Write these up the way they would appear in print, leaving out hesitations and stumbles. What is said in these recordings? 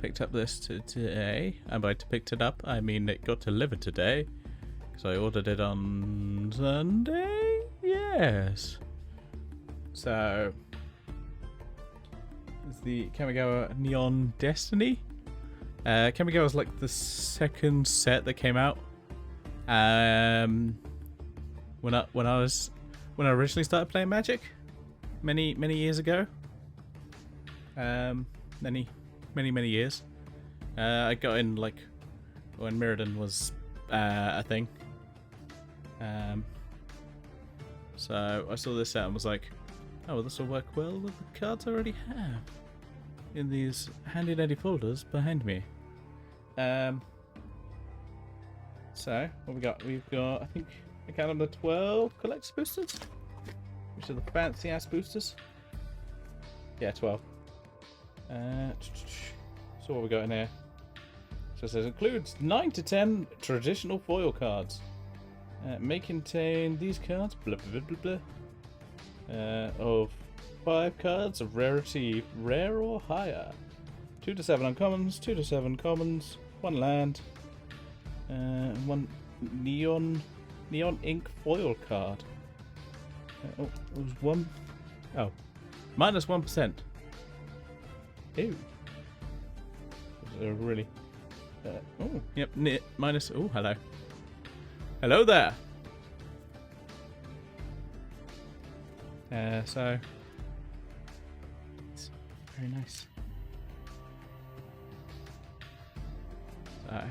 picked up this today. And by picked it up, I mean it got delivered today. Because I ordered it on Sunday? Yes. So, it's the Kamigawa Neon Destiny. Kamigawa was like the second set that came out. When I originally started playing Magic, many years ago. Many years. I got in like when Mirrodin was a thing. So I saw this set and was like, oh, well, this will work well with the cards I already have in these handy dandy folders behind me. So what we got? We've got, I think I count them the 12 collector's boosters, which are the fancy ass boosters. Yeah, 12. So what we got in here? So it says includes 9 to 10 traditional foil cards. May contain these cards, blah blah blah blah, of 5 cards of rarity rare or higher. 2 to 7 uncommons, 2 to 7 commons, 1 land, 1 neon ink foil card. Oh, it was 1. Oh, minus 1%. Ew. Really. Oh, yep. Minus. Oh, hello. Hello there. So it's very nice. So,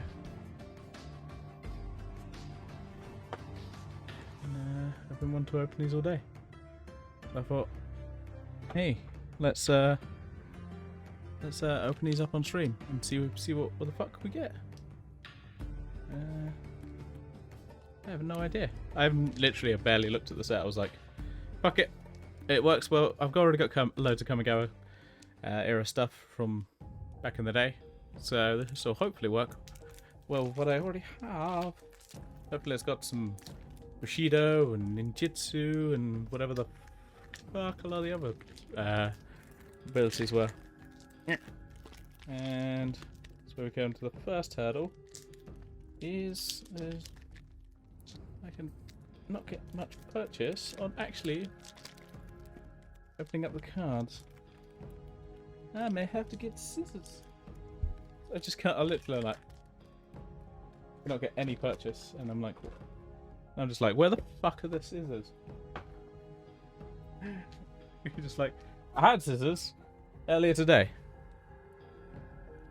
I've been wanting to open these all day. So I thought, hey, let's open these up on stream and see what the fuck we get. I have no idea. I've literally barely looked at the set. I was like, fuck it. It works well. I've already got loads of Kamigawa era stuff from back in the day. So this will hopefully work well with what I already have. Hopefully it's got some Bushido and Ninjutsu and whatever the fuck a lot of the other abilities were. And so we come to the first hurdle. Is I can not get much purchase on actually opening up the cards. I may have to get scissors. I just can't. I literally like cannot get any purchase, and I'm like, I'm just like, where the fuck are the scissors? You're just like, I had scissors earlier today,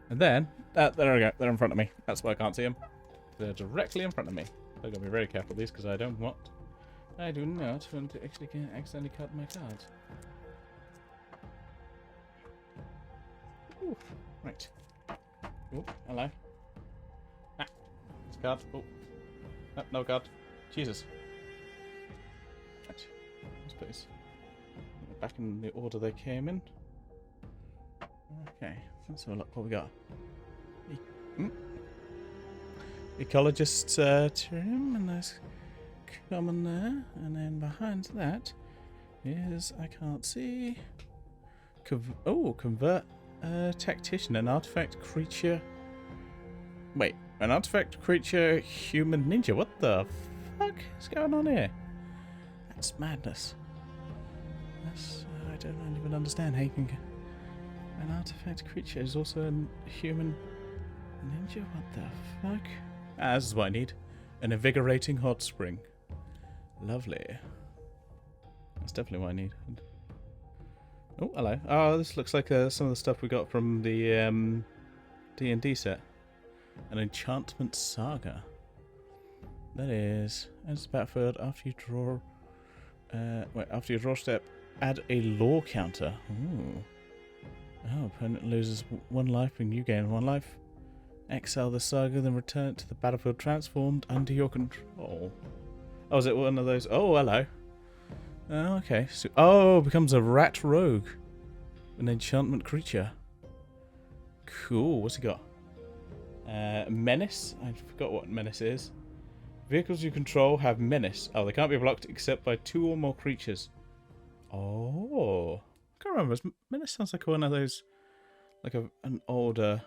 and then there we go. They're in front of me. That's why I can't see them. They're directly in front of me. I've got to be very careful with these because I do not want to actually accidentally cut my cards. Ooh, right. Oh, hello. Ah, it's a card. Oh, no card. Jesus. Right. Let's put these back in the order they came in. Okay, let's have a look what we got. Ecologist's trim, and there's common there, and then behind that is, I can't see, convert tactician, an artifact creature. Wait, an artifact creature human ninja. What the fuck is going on here? That's madness. That's I don't even understand how you can. An artifact creature is also a human ninja. What the fuck? Ah, this is what I need. An invigorating hot spring. Lovely. That's definitely what I need. Oh, hello. Oh, this looks like some of the stuff we got from the D&D set. An enchantment saga. That is. As a battlefield, after you draw... after your draw step, add a lore counter. Ooh. Oh, opponent loses 1 life and you gain 1 life. Exile the saga, then return it to the battlefield transformed under your control. Oh, is it one of those? Oh, hello. Oh, okay. So, oh, becomes a rat rogue. An enchantment creature. Cool. What's he got? Menace? I forgot what menace is. Vehicles you control have menace. Oh, they can't be blocked except by 2 or more creatures. Oh. I can't remember. Menace sounds like one of those... Like an older...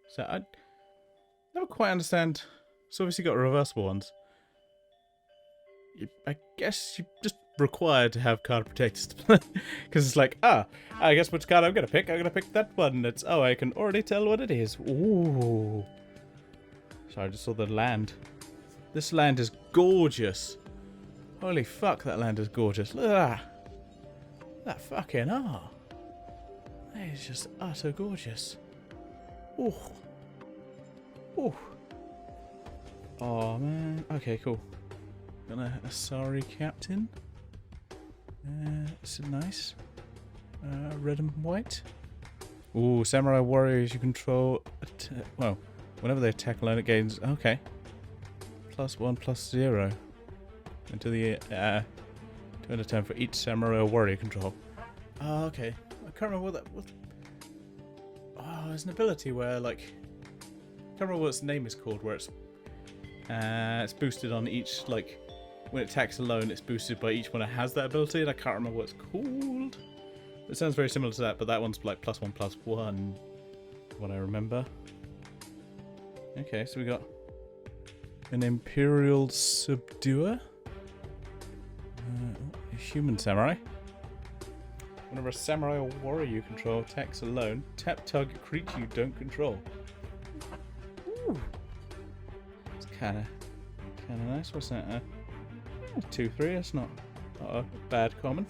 So I never quite understand. So obviously got reversible ones. I guess you just required to have card protectors. Because it's like, I guess which card I'm going to pick. I'm going to pick that one. It's, I can already tell what it is. Ooh. Sorry, I just saw the land. This land is gorgeous. Holy fuck, that land is gorgeous. Look at that. That fucking That is just utter gorgeous. Ooh. Ooh. Oh, man. Okay, cool. Got a Asari captain. It's nice. Red and white. Ooh, samurai warriors you control. Well, whenever they attack alone, it gains. Okay. +1/+0. Until the turn a turn for each samurai warrior control. Oh, okay. I can't remember what that was. Oh, there's an ability where, like, I can't remember what its name is called, where it's boosted on each, like, when it attacks alone, it's boosted by each one that has that ability, and I can't remember what it's called. It sounds very similar to that, but that one's like +1/+1, what I remember. Okay, so we got an Imperial Subduer. A human samurai. Whenever a samurai or warrior you control attacks alone, tap target creature you don't control. Ooh. It's kinda nice. What's that? 2/3, that's not a bad common.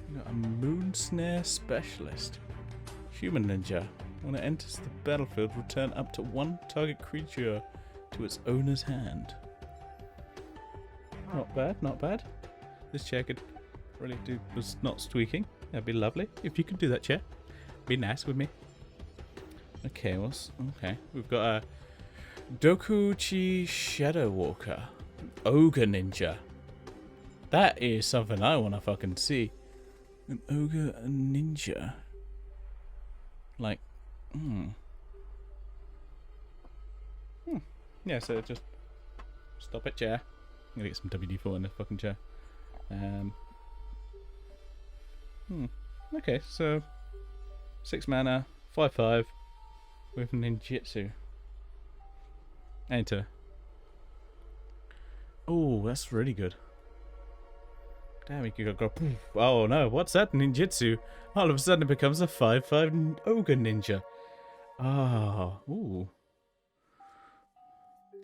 We got a Moon Snare Specialist. Human Ninja. When it enters the battlefield, return up to one target creature to its owner's hand. Not bad, not bad. This chair could really do was not squeaking. That'd be lovely. If you could do that, chair. Be nice with me. Okay, okay. We've got a Dokuchi Shadow Walker. Ogre Ninja. That is something I want to fucking see. An Ogre Ninja. Like, Yeah, so just stop it, chair. I'm gonna get some WD-4 in this fucking chair. Okay, so 6 mana, 5/5 with ninjutsu. Enter. Oh, that's really good. Damn, you could go. Oh no, what's that ninjutsu? All of a sudden it becomes a 5/5 ogre ninja. Ah, ooh.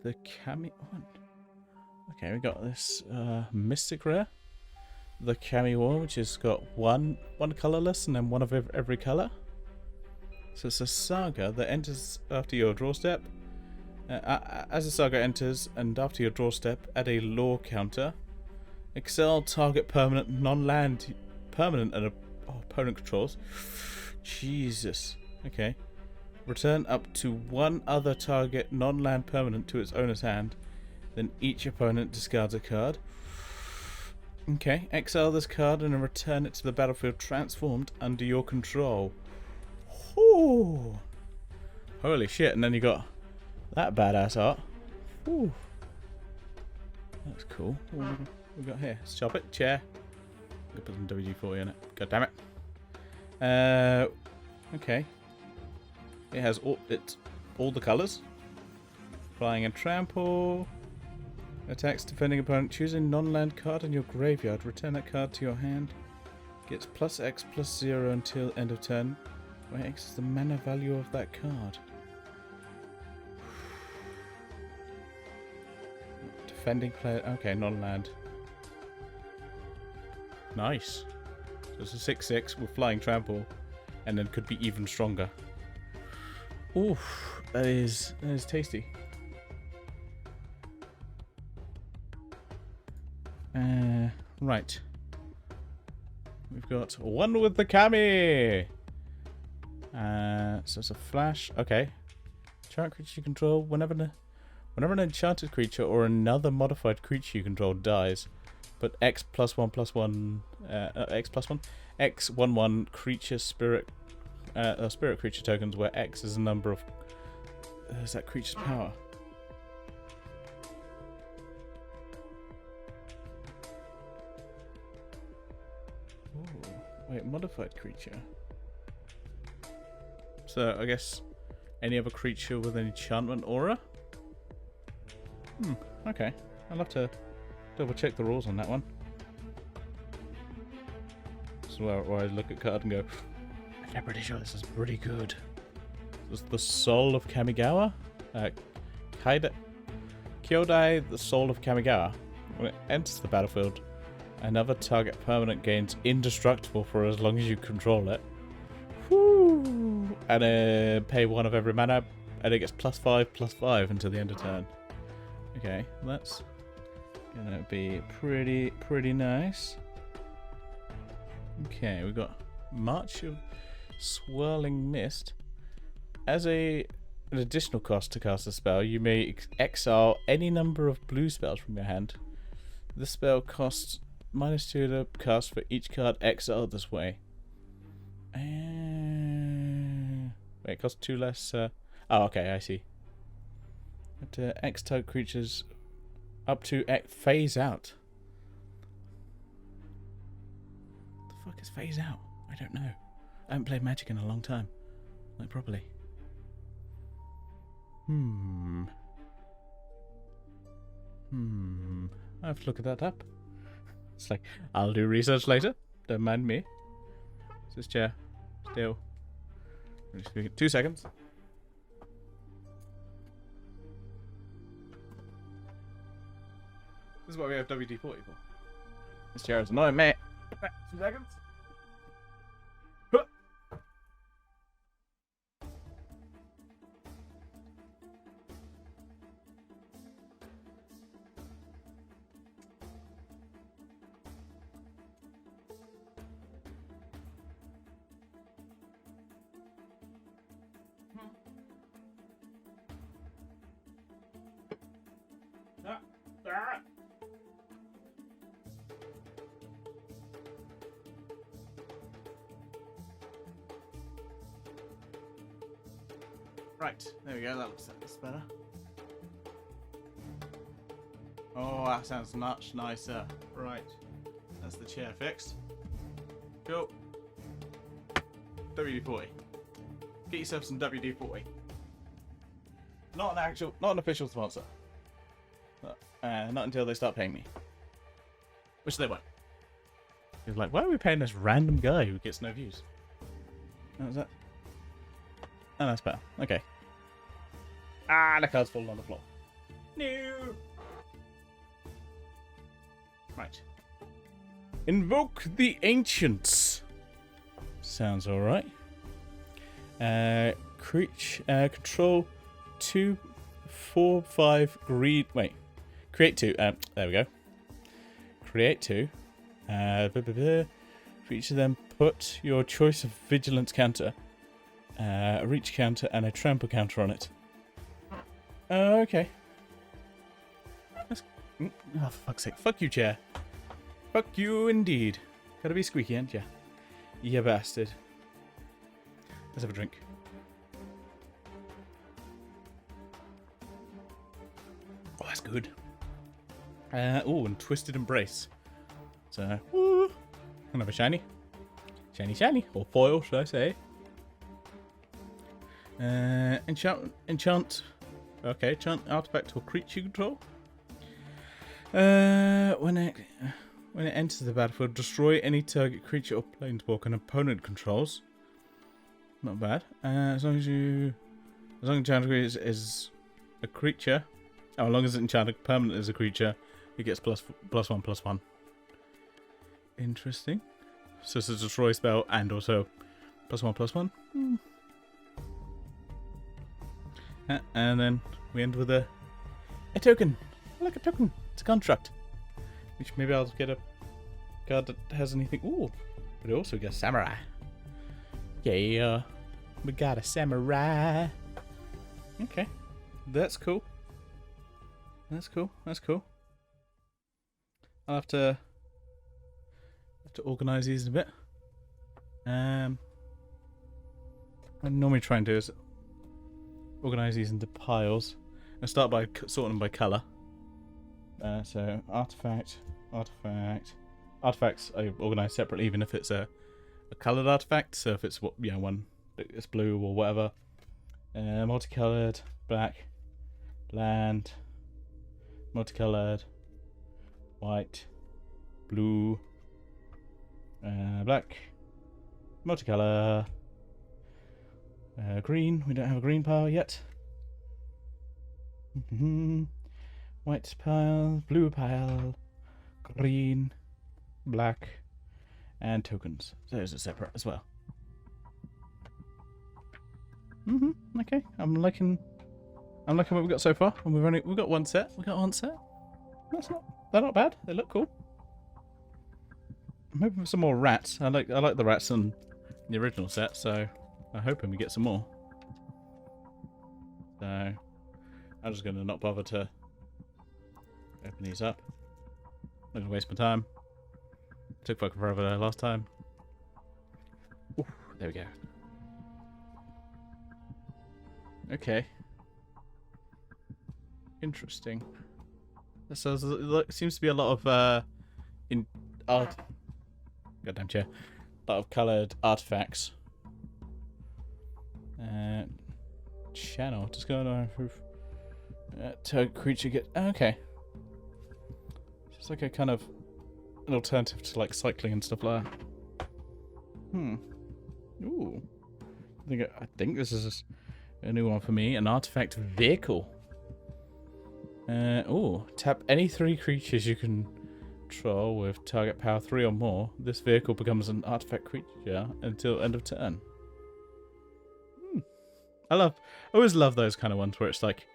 The Kamigawa. Okay, we got this mystic rare. The Kamigawa, which has got one colorless and then one of every color. So it's a saga that enters after your draw step. As the saga enters and after your draw step, add a lore counter. Excel target permanent non-land permanent and opponent controls. Jesus. Okay. Return up to one other target non-land permanent to its owner's hand. Then each opponent discards a card. Okay. Exile this card and then return it to the battlefield transformed under your control. Ooh. Holy shit. And then you got that badass art. Ooh. That's cool. What we got here? Let's chop it. Chair. I'm gonna put some WG-40 on it. God damn it. Okay. It has all the colours. Flying and trample. Attacks defending opponent. Choose a non-land card in your graveyard. Return that card to your hand. Gets +X/+0 until end of turn. Where X is the mana value of that card. Defending player. Okay, non-land. Nice. So it's a 6/6 with flying trample, and then could be even stronger. Oof, that is tasty. Right. We've got one with the Kami. So it's a flash. Okay. Enchant creature you control. Whenever an enchanted creature or another modified creature you control dies, but X+1/+1 X1/1 creature spirit creature tokens where X is the number of is that creature's power. Ooh, wait, modified creature. So I guess Any other creature with an enchantment aura? Okay. I'll have to double check the rules on that one. This is where I look at card and go, I'm pretty sure this is pretty good. This is the Soul of Kamigawa? Kyodai, the Soul of Kamigawa. When it enters the battlefield, another target permanent gains indestructible for as long as you control it. Woo! And pay 1 of every mana, and it gets +5/+5 until the end of turn. Okay, that's gonna be pretty nice. Okay, we've got March of Swirling Mist. As an additional cost to cast a spell, you may exile any number of blue spells from your hand. This spell costs -2 to cast for each card exiled this way. Wait, it costs 2 less. Oh, okay, I see. Up to X type creatures, up to X phase out. What the fuck is phase out? I don't know. I haven't played Magic in a long time, like properly. I have to look at that up. It's like, I'll do research later. Don't mind me. Is this chair still? 2 seconds. This is what we have WD-40 for. This chair is annoying me. 2 seconds. Right, there we go, that looks better. Oh, that sounds much nicer. Right, that's the chair fixed. Cool. WD-40. Get yourself some WD-40. Not an official sponsor. Not until they start paying me. Which they won't. He's like, why are we paying this random guy who gets no views? What was that? Oh, that's better. Okay. Ah, the card's falling on the floor. No. Right. Invoke the Ancients. Sounds alright. Control 2, 4, 5 greed. Wait. Create 2. There we go. Create 2. For each of them, put your choice of vigilance counter, a reach counter, and a trample counter on it. Okay. Oh, for fuck's sake. Fuck you, chair. Fuck you indeed. Gotta be squeaky, ain't ya? You bastard. Let's have a drink. Oh, that's good. Oh, and Twisted Embrace. So, woo. Another shiny. Shiny. Or foil, should I say. Enchant. Okay, enchant artifact or creature you control. When it enters the battlefield, destroy any target creature or planeswalker an opponent controls. Not bad. As long as enchanted is a creature, as long as enchanted permanent is a creature, it gets +1/+1. Interesting. So it's a destroy spell and also +1/+1. And then we end with a token. Look, a token. It's a construct. Which maybe I'll get a card that has anything. Ooh, but it also gets samurai. Yeah, we got a samurai. Okay, that's cool. That's cool. I'll have to organize these a bit. What I normally try and do is organize these into piles. I start by sorting them by color. So artifacts I organize separately, even if it's a colored artifact. So if it's one that's blue or whatever, Multicolored, black, land, multicolored, white, blue, black, multicolor, green. We don't have a green pile yet. White pile, blue pile, green, black, and tokens. Those are separate as well. Okay. I'm liking what we've got so far. And we've got one set. They're not bad. They look cool. I'm hoping for some more rats. I like the rats on the original set, so I'm hoping we get some more. So I'm just gonna not bother to open these up. Not gonna waste my time. Took fucking forever there last time. Ooh, there we go. Okay. Interesting. So there seems to be a lot of in art. Goddamn chair. A lot of coloured artifacts. Channel. Just going on roof. Toad creature get. Okay. It's like a kind of an alternative to like cycling and stuff like that. Ooh. I think this is a new one for me. An artifact vehicle. Ooh. Tap any 3 creatures you can control with target power 3 or more. This vehicle becomes an artifact creature until end of turn. I always love those kind of ones where it's like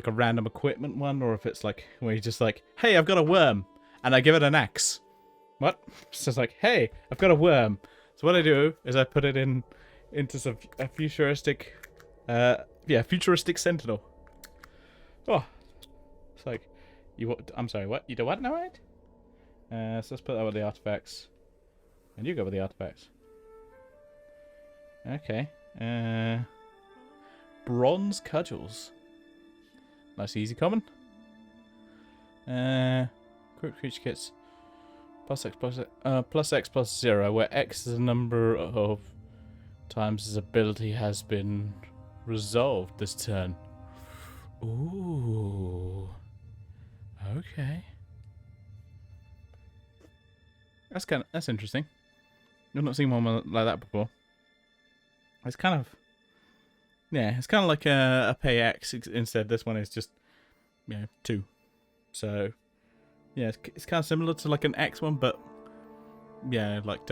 a random equipment one, or if it's like where you're just like, hey, I've got a worm, and I give it an axe. What? It's just like, hey, I've got a worm. So what I do is I put it into a futuristic, futuristic sentinel. Oh, it's like, I'm sorry, what? You do what now, right? So let's put that with the artifacts, and you go with the artifacts. Okay. Bronze cudgels. Nice easy common. Quick creature kits. Plus X plus 0, where X is the number of times his ability has been resolved this turn. Ooh. Okay. That's interesting. I've not seen one like that before. It's kind of like a pay X instead. This one is just 2. So yeah, it's kind of similar to like an X one, but yeah, like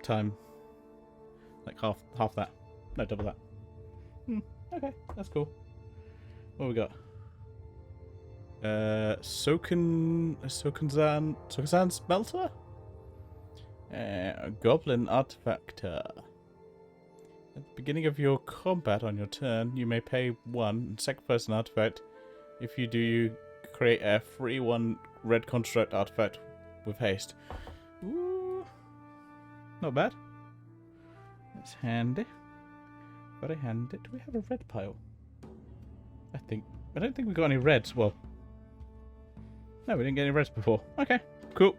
time like half that, no, double that. Okay, that's cool. What we got? Sokunzan smelter. Goblin artifactor. At the beginning of your combat on your turn, you may pay 1 and sacrifice an artifact. If you do, you create a free 1 red construct artifact with haste. Ooh, not bad. That's handy. Very handy. Do we have a red pile? I don't think we got any reds. Well, no, we didn't get any reds before. Okay, cool.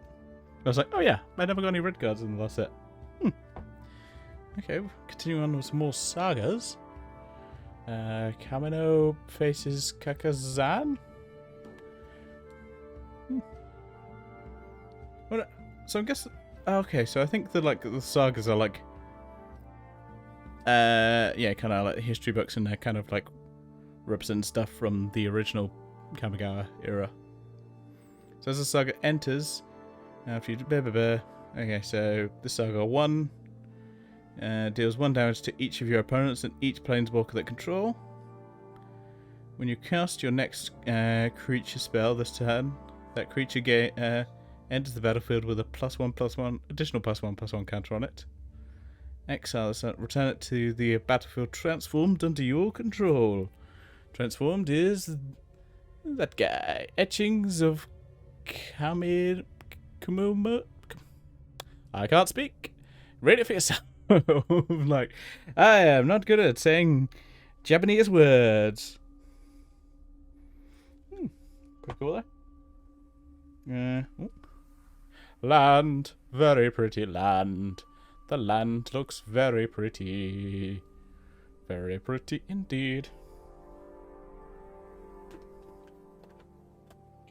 I was like, oh yeah, I never got any red cards in the last set. Okay, continuing on with some more sagas. Kamino faces Kakazan. Well, so I guess. Okay, so I think the sagas are like. Kind of like history books, and they're kind of like represent stuff from the original Kamigawa era. So as the saga enters, after you okay, so the saga 1. Deals 1 damage to each of your opponents and each planeswalker that control. When you cast your next creature spell this turn, that creature enters the battlefield with a +1/+1 additional +1/+1 counter on it. Exile this, return it to the battlefield transformed under your control. Transformed is that guy. Etchings of Kamigama. I can't speak. Read it for yourself. Like, I am not good at saying Japanese words. Quick over there. Land, very pretty land. The land looks very pretty. Very pretty indeed.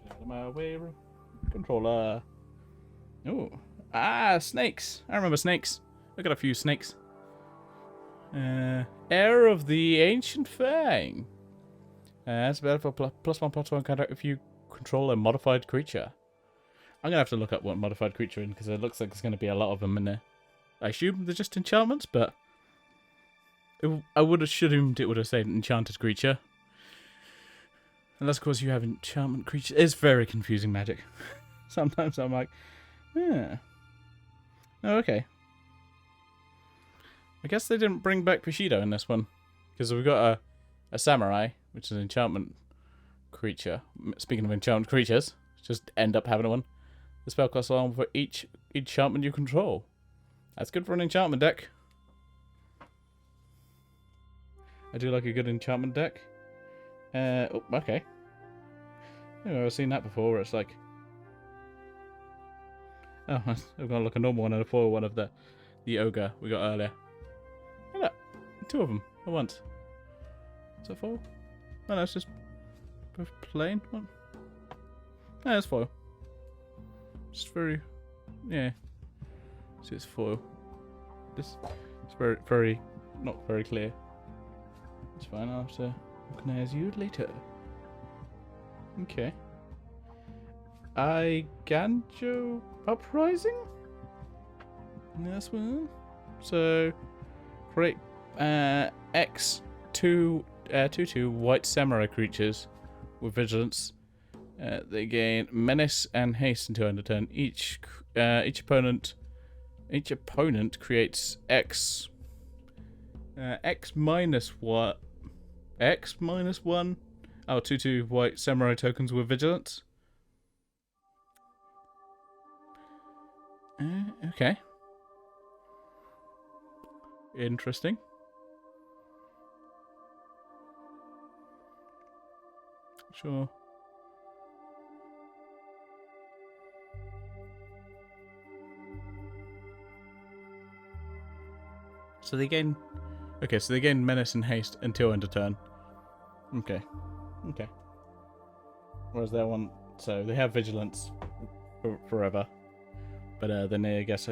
Get out of my way, controller. Oh. Ah, snakes. I remember snakes. I got a few snakes. Heir of the Ancient Fang. It's better for +1/+1 counter if you control a modified creature. I'm going to have to look up what modified creature is, because it looks like there's going to be a lot of them in there. I assume they're just enchantments, but I would have assumed it would have said enchanted creature. Unless, of course, you have enchantment creature. It's very confusing magic. Sometimes I'm like, yeah. Oh, okay. I guess they didn't bring back Bushido in this one. Because we've got a samurai, which is an enchantment creature. Speaking of enchantment creatures, just end up having one. The spell costs along for each enchantment you control. That's good for an enchantment deck. I do like a good enchantment deck. Oh, okay. I've seen that before, where it's like... Oh, I've got like a normal one and a foil one of the ogre we got earlier. Look, two of them at once. Is that foil? Oh no, it's just plain one. No, it's foil. Just very, yeah. See, it's foil. This it's very not very clear. It's fine. I'll have to recognize you later. Okay. Ganjo Uprising? This one. So, create X2 2/2 white samurai creatures with vigilance. They gain menace and haste until end of turn. Each opponent creates X minus what? X minus 1. Oh, 2/2 white samurai tokens with vigilance. Okay. Interesting. Sure. So they gain... Okay, so they gain menace and haste until end of turn. Okay. Okay. Whereas their one... So they have vigilance forever. But then they, I guess...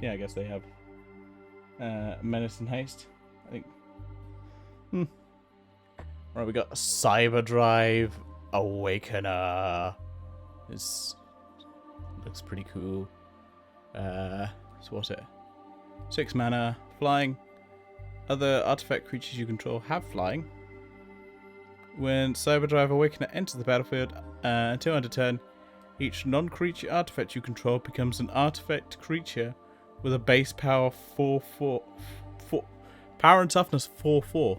Yeah, I guess they have menace and haste. I think... Right, we got Cyber Drive Awakener. This looks pretty cool. So what's it? 6 mana, flying. Other artifact creatures you control have flying. When Cyber Drive Awakener enters the battlefield, until end of turn, each non-creature artifact you control becomes an artifact creature with a base power 4/4, power and toughness 4/4.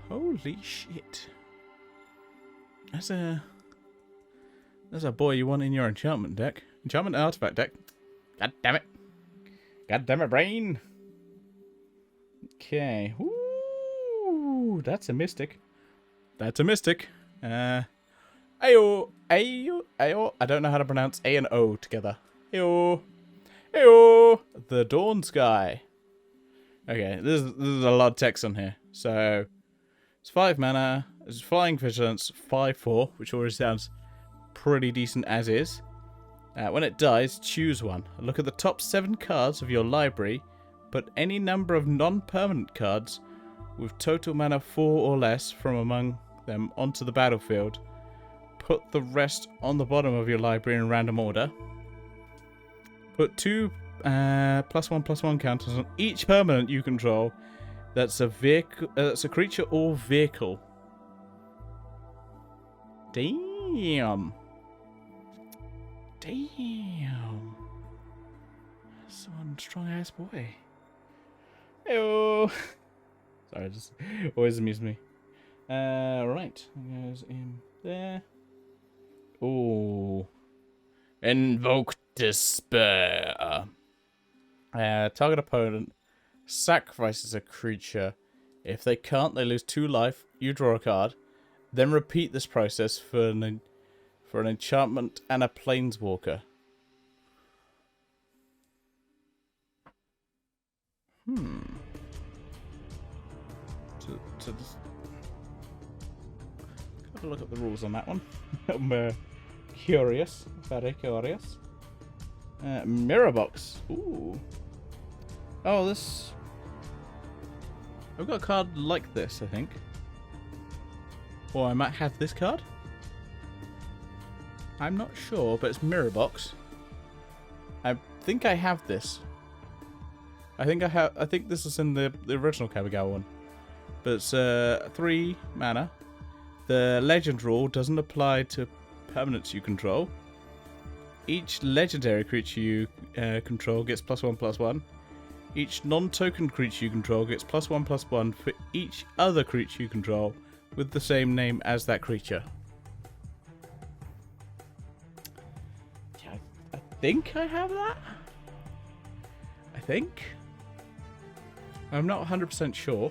Holy shit! That's a boy you want in your enchantment deck, enchantment artifact deck. God damn it! God damn it, brain! Okay. Ooh, that's a mystic. That's a mystic. Ayo, ayo, ayo. I don't know how to pronounce A and O together. Ayo, ayo. The Dawn Sky. Okay, there's a lot of text on here. So, it's 5 mana. It's flying vigilance 5/4, which already sounds pretty decent as is. When it dies, choose one. Look at the top 7 cards of your library. Put any number of non-permanent cards with total mana 4 or less from among them onto the battlefield. Put the rest on the bottom of your library in random order. Put 2 +1/+1 counters on each permanent you control. That's a vehicle. That's a creature or vehicle. Damn. Damn. That's one strong ass boy. Heyo. Sorry, it just always amused me. Right. Goes in there. Ooh. Invoke Despair. Target opponent sacrifices a creature. If they can't, they lose 2 life. You draw a card. Then repeat this process for an enchantment and a planeswalker. to just have a look at the rules on that one. I'm curious, very curious. Mirror box. Ooh. Oh, this. I've got a card like this, I think. Or I might have this card. I'm not sure, but it's mirror box. I think I have this. I think this is in the original Kamigawa one. But it's 3 mana. The legend rule doesn't apply to permanents you control. Each legendary creature you control gets +1/+1. Each non-token creature you control gets +1/+1 for each other creature you control with the same name as that creature. Yeah, I think I have that. I think. I'm not 100% sure.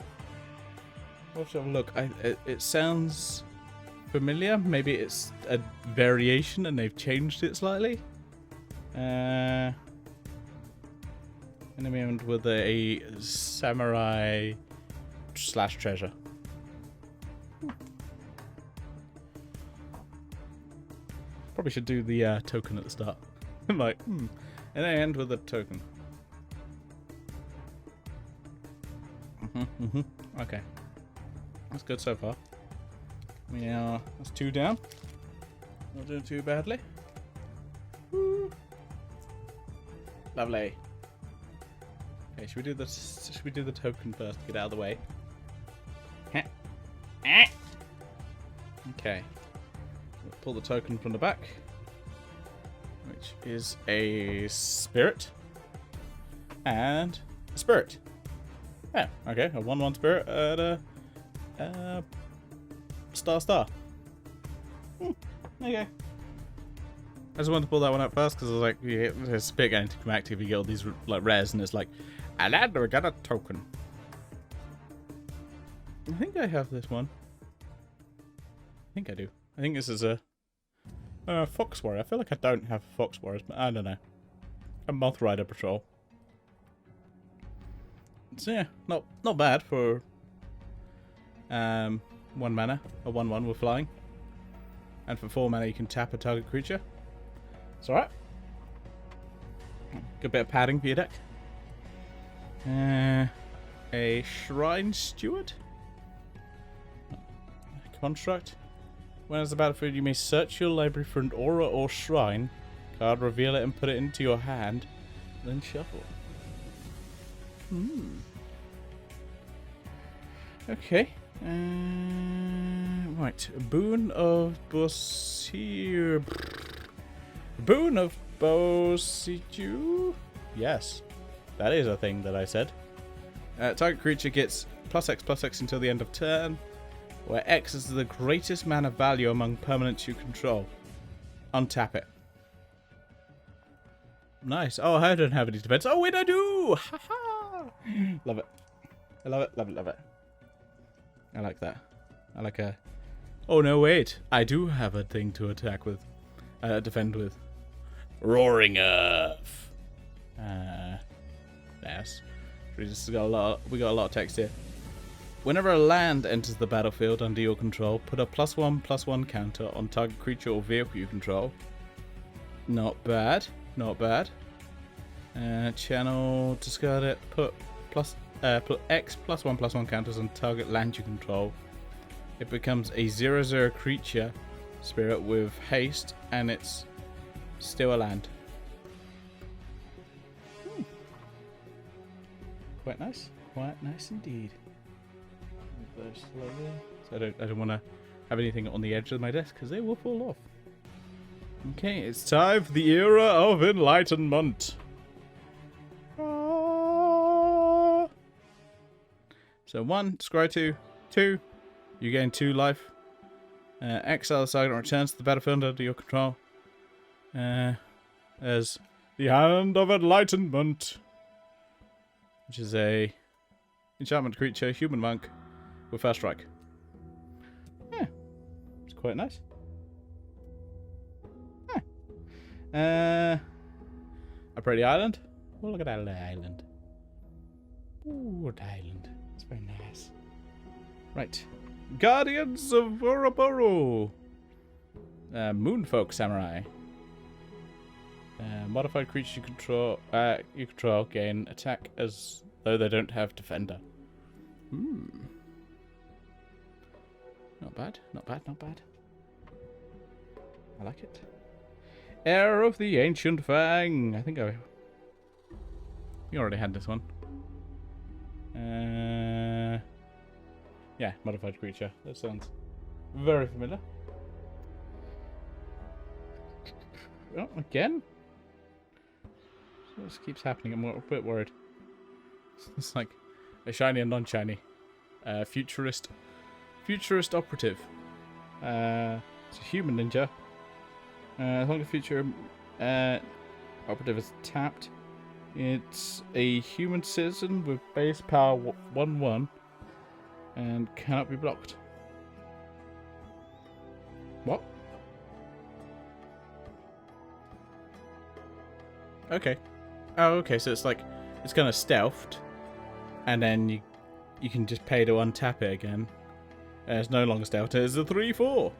I'll have to have a look. It sounds familiar. Maybe it's a variation and they've changed it slightly. Enemy armed with a samurai / treasure. Probably should do the token at the start. I'm like, and I end with a token. Okay. That's good so far. Yeah, that's 2 down. Not doing too badly. Woo. Lovely. Okay, should we do this? Should we do the token first to get out of the way? Okay. We'll pull the token from the back, which is a spirit and a spirit. Yeah, okay, a 1/1 spirit and a star. Okay. I just wanted to pull that one up first because I was like, yeah, it's spirit getting to come active. You get all these like rares, and it's like, and we got a token. I think I have this one. I think I do. I think this is a Fox Warrior. I feel like I don't have Fox Warriors, but I don't know. A Moth Rider Patrol. So yeah, not bad for 1 mana, a 1/1 with flying. And for 4 mana you can tap a target creature. It's alright. Good bit of padding for your deck. A Shrine Steward. Construct. When it's the battlefield, you may search your library for an aura or shrine card, reveal it and put it into your hand, then shuffle. Okay. Right. Boon of Bosir. Boon of Bosiju? Yes. That is a thing that I said. Target creature gets +X/+X until the end of turn, where X is the greatest mana value among permanents you control. Untap it. Nice. Oh, I don't have any defense. Oh, wait, I do! Haha! Love it. I love it, love it, love it. I like that. I like a... Oh, no, wait. I do have a thing to attack with. Defend with. Roaring Earth. Yes. We got a lot of text here. Whenever a land enters the battlefield under your control, put a +1/+1 counter on target creature or vehicle you control. Not bad. Not bad. Channel, discard it. Put X +1/+1 counters on target land you control. It becomes a 0/0 creature spirit with haste, and it's still a land. Quite nice. Quite nice indeed. So I don't want to have anything on the edge of my desk because they will fall off. Okay, it's time for the era of enlightenment. So 1, scry 2, 2, you gain 2 life. Exile the target returns to the battlefield under your control. As the Hand of Enlightenment, which is a enchantment creature, human monk, with first strike. Yeah, it's quite nice. Yeah. A pretty island. Oh, look at that little island. Ooh, the island. It's very nice. Right. Guardians of Ouroboros. Moonfolk Samurai. Modified creature you control gain attack as though they don't have defender. Not bad, not bad, not bad. I like it. Heir of the Ancient Fang. I think you already had this one. Yeah, modified creature. That sounds very familiar. Oh, again? This keeps happening. I'm a bit worried. It's like a shiny and non-shiny. Futurist operative. It's a human ninja. As long as future operative is tapped, it's a human citizen with base power 1/1 and cannot be blocked. What? Okay. Oh, okay. So it's like it's kind of stealthed, and then you can just pay to untap it again. It's no longer stealthed. It's a 3/4.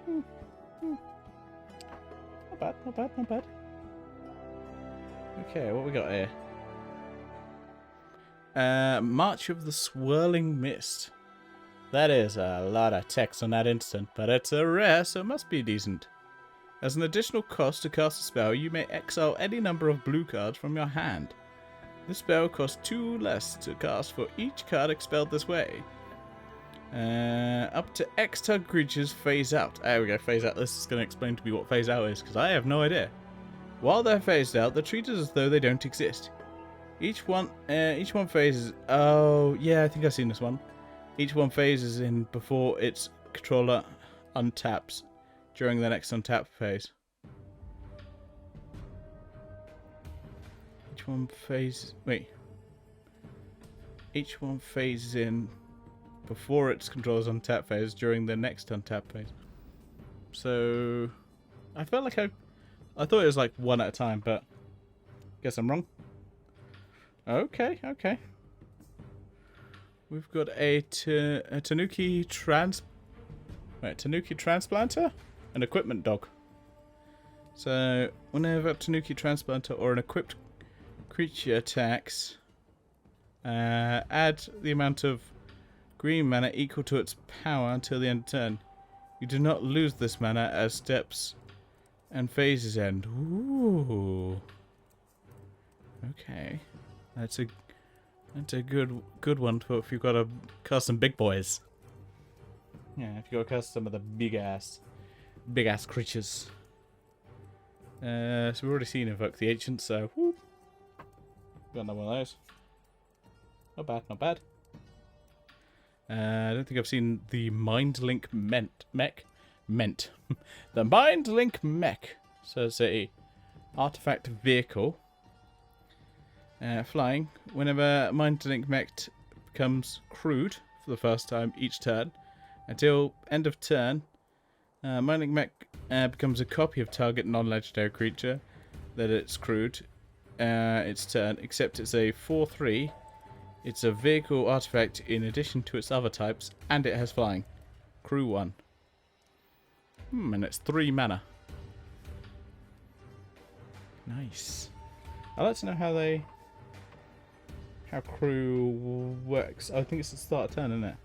Not bad. Not bad. Not bad. Okay, what we got here? March of the Swirling Mist. That is a lot of text on that instant, but it's a rare, so it must be decent. As an additional cost to cast a spell, you may exile any number of blue cards from your hand. This spell costs 2 less to cast for each card expelled this way. Up to X target creatures phase out. There we go, phase out. This is going to explain to me what phase out is, because I have no idea. While they're phased out, they're treated as though they don't exist. Each one phases. Oh, yeah, I think I've seen this one. Each one phases in before its controller untaps during the next untap phase. Each one phases. Wait. Each one phases in before its controller's untap phase during the next untap phase. So, I felt like I thought it was like one at a time, but guess I'm wrong. Okay, okay. We've got a Tanuki Transplanter? An equipment dog. So, whenever a Tanuki Transplanter or an equipped creature attacks, add the amount of green mana equal to its power until the end of turn. You do not lose this mana as steps and phases end. Ooh. Okay. That's a good one for if you've got to cast some big boys. Yeah, if you've got to cast some of the big ass creatures. So we've already seen Invoke the Ancient, so whoop. Got another one of those. Not bad, not bad. I don't think I've seen the Mindlink mech. The Mindlink mech. So it's a artifact vehicle. Flying. Whenever Mindlink mech becomes crewed for the first time each turn, until end of turn, Mindlink mech becomes a copy of target non-legendary creature that it's crewed its turn, except it's a 4/3. It's a vehicle artifact in addition to its other types, and it has flying. Crew 1. And it's 3 mana. Nice. I'd like to know how crew works. I think it's the start of turn, isn't it?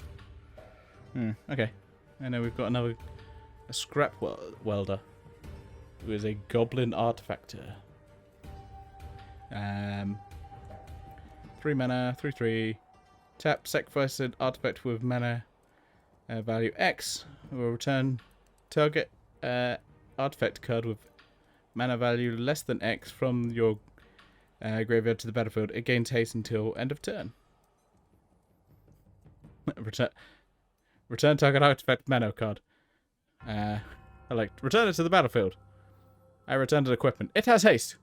Okay. And then we've got a scrap welder, who is a goblin artifactor. 3 mana, 3/3. Tap, sacrifice an artifact with mana value X. Will return target artifact card with mana value less than X from your graveyard to the battlefield. It gains haste until end of turn. Return target artifact mana card. I like return it to the battlefield. I returned an equipment. It has haste.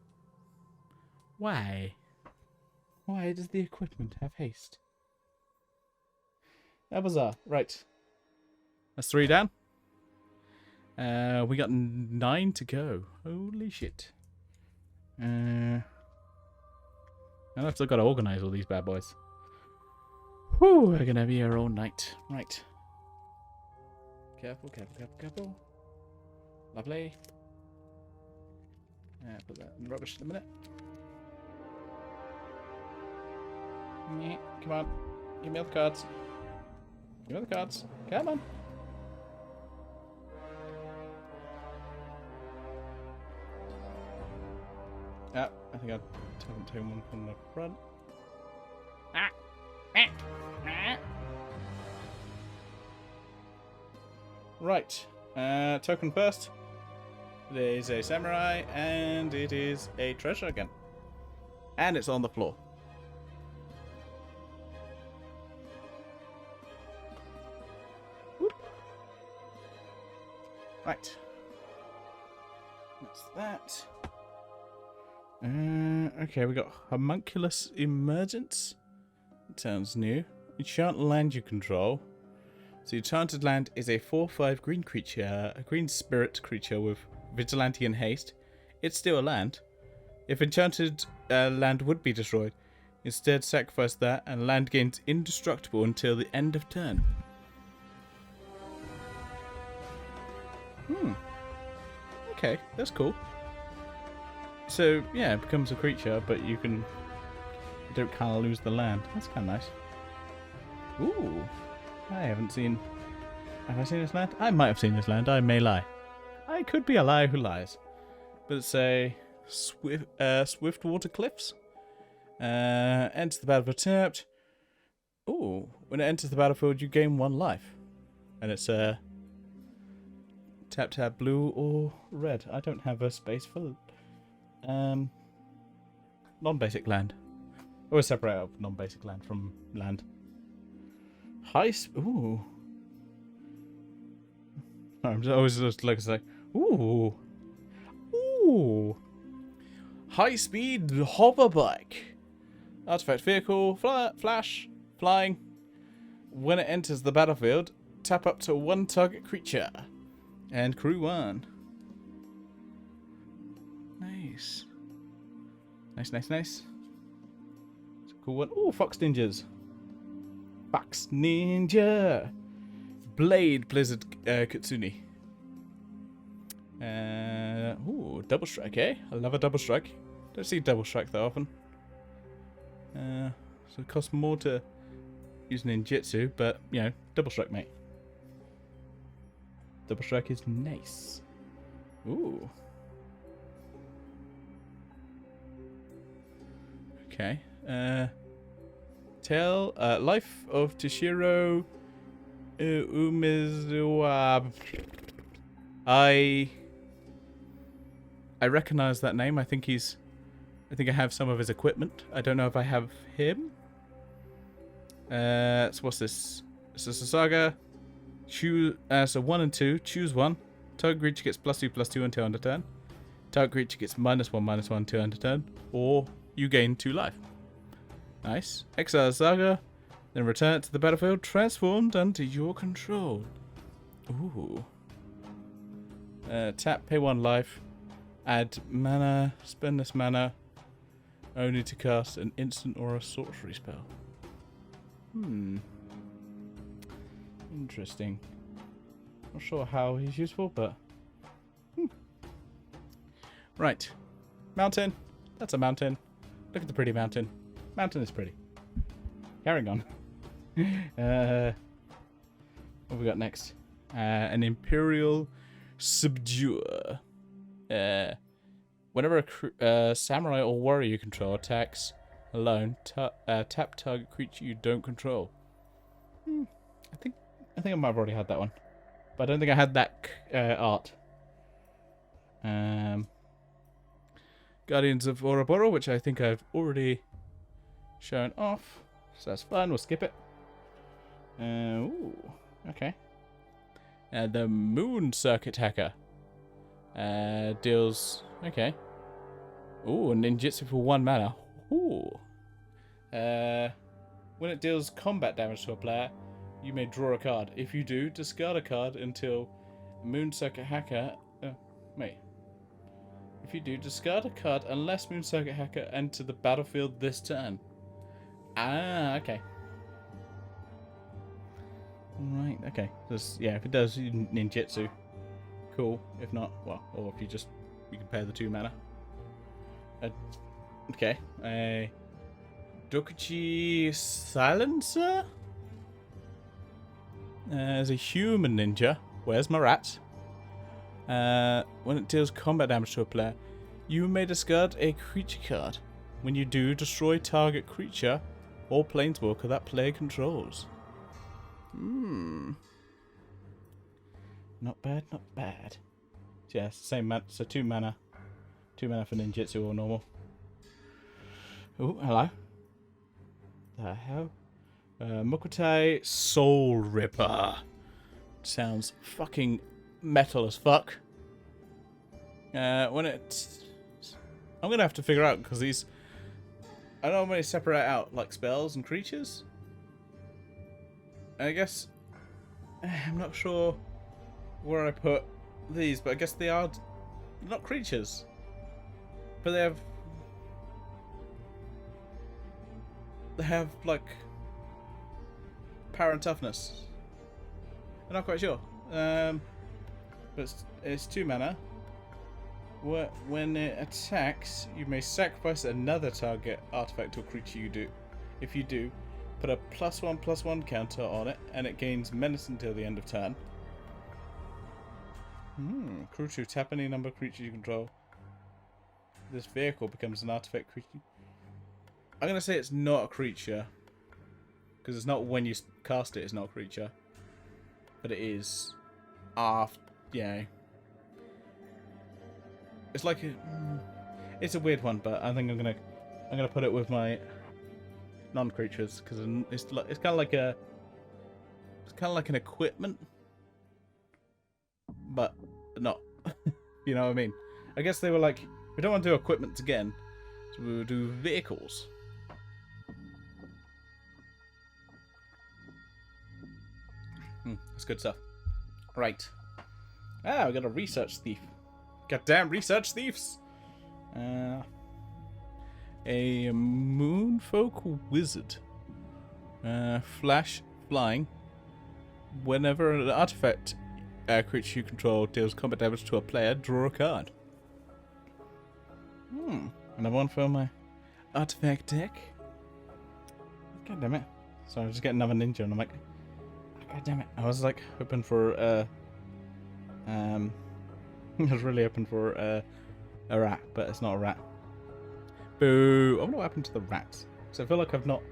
Why? Why does the equipment have haste? How bizarre. Right. That's 3 down. We got 9 to go. Holy shit. I've still got to organise all these bad boys. Whew, we're gonna be here all night. Right. Careful, careful, careful, careful. Lovely. Put that in the rubbish in a minute. Yeah, come on. Give me all the cards. Give me all the cards. Come on. Ah, I think I haven't taken one from the front. Right. Token first. There is a samurai, and it is a treasure again. And it's on the floor. Whoop. Right. That's that. Okay, we got Homunculus Emergence. That sounds new. Enchant land you control. So enchanted land is a 4/5 green creature, a green spirit creature with vigilante and haste. It's still a land. If enchanted land would be destroyed, instead sacrifice that and land gains indestructible until the end of turn. Okay, that's cool. So yeah, it becomes a creature, but you don't kind of lose the land. That's kind of nice. Ooh, I haven't seen. Have I seen this land? I might have seen this land. I may lie. I could be a liar who lies. But it's a swift water cliffs. Enters the battlefield tapped. Ooh, when it enters the battlefield, you gain 1 life, and it's tap blue or red. I don't have a space for non-basic land. Always separate out non-basic land from land. Ooh. I'm always just like, ooh. Ooh. High-speed hover bike. Artifact vehicle, flash, flying. When it enters the battlefield, tap up to 1 target creature. And crew 1. Nice. Nice. It's a cool one. Ooh, Fox Ninjas. Fox Ninja. Blade Blizzard Kitsune. Ooh, double strike, eh? I love a double strike. Don't see double strike that often. So it costs more to use ninjutsu, but you know, double strike, mate. Double strike is nice. Ooh. Okay. Life of Toshiro Umezawa. I recognize that name. I think I have some of his equipment. I don't know if I have him. So what's this? This is a saga. Choose. So 1 and 2. Choose 1. Target creature gets +2/+2 until end of turn. Target creature gets -1/-1 until end of turn. Or you gain 2 life. Nice. Exile saga. Then return it to the battlefield transformed under your control. Ooh. Tap, pay 1 life. Add mana. Spend this mana only to cast an instant or a sorcery spell. Interesting. Not sure how he's useful, but... Right. Mountain. That's a mountain. Look at the pretty mountain. Mountain is pretty. Carrying on. What have we got next? An Imperial Subduer. Whenever a samurai or warrior you control attacks alone, tap target creature you don't control. I think I might have already had that one, but I don't think I had that art. Guardians of Ouroboros, which I think I've already shown off, so that's fun. We'll skip it. Ooh, okay. The Moon Circuit Hacker deals. Okay. Ooh, ninjutsu for 1 mana. Ooh. When it deals combat damage to a player, you may draw a card. If you do, discard a card until Moon Circuit Hacker. Wait. If you do, discard a card unless Moon Circuit Hacker enter the battlefield this turn. Ah, okay. Right, okay. Just, yeah, if it does ninjutsu, cool. If not, well, or if you can pay the 2 mana. Okay. Bodachi Silencer? As a human ninja, where's my rat? When it deals combat damage to a player, you may discard a creature card. When you do, destroy target creature or planeswalker that player controls. Not bad, not bad. Yeah, it's the same so 2 mana. 2 mana for ninjutsu or normal. Oh, hello. The hell? Mukotai Soul Ripper. Sounds fucking metal as fuck. I'm gonna have to figure out because these. I don't really separate out like spells and creatures. I guess I'm not sure where I put these, but I guess they are not creatures, but they have like power and toughness. I'm not quite sure. But it's 2 mana. When it attacks, you may sacrifice another target artifact or creature you do. If you do, put a +1/+1 counter on it, and it gains menace until the end of turn. Crucial. Tap any number of creatures you control. This vehicle becomes an artifact creature. I'm gonna say it's not a creature, because it's not when you cast it. It's not a creature, but it is after. Yeah. It's like it's a weird one, but I think I'm gonna put it with my non-creatures because it's kind of like an equipment, but not. You know what I mean? I guess they were like, we don't want to do equipment again, so we will do vehicles. That's good stuff. Right. We got a research thief. Goddamn research thieves! A Moonfolk Wizard. Flash, flying. Whenever an artifact creature you control deals combat damage to a player, draw a card. Another one for my artifact deck. God damn it. So I just get another ninja and I'm like, God damn it. I was like hoping for I was really hoping for a rat, but it's not a rat. Boo! I wonder what happened to the rats. So I feel like I've not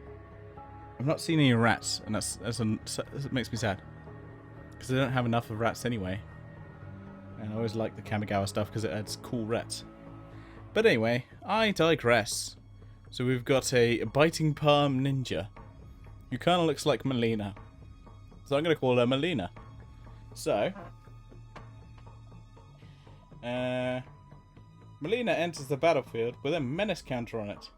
seen any rats, and that makes me sad because I don't have enough of rats anyway. And I always like the Kamigawa stuff because it adds cool rats. But anyway, I digress. So we've got a biting palm ninja who kind of looks like Melina, so I'm gonna call her Melina. So. Melina enters the battlefield with a menace counter on it.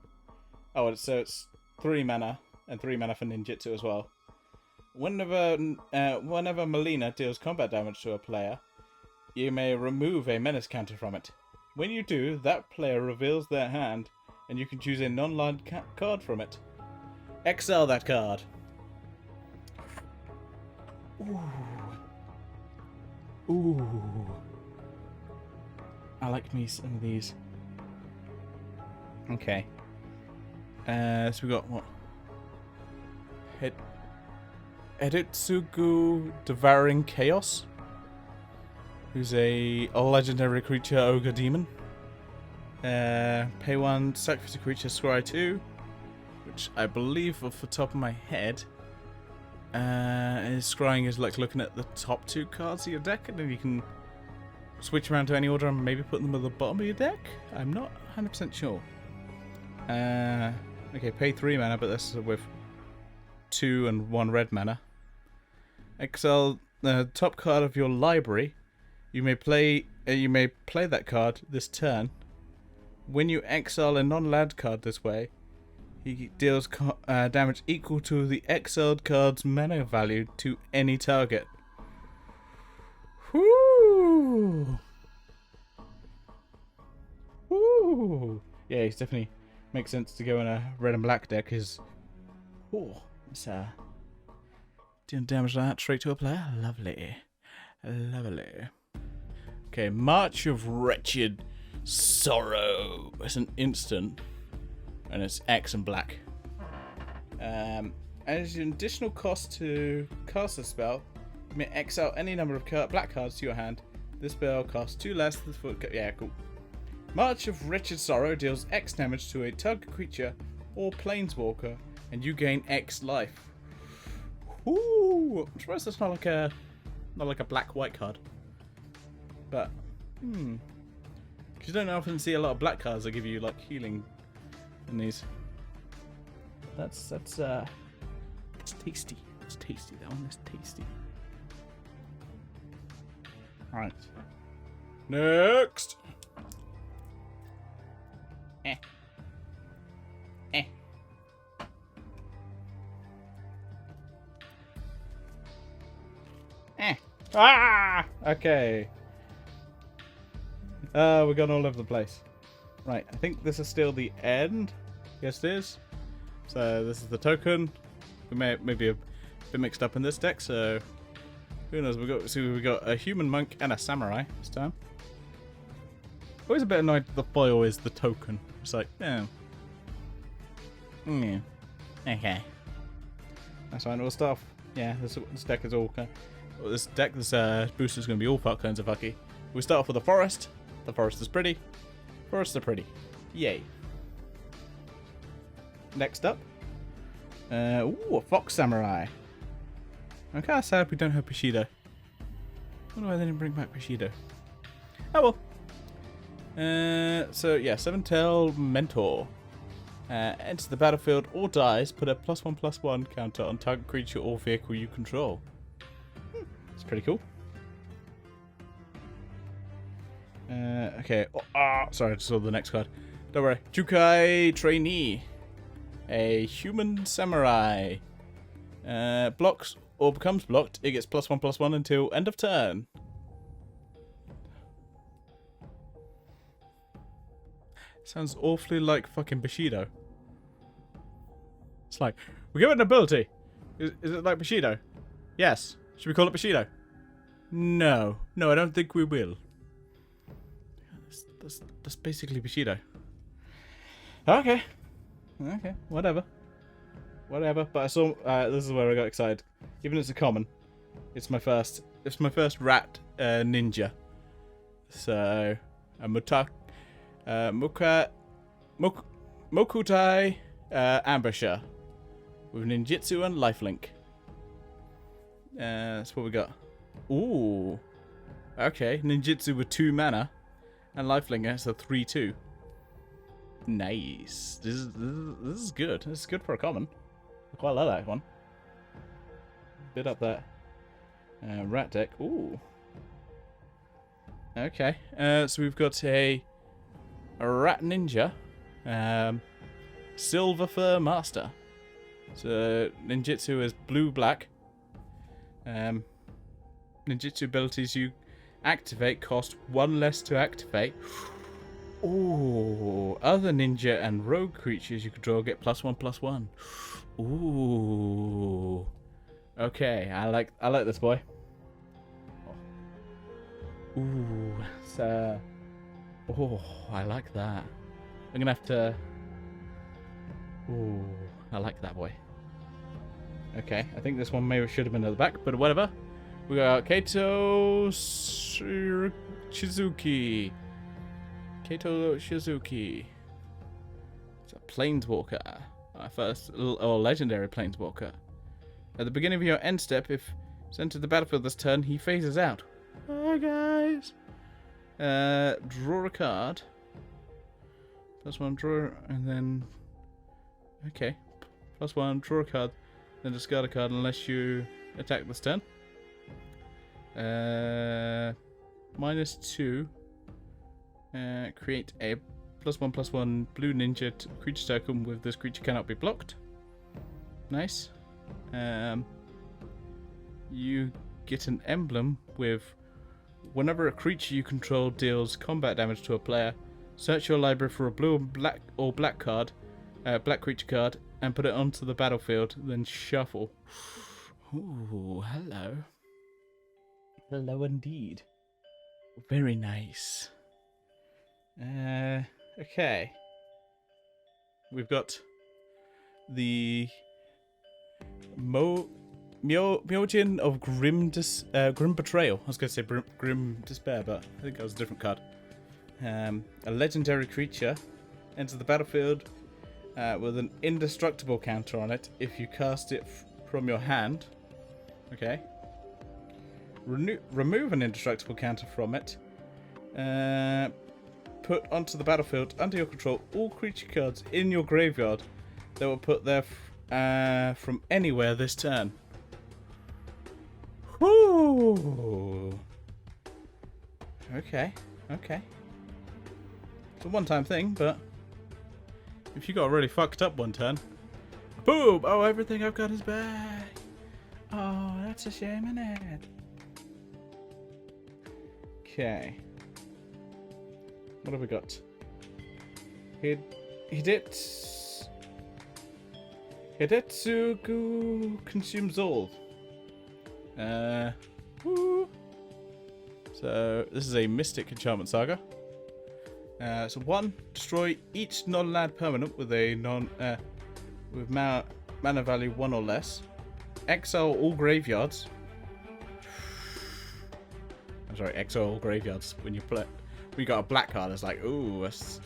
Oh, so it's 3 mana and 3 mana for ninjutsu as well. Whenever Melina deals combat damage to a player, you may remove a menace counter from it. When you do, that player reveals their hand, and you can choose a non-land card from it. Exile that card. Ooh. I like me some of these. Okay. So we got what? Editsugu Devouring Chaos, who's a legendary creature ogre demon. Pay 1, sacrifice a creature, scry 2, which I believe off the top of my head, scrying is like looking at the top 2 cards of your deck, and then you can switch around to any order and maybe put them at the bottom of your deck? I'm not 100% sure. Okay, pay 3 mana, but this is with 2 and 1 red mana. Exile the top card of your library. You may play that card this turn. When you exile a non-land card this way, he deals damage equal to the exiled card's mana value to any target. Woo! Woo! Yeah, it definitely makes sense to go in a red and black deck. It's Dealing damage like that straight to a player. Lovely. Lovely. Okay, March of Wretched Sorrow. It's an instant. And it's X and black. As an additional cost to cast the spell, you may X out any number of black cards to your hand. This spell costs 2 less than yeah, cool. March of Wretched Sorrow deals X damage to a target creature or planeswalker, and you gain X life. Ooh, I'm surprised that's not like a black-white card. But, because you don't often see a lot of black cards that give you like healing in these. That's tasty. It's tasty. That one is tasty. Right. Next. Ah! Okay. We're going all over the place. Right, I think this is still the end. Yes, it is. So this is the token. We may be a bit mixed up in this deck, so who knows? We got a human monk and a samurai this time. Always a bit annoyed that the foil is the token. It's like, oh. Yeah. Okay. That's fine. We'll start off. Yeah, this deck is all kind of, this booster is going to be all kinds of fucky. We start off with a forest. The forest is pretty. Forests are pretty. Yay. Next up. Ooh, a fox samurai. I'm kind of sad we don't have Bushido. I wonder why they didn't bring back Bushido. Oh well. So yeah, 7-tail mentor. Enters the battlefield or dies, put a +1/+1 counter on target creature or vehicle you control. It's pretty cool. Okay. Sorry, I just saw the next card. Don't worry. Jukai Trainee. A human samurai. Blocks or becomes blocked. It gets +1/+1 until end of turn. Sounds awfully like fucking Bushido. It's like, we give it an ability. Is it like Bushido? Yes. Should we call it Bushido? No. No, I don't think we will. That's basically Bushido. Okay. Okay, whatever. Whatever. But I saw, this is where I got excited. Even if it's a common, it's my first rat ninja. So, a Mokutai Ambusher with ninjutsu and lifelink. That's what we got. Ooh. Okay, ninjutsu with 2 mana and lifelink. That's a 3/2. Nice. This is good. This is good for a common. I quite like that one. Bit up that rat deck. Ooh. Okay. So we've got a rat ninja. Silver Fur Master. So ninjutsu is blue-black. Ninjutsu abilities you activate cost 1 less to activate. Ooh. Other ninja and rogue creatures you control get +1/+1. Ooh. Okay, I like this boy. Ooh. So. Oh, I like that. I'm gonna have to. Ooh, I like that boy. Okay, I think this one maybe should have been at the back, but whatever. We got Kaito Shizuki. Kaito Shizuki. It's a planeswalker. First, or legendary planeswalker. At the beginning of your end step, if sent to the battlefield this turn, he phases out. Hi guys. Draw a card. +1, draw, and then. Okay. +1, draw a card, then discard a card unless you attack this turn. -2. Create a +1/+1 blue ninja creature token with this creature cannot be blocked. Nice. You get an emblem with whenever a creature you control deals combat damage to a player, search your library for a blue or black card, black creature card, and put it onto the battlefield. Then shuffle. Ooh, hello. Hello indeed. Very nice. Okay. We've got the Myojin of Grim Betrayal. I was going to say Grim Despair, but I think that was a different card. A legendary creature enters the battlefield with an indestructible counter on it if you cast it from your hand. Okay. Remove an indestructible counter from it. Put onto the battlefield under your control all creature cards in your graveyard that were put there from anywhere this turn. Whoo! Okay. It's a one-time thing, but if you got really fucked up one turn, boom! Oh, everything I've got is back. Oh, that's a shame, isn't it? Okay. What have we got? Hidetsugu consumes all. Woo. So this is a Mystic Enchantment Saga. So 1, destroy each non-land permanent with a mana value 1 or less. Exile all graveyards. I'm sorry, exile all graveyards when you play. We got a black card. It's like, ooh, that's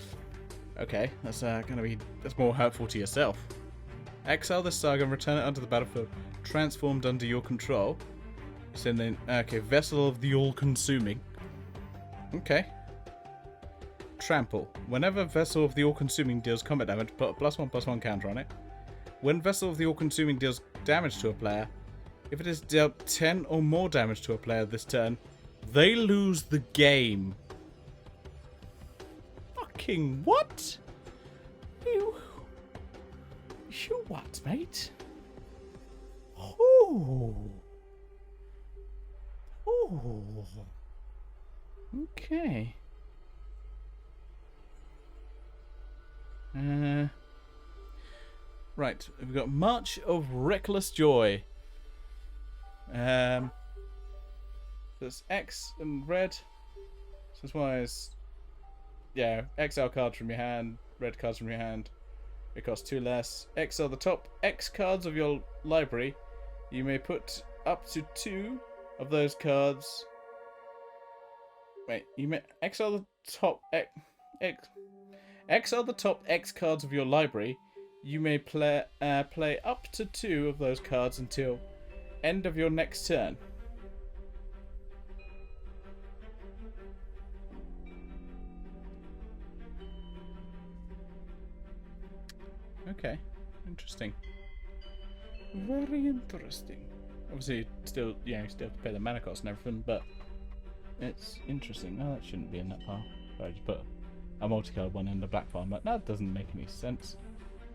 okay. That's that's more hurtful to yourself. Exile this saga and return it onto the battlefield, transformed under your control. Send in Vessel of the All-Consuming. Okay. Trample. Whenever Vessel of the All-Consuming deals combat damage, put a +1/+1 counter on it. When Vessel of the All-Consuming deals damage to a player, if it has dealt 10 or more damage to a player this turn, they lose the game. Fucking what? You what, mate? Ooh. Okay. Right, we've got March of Reckless Joy. There's X and red. So this one is, yeah, exile cards from your hand, red cards from your hand. It costs 2 less. Exile the top X cards of your library. You may put up to 2 of those cards. Wait, you may exile the top exile the top X cards of your library. You may play up to 2 of those cards until end of your next turn. Okay, interesting. Very interesting. Obviously, still, you still have to pay the mana cost and everything, but it's interesting. No, that shouldn't be in that pile. I just put a multicolored one in the black pile. But that doesn't make any sense.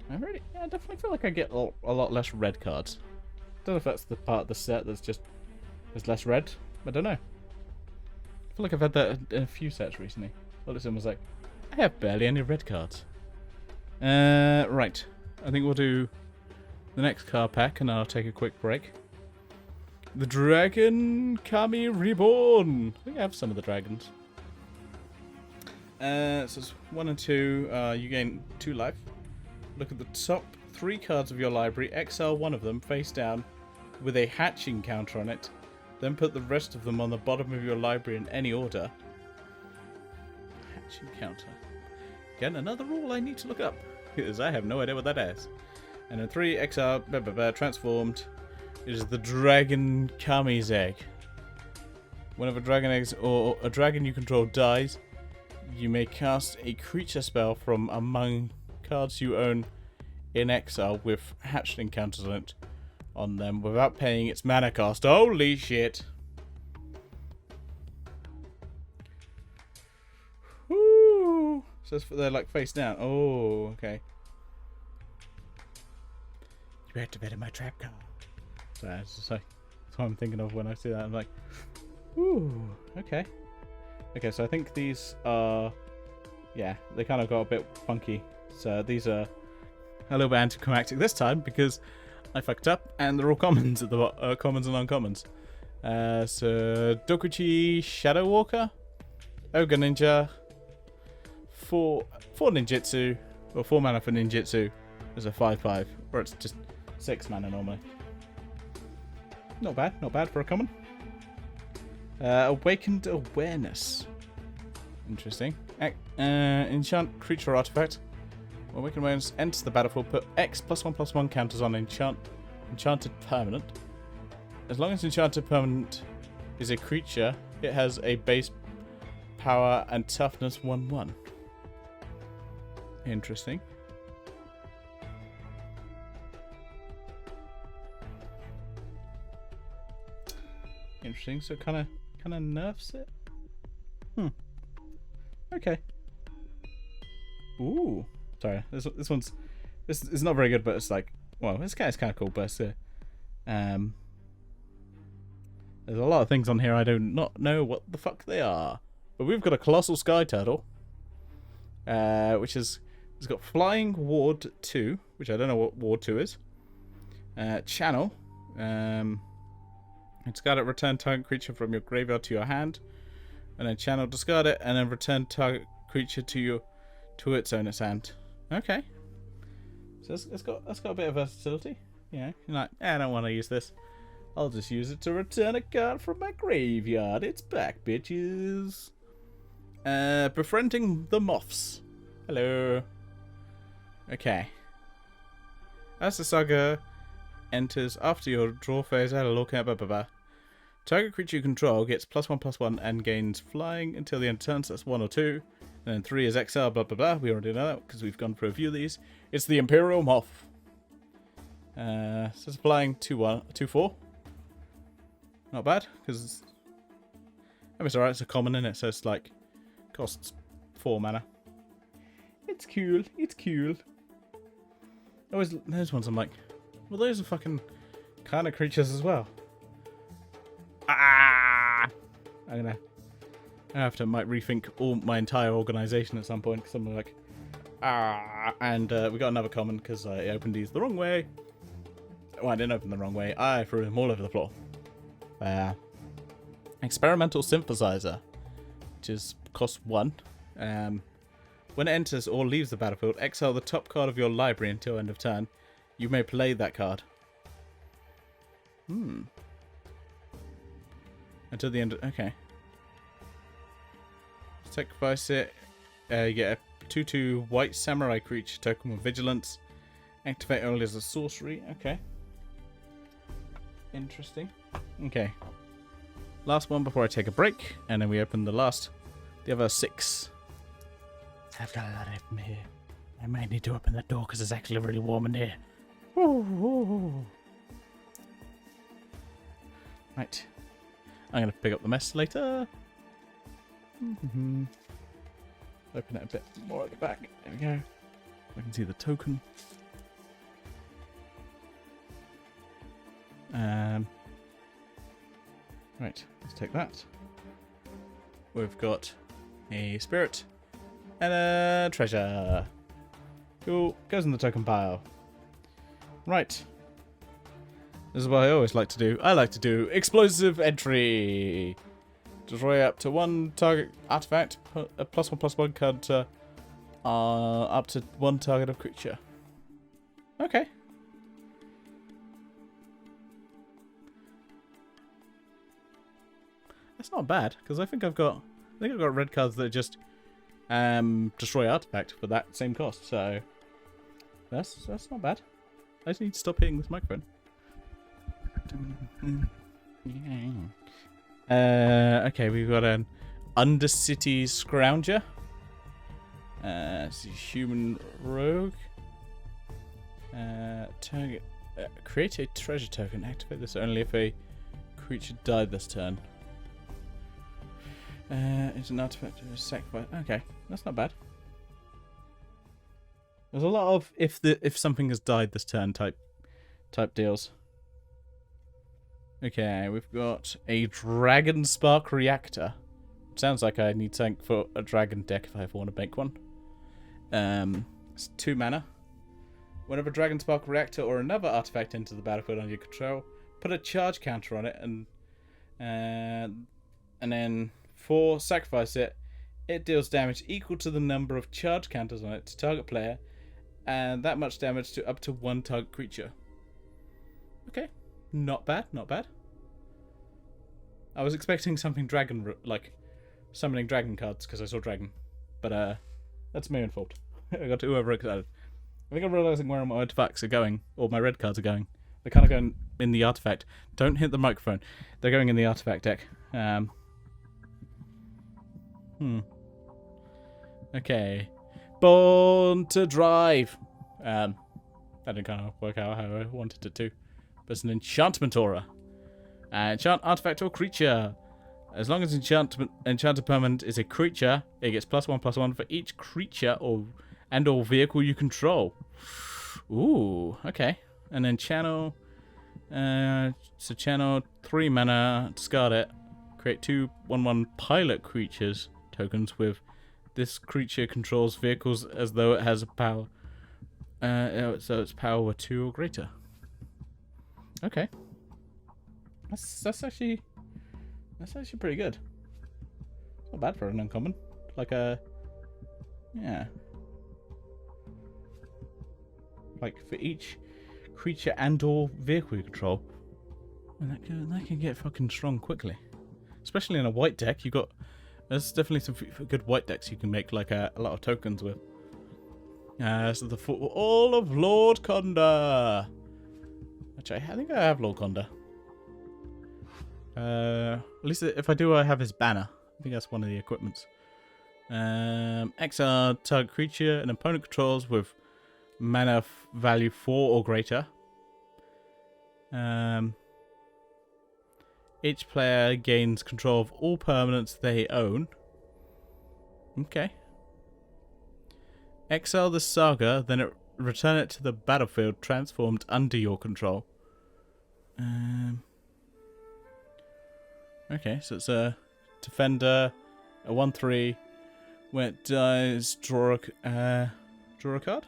I definitely feel like I get a lot less red cards. Don't know if that's the part of the set that's just there's less red. I don't know. I feel like I've had that in a few sets recently. All of a sudden was like, I have barely any red cards. Right. I think we'll do the next card pack and I'll take a quick break. The Dragon Kami Reborn. I think I have some of the dragons. So it's 1 and 2. You gain 2 life. Look at the top 3 cards of your library. Exile one of them face down with a hatching counter on it. Then put the rest of them on the bottom of your library in any order. Hatching counter. Again, another rule I need to look up, because I have no idea what that is. And then 3 exile, transformed. It is the Dragon Kami's Egg. Whenever a dragon egg or a dragon you control dies, you may cast a creature spell from among cards you own in exile with hatchling counters on them without paying its mana cost. Holy shit! Woo! So they're like face down. Oh, okay. You activated my trap card. So it's just like that's what I'm thinking of when I see that. I'm like, ooh, okay. Okay, so I think these are, yeah, they kind of got a bit funky. So these are a little bit anticlimactic this time because I fucked up, and they're all commons at the commons and uncommons. So Dokuchi Shadow Walker, Ogre Ninja, 4 ninjutsu, or 4 mana for ninjutsu. There's a 5/5, or it's just 6 mana normally. Not bad for a common. Awakened Awareness. Interesting. Enchant creature artifact. Awakened Awareness enters the battlefield. Put X +1/+1 counters on enchanted permanent. As long as enchanted permanent is a creature, it has a base power and toughness 1/1. Interesting. Interesting. So kind of nerfs it. Okay. Ooh. Sorry. This is not very good, but it's like, well, it's kind of cool, but there's a lot of things on here I do not know what the fuck they are. But we've got a Colossal Sky Turtle, which it's got Flying Ward 2, which I don't know what Ward 2 is. Channel. Discard it, return target creature from your graveyard to your hand, and then channel, discard it, and then return target creature to its owner's hand. Okay, so it's got a bit of versatility. Yeah, you're like, I don't want to use this. I'll just use it to return a card from my graveyard. It's back, bitches. Befriending the Moths. Hello. Okay. As the saga enters after your draw phase, target creature you control gets +1/+1 and gains flying until the end of turn. So that's 1 or 2. And then 3 is XL, blah blah blah. We already know that because we've gone through a few of these. It's the Imperial Moth. So it's flying 2/4. Not bad, because it's alright, it's a common in it, so it's like costs 4 mana. It's cool, it's cool. Always those ones I'm like, well, those are fucking kind of creatures as well. I'm gonna have to might rethink my entire organization at some point, because I'm like, and we got another common because I opened these the wrong way. Well, I didn't open them the wrong way. I threw them all over the floor. Experimental Synthesizer, which is cost 1. When it enters or leaves the battlefield, exile the top card of your library until end of turn. You may play that card. Until the end of... Okay. Sacrifice it. You get a 2/2 white samurai creature token with vigilance. Activate only as a sorcery. Okay. Interesting. Okay. Last one before I take a break, and then we open the other 6. I've got a lot of them here. I might need to open the door because it's actually really warm in here. Ooh. Right. I'm going to pick up the mess later. Open it a bit more at the back. There we go. I can see the token. Right, let's take that. We've got a spirit and a treasure. Cool, goes in the token pile. Right. This is what I always like to do. I like to do explosive entry. Destroy up to 1 target artifact, put a +1/+1 counter up to 1 target of creature. Okay. That's not bad, because I think I've got red cards that just destroy artifact for that same cost. So that's not bad. I just need to stop hitting this microphone. Okay, we've got an Undercity Scrounger. It's a human rogue. Target. Create a treasure token. Activate this only if a creature died this turn. It's an artifact of sacrifice. Okay, that's not bad. There's a lot of if something has died this turn type deals. Okay, we've got a Dragon Spark Reactor. Sounds like I need something for a dragon deck if I ever want to make one. It's 2 mana. Whenever Dragon Spark Reactor or another artifact enters the battlefield under your control, put a charge counter on it, and then 4, sacrifice it. It deals damage equal to the number of charge counters on it to target player, and that much damage to up to 1 target creature. Okay, not bad, not bad. I was expecting something dragon, like summoning dragon cards because I saw dragon, but that's my own fault. I got too overexcited. I think I'm realizing where my artifacts are going, or my red cards are going. They're kind of going in the artifact. Don't hit the microphone. They're going in the artifact deck. Okay. Born to Drive. That didn't kind of work out how I wanted it to. But it's an enchantment aura. Enchant artifact or creature. As long as enchanted permanent is a creature, it gets +1/+1 for each creature or vehicle you control. Ooh, okay. And then channel. So channel 3 mana, discard it. Create 2 1/1 pilot creatures tokens with this creature controls vehicles as though it has a power. So its power were 2 or greater. Okay. That's actually pretty good. It's not bad for an uncommon. Yeah. Like for each creature and/or vehicle you control, and that can get fucking strong quickly. Especially in a white deck, there's definitely some good white decks you can make like a lot of tokens with. So the all of Lord Conda, which I think I have Lord Conda. At least if I do, I have his banner. I think that's one of the equipments. Exile target creature an opponent controls with mana value 4 or greater. Each player gains control of all permanents they own. Okay. Exile the saga, then return it to the battlefield transformed under your control. Okay, so it's a defender, a 1/3. When it dies, draw a card.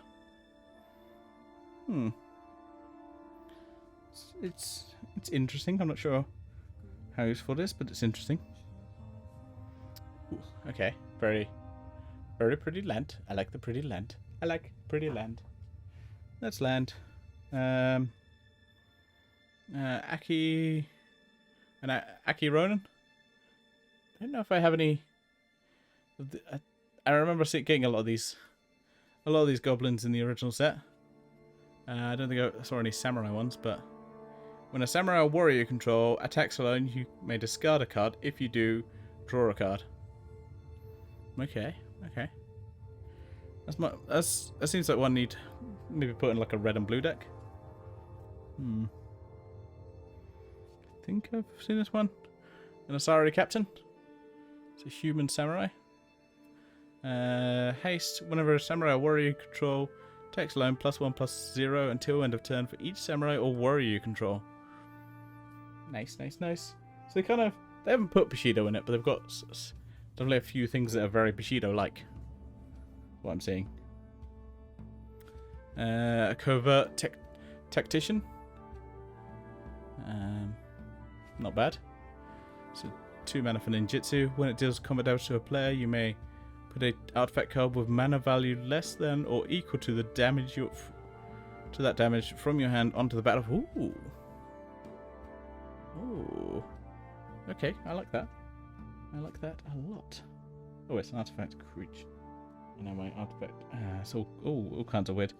It's interesting. I'm not sure how useful it is, but it's interesting. Ooh, okay, very pretty land. I like the pretty land. I like pretty land. Let's land. Aki Ronin. I don't know if I have any. I remember getting a lot of these goblins in the original set. I don't think I saw any samurai ones, but when a samurai or warrior you control attacks alone, you may discard a card. If you do, draw a card. Okay. That seems like one need maybe put in like a red and blue deck. I think I've seen this one. An Asari Captain. It's a human samurai. Haste. Whenever a samurai or warrior you control attacks alone, +1/+0 until end of turn for each samurai or warrior you control. Nice. So they haven't put Bushido in it, but they've got definitely a few things that are very Bushido-like. What I'm seeing. A covert tactician. Not bad. So 2 mana for ninjutsu. When it deals combat damage to a player, you may put an artifact card with mana value less than or equal to the damage that damage from your hand onto the battlefield. Ooh. Okay, I like that. I like that a lot. Oh, it's an artifact creature. I know my artifact. It's all kinds of weird.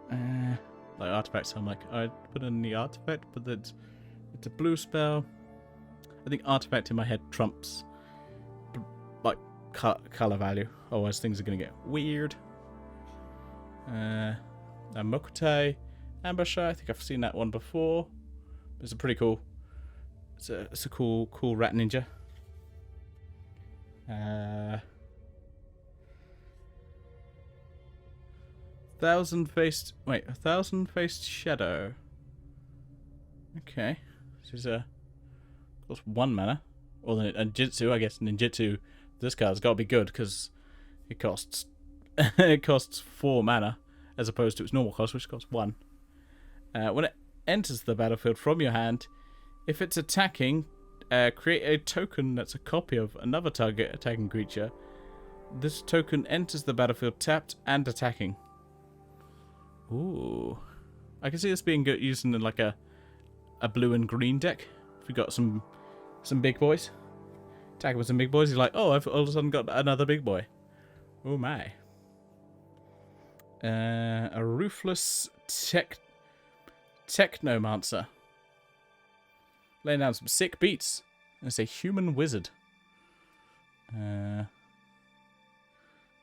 Like artifacts, I'm like, I'd put in the artifact, but it's a blue spell. I think artifact in my head trumps like color value. Otherwise, things are gonna get weird. Mokutai Ambusher. I think I've seen that one before. It's a pretty cool. It's a cool rat ninja. 1,000-faced shadow. Okay, this is costs 1 mana. Or the ninjutsu, I guess ninjutsu. This card's got to be good because it costs 4 mana, as opposed to its normal cost, which costs 1. When it enters the battlefield from your hand, if it's attacking, create a token that's a copy of another target attacking creature. This token enters the battlefield tapped and attacking. Ooh. I can see this being good used in like a blue and green deck. If we got some big boys. Attacking with some big boys, you're like, oh, I've all of a sudden got another big boy. Oh my. A ruthless technomancer. Laying down some sick beats. It's a human wizard.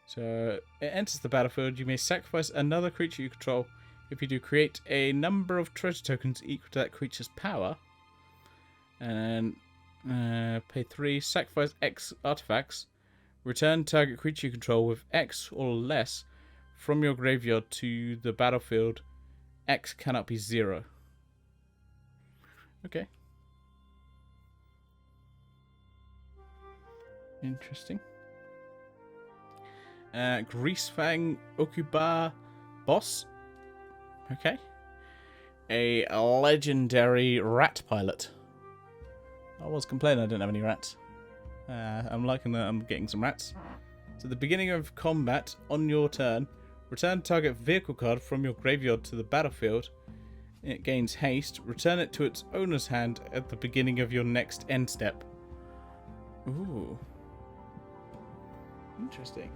So it enters the battlefield. You may sacrifice another creature you control. If you do, create a number of treasure tokens equal to that creature's power. And pay 3. Sacrifice X artifacts. Return target creature you control with X or less from your graveyard to the battlefield. X cannot be 0. Okay. Interesting. Greasefang Okuba boss. Okay. A legendary rat pilot. I was complaining I didn't have any rats. I'm liking that I'm getting some rats. So at the beginning of combat, on your turn, return target vehicle card from your graveyard to the battlefield. It gains haste. Return it to its owner's hand at the beginning of your next end step. Ooh. Interesting.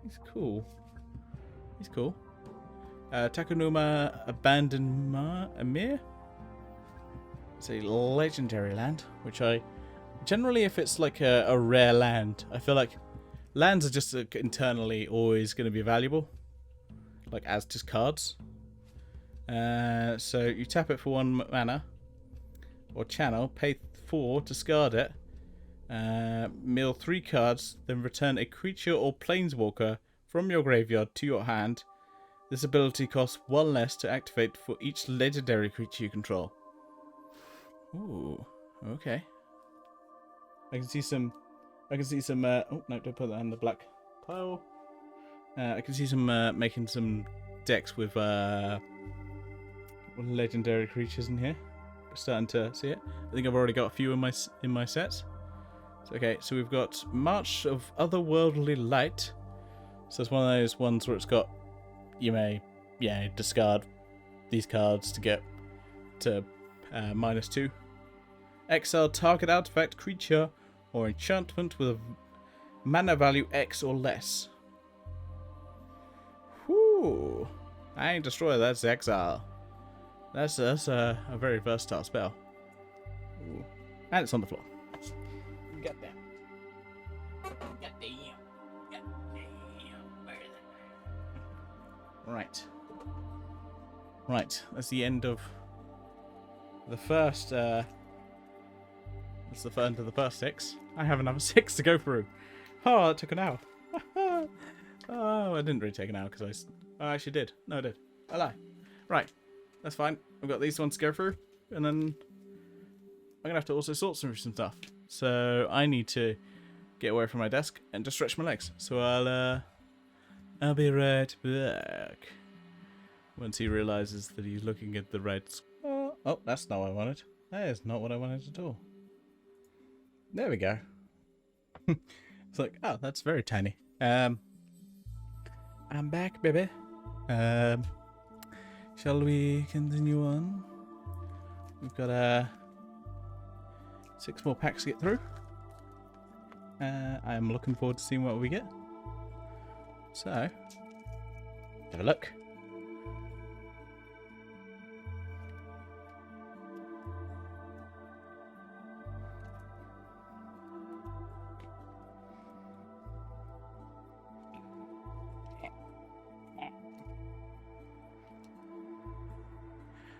He's cool. He's cool. Takunuma Abandoned Amir. It's a legendary land, which I... Generally, if it's like a rare land, I feel like lands are just internally always going to be valuable. Like, as just cards. So you tap it for 1 mana. Or channel. Pay 4, discard it. Mill 3 cards, then return a creature or planeswalker from your graveyard to your hand. This ability costs 1 less to activate for each legendary creature you control. Ooh, okay. I can see some. Oh no! Don't put that in the black pile. I can see some making some decks with legendary creatures in here. We're starting to see it. I think I've already got a few in my sets. Okay, so we've got March of Otherworldly Light. So it's one of those ones where it's got, you may, discard these cards to get to -2. Exile target artifact, creature, or enchantment with a mana value X or less. Whoo! I ain't destroy, that's exile. That's a very versatile spell. Ooh. And it's on the floor. Get there. Right. Right. That's the end of the first. That's the end of the first 6. I have another 6 to go through. Oh, it took an hour. Oh, I didn't really take an hour because I actually did. No, I did. I lie. Right. That's fine. I've got these ones to go through, and then I'm gonna have to also sort through some stuff. So I need to get away from my desk and just stretch my legs. So I'll be right back. Once he realizes that he's looking at the red. Oh, that's not what I wanted. That is not what I wanted at all. There we go. It's like, oh, that's very tiny. I'm back, baby. Shall we continue on? We've got 6 more packs to get through. I am looking forward to seeing what we get. So, have a look.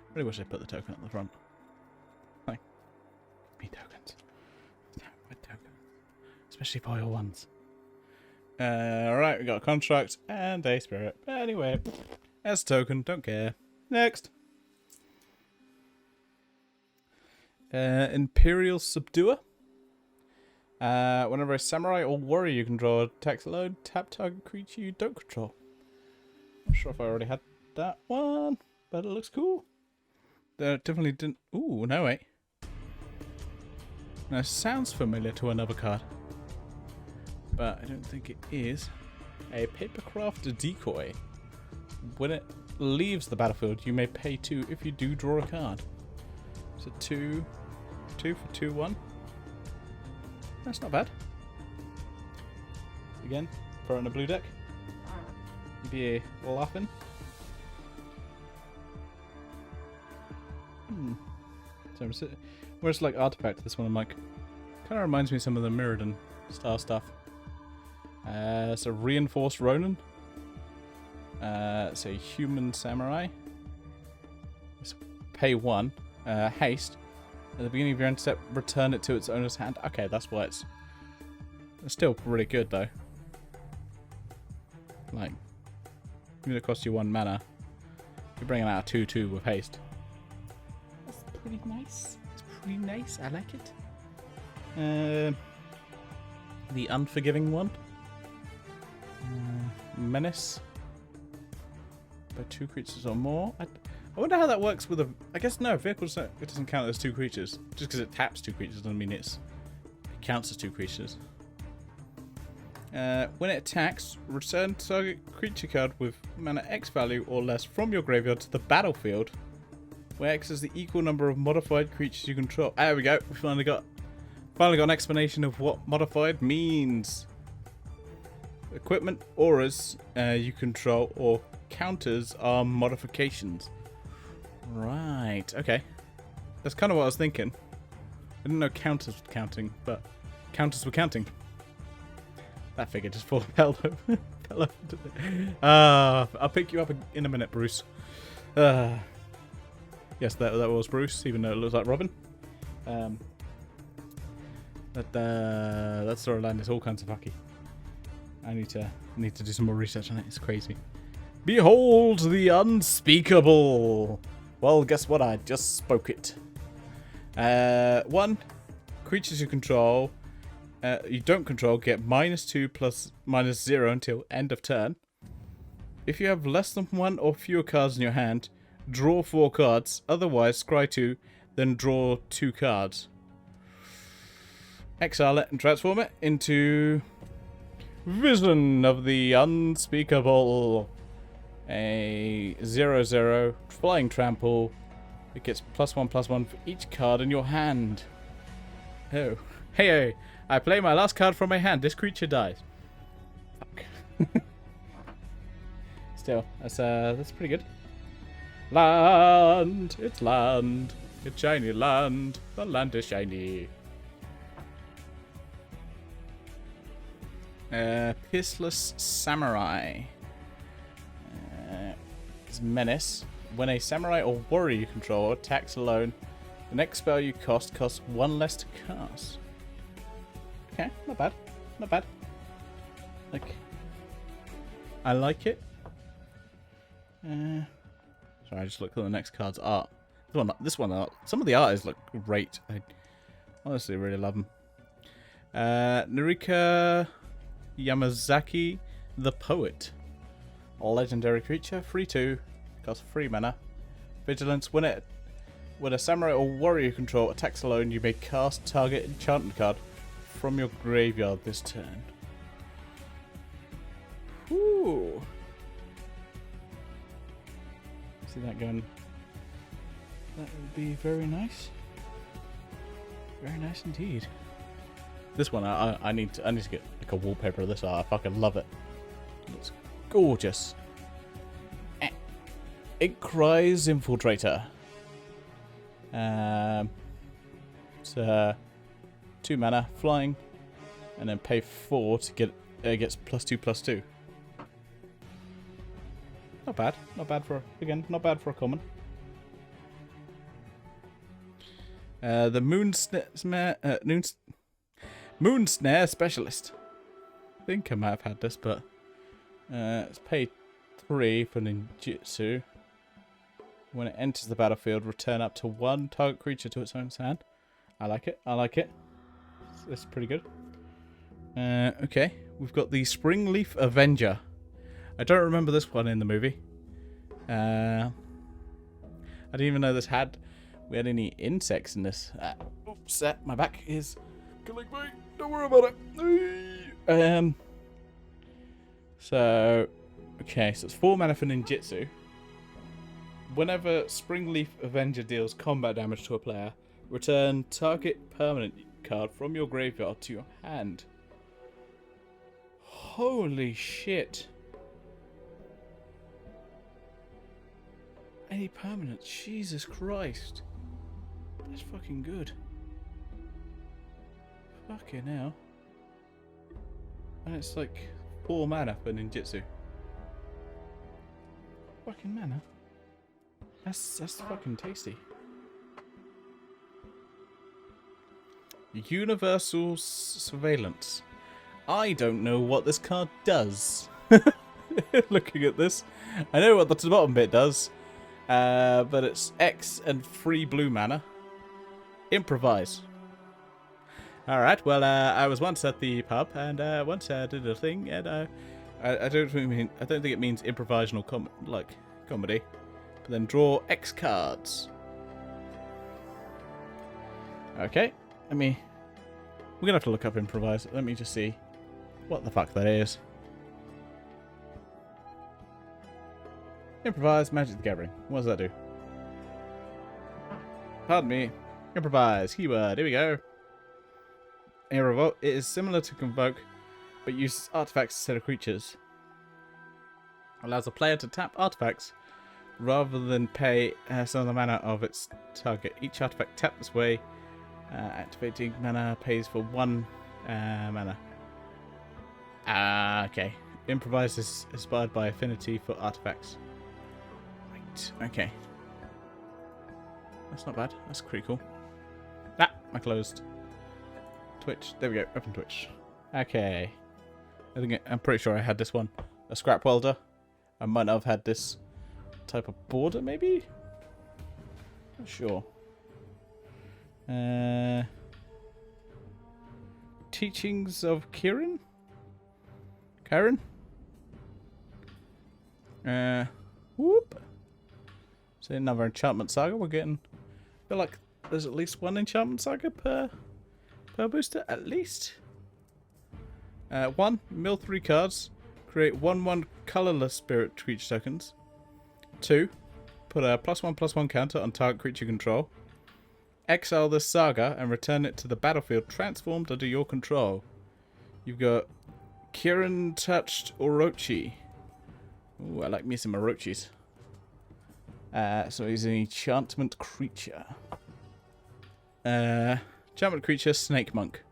I really wish I put the token at the front. Like, give me tokens. With tokens. Especially for your ones. Alright, we got a contract and a spirit. But anyway, as a token, don't care. Next. Imperial Subduer. Whenever a samurai or warrior you control attacks alone, tap target creature you don't control. Not sure if I already had that one, but it looks cool. Definitely didn't. Ooh, no wait. Now, sounds familiar to another card, but I don't think it is. A papercraft decoy. When it leaves the battlefield, you may pay 2 if you do draw a card. So 2 for 2/1. That's not bad. Again, throw it in a blue deck. You'd be laughing. So whereas like Artifact, this one I'm like, kind of reminds me of some of the Mirrodin style stuff. So Reinforced Ronin. So Human Samurai. It's pay 1. Haste. At the beginning of your end step, return it to its owner's hand. Okay, that's why it's still really good though. Like, even if it costs you 1 mana, you're bringing out a 2/2 with haste. That's pretty nice. It's pretty nice. I like it. The Unforgiving one. Menace. By 2 creatures or more. I wonder how that works with a... I guess no, vehicles, it doesn't count as 2 creatures. Just because it taps 2 creatures doesn't mean it counts as 2 creatures. When it attacks, return target creature card with mana X value or less from your graveyard to the battlefield, where X is the equal number of modified creatures you control. There we go. We finally got an explanation of what modified means. Equipment, auras you control, or counters are modifications. Right. Okay. That's kind of what I was thinking. I didn't know counters were counting, but counters were counting. That figure just fell over. I'll pick you up in a minute, Bruce. Yes, that was Bruce, even though it looks like Robin. That storyline is all kinds of fucky. I need to do some more research on it. It's crazy. Behold the unspeakable. Well, guess what? I just spoke it. 1. Creatures you control. You don't control get -2 plus -0 until end of turn. If you have less than 1 or fewer cards in your hand, draw 4 cards. Otherwise, scry 2, then draw 2 cards. Exile it and transform it into Vision of the Unspeakable. A 0/0 flying trample. It gets +1/+1 for each card in your hand. Oh. Hey, I play my last card from my hand. This creature dies. Fuck. Still, that's pretty good. Land! It's land. It's shiny land. The land is shiny. Pissless Samurai. It's Menace. When a samurai or warrior you control attacks alone, the next spell you cast costs 1 less to cast. Okay, not bad. Not bad. Like, I like it. Sorry, I just looked at the next card's art. This one, some of the art is like great. I honestly really love them. Narika Yamazaki, the Poet. A legendary creature, 3/2, costs 3 mana. Vigilance. When a samurai or warrior you control attacks alone, you may cast target enchantment card from your graveyard this turn. Ooh. See that going? That would be very nice. Very nice indeed. This one, I need to get like a wallpaper of this art. I fucking love it. It looks gorgeous. It Cries Infiltrator. It's 2 mana, flying, and then pay 4 to get it gets +2/+2. Not bad. Not bad for a common. The Moon Snare Specialist. I think I might have had this, but it's paid 3 for ninjutsu. When it enters the battlefield, return up to 1 target creature to its own hand. I like it. I like it. It's pretty good. Okay, we've got the Springleaf Avenger. I don't remember this one in the movie. I didn't even know we had any insects in this. Oops, my back is killing me. Don't worry about it. So, okay, so it's 4 mana for ninjutsu. Whenever Springleaf Avenger deals combat damage to a player, return target permanent card from your graveyard to your hand. Holy shit. Any permanent? Jesus Christ. That's fucking good. Fucking hell. And it's like 4 mana for ninjutsu. Fucking mana. That's fucking tasty. Universal Surveillance. I don't know what this card does. Looking at this. I know what the bottom bit does. But it's X and 3 blue mana. Improvise. Alright, well, I was once at the pub, and once I did a thing, and I don't think it means improvisational comedy. But then draw X cards. Okay, we're gonna have to look up improvise. Let me just see what the fuck that is. Improvise Magic the Gathering. What does that do? Pardon me. Improvise. Keyword. Here we go. A revolt. It is similar to Convoke, but uses artifacts instead of creatures. Allows a player to tap artifacts rather than pay some of the mana of its target. Each artifact tapped this way, activating mana pays for 1 mana. Okay. Improvise is inspired by affinity for artifacts. Right. Okay. That's not bad. That's pretty cool. Ah, I closed Twitch. There we go. Open Twitch. Okay. I'm pretty sure I had this one. A scrap welder. I might have had this type of border, maybe? Not sure. Teachings of Kieran? Karen? Whoop. So another enchantment saga. We're getting... I feel like there's at least 1 enchantment saga per booster, at least. 1. Mill 3 cards. Create 1/1 colorless spirit creature tokens. 2. Put a +1/+1 counter on target creature control. Exile this saga and return it to the battlefield transformed under your control. You've got Kirin Touched Orochi. Ooh, I like me some Orochis. So he's an enchantment creature. Enchantment creature, Snake Monk.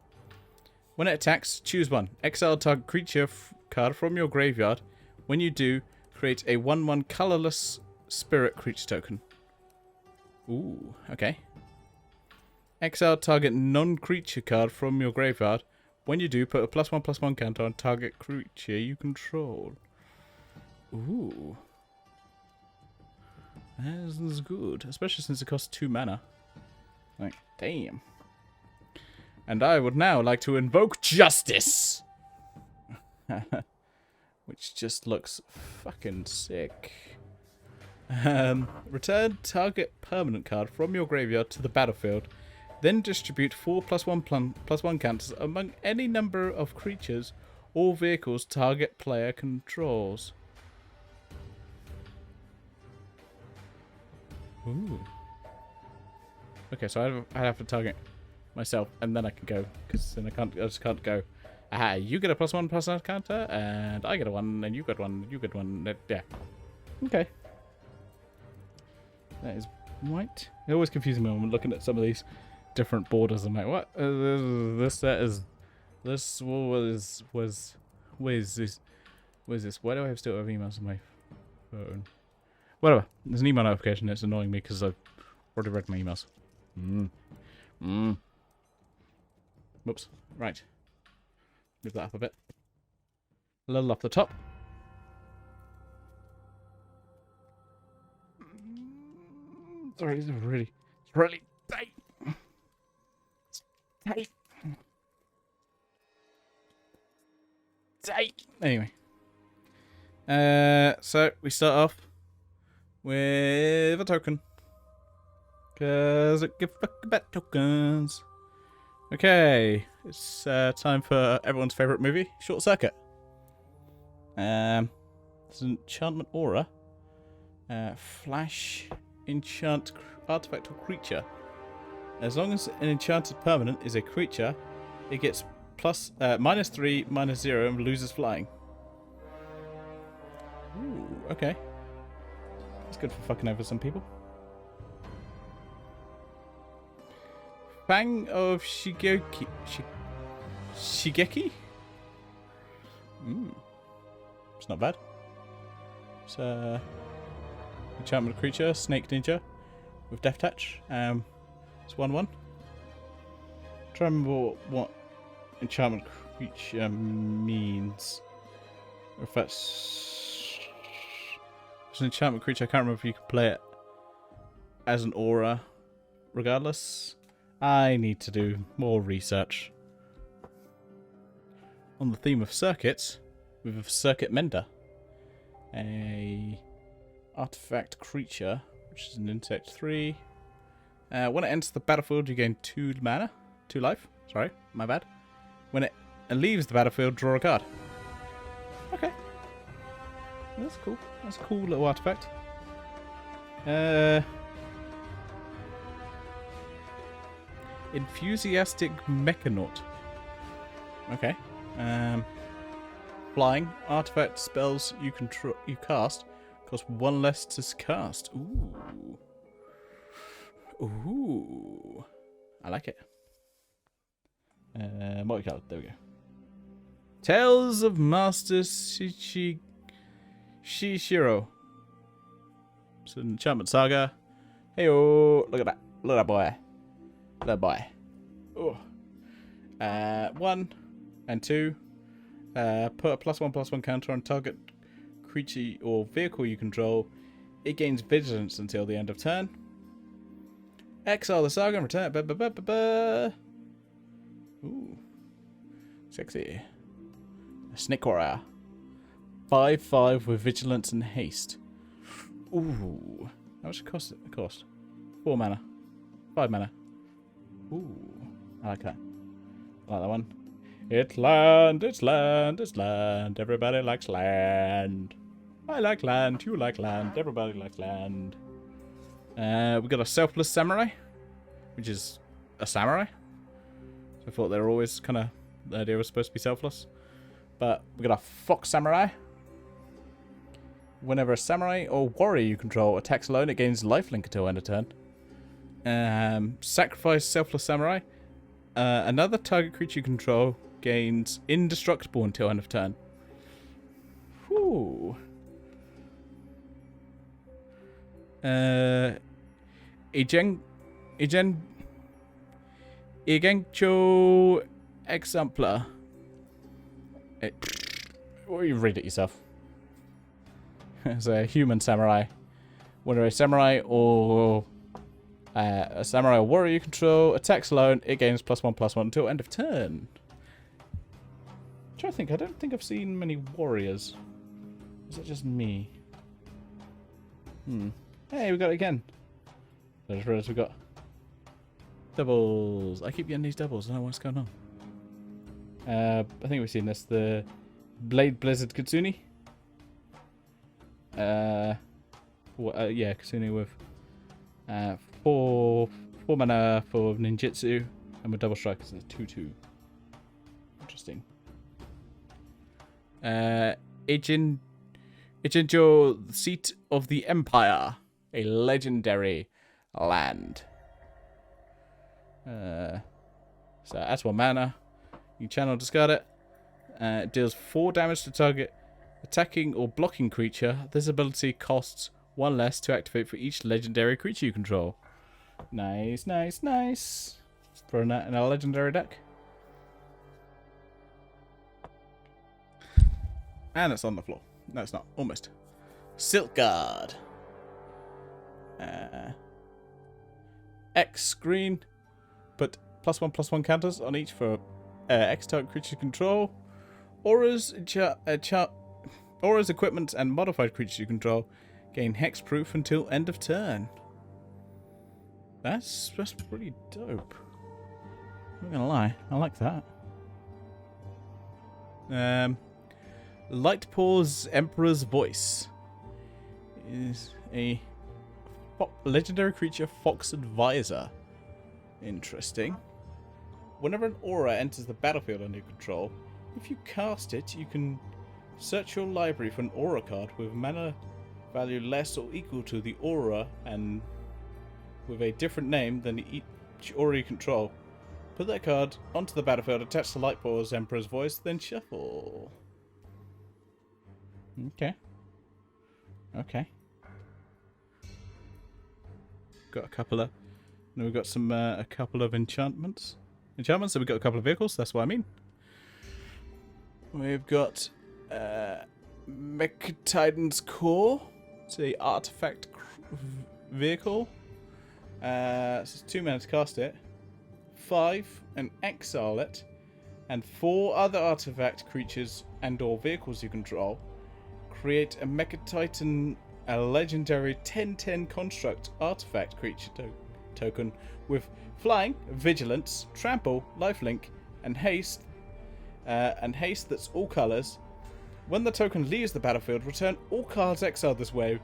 When it attacks, choose 1. Exile target creature card from your graveyard. When you do, create a 1/1 colorless spirit creature token. Ooh, okay. Exile target non-creature card from your graveyard. When you do, put a +1/+1 counter on target creature you control. Ooh. This is good, especially since it costs 2 mana. Like, damn. And I would now like to invoke Justice! Which just looks fucking sick. Return target permanent card from your graveyard to the battlefield. Then distribute 4 +1/+1 counters among any number of creatures or vehicles target player controls. Ooh. Okay, so I have to target myself, and then I can go, because then I just can't go. Aha, you get a +1/+1 counter, and I get a 1, and you get 1, and you get 1. Yeah. Okay. That is white. It always confuses me when I'm looking at some of these different borders. I'm like, what? This set is... This was... Where's this? Why do I still have emails on my phone? Whatever. There's an email notification. It's annoying me because I've already read my emails. Whoops. Right. Move that up a bit. A little off the top. Sorry, it's really tight. It's tight. Tight. Anyway. So we start off with a token. Because I give a fuck about tokens. Okay, it's time for everyone's favourite movie, Short Circuit. It's an enchantment aura. Flash, enchant artifact or creature. As long as an enchanted permanent is a creature, it gets plus -3, -0, and loses flying. Ooh, okay. That's good for fucking over some people. Fang of Shigeki. Shigeki? It's not bad. It's enchantment creature, snake ninja with death touch. It's 1/1. Try to remember what enchantment creature means. Or if it's an enchantment creature, I can't remember if you can play it as an aura regardless. I need to do more research. On the theme of circuits, with a circuit mender. A artifact creature, which is an insect 3. When it enters the battlefield, you gain 2 mana. 2 life. Sorry, my bad. When it leaves the battlefield, draw a card. Okay. That's cool. That's a cool little artifact. Enthusiastic Mechanaut. Okay. Flying. Artifact spells you cast cost 1 less to cast. Ooh. Ooh. I like it. Multicolored. There we go. Tales of Master Shishiro. It's an enchantment saga. Hey-oh. Look at that. Look at that boy. That boy. Oh. 1 and 2. Put a +1/+1 counter on target creature or vehicle you control. It gains vigilance until the end of turn. Exile the saga and return it. Ooh. Sexy. A snake warrior. 5/5 with vigilance and haste. Ooh. How much does it cost? 4 mana. 5 mana. Ooh. I like that. I like that one. It's land, it's land, it's land. Everybody likes land. I like land, you like land, everybody likes land. We got a selfless samurai, which is a samurai. So I thought they were always kind of, the idea was supposed to be selfless. But we got a fox samurai. Whenever a samurai or warrior you control attacks alone, it gains lifelink until end of turn. Sacrifice selfless samurai. Another target creature you control gains indestructible until end of turn. Whew. Igencho Exemplar. Or you read it yourself. It's a human samurai. Whether a samurai or warrior you control attacks alone, it gains +1/+1 until end of turn. I'm trying to think. I don't think I've seen many warriors. Is it just me? Hey, we got it again. I just realized we got doubles. I keep getting these doubles. I don't know what's going on. I think we've seen this. The Blade Blizzard Kitsune. Yeah, Kitsune with 4 mana for ninjutsu, and with double strike, it's a 2/2. Interesting. Ijinjo, the Seat of the Empire, a legendary land. So that's 1 mana. You channel, discard it. It deals 4 damage to target attacking or blocking creature. This ability costs 1 less to activate for each legendary creature you control. Nice, nice, nice. Throwing that in a legendary deck. And it's on the floor. No, it's not. Almost. Silk Guard. X screen. Put +1/+1 counters on each for X target creature control. Auras Auras, equipment, and modified creatures you control gain hexproof until end of turn. That's pretty dope. I'm not gonna lie, I like that. Lightpaw's Emperor's Voice is a legendary creature, Fox Advisor. Interesting. Whenever an aura enters the battlefield under your control, if you cast it, you can search your library for an aura card with mana value less or equal to the aura and with a different name than each aura you control. Put that card onto the battlefield attached to Lightpaw's Emperor's Voice, then shuffle. Okay. Okay. Got a couple of... No, we've got some a couple of enchantments. So we've got a couple of vehicles, that's what I mean. We've got Mechatitan's Core. It's a artifact vehicle. So it's 2 mana to cast it. 5 and exile it. And 4 other artifact creatures and or vehicles you control. Create a Mechatitan, a legendary 10/10 construct artifact creature token with flying, vigilance, trample, lifelink, and haste that's all colors. When the token leaves the battlefield, return all cards exiled this way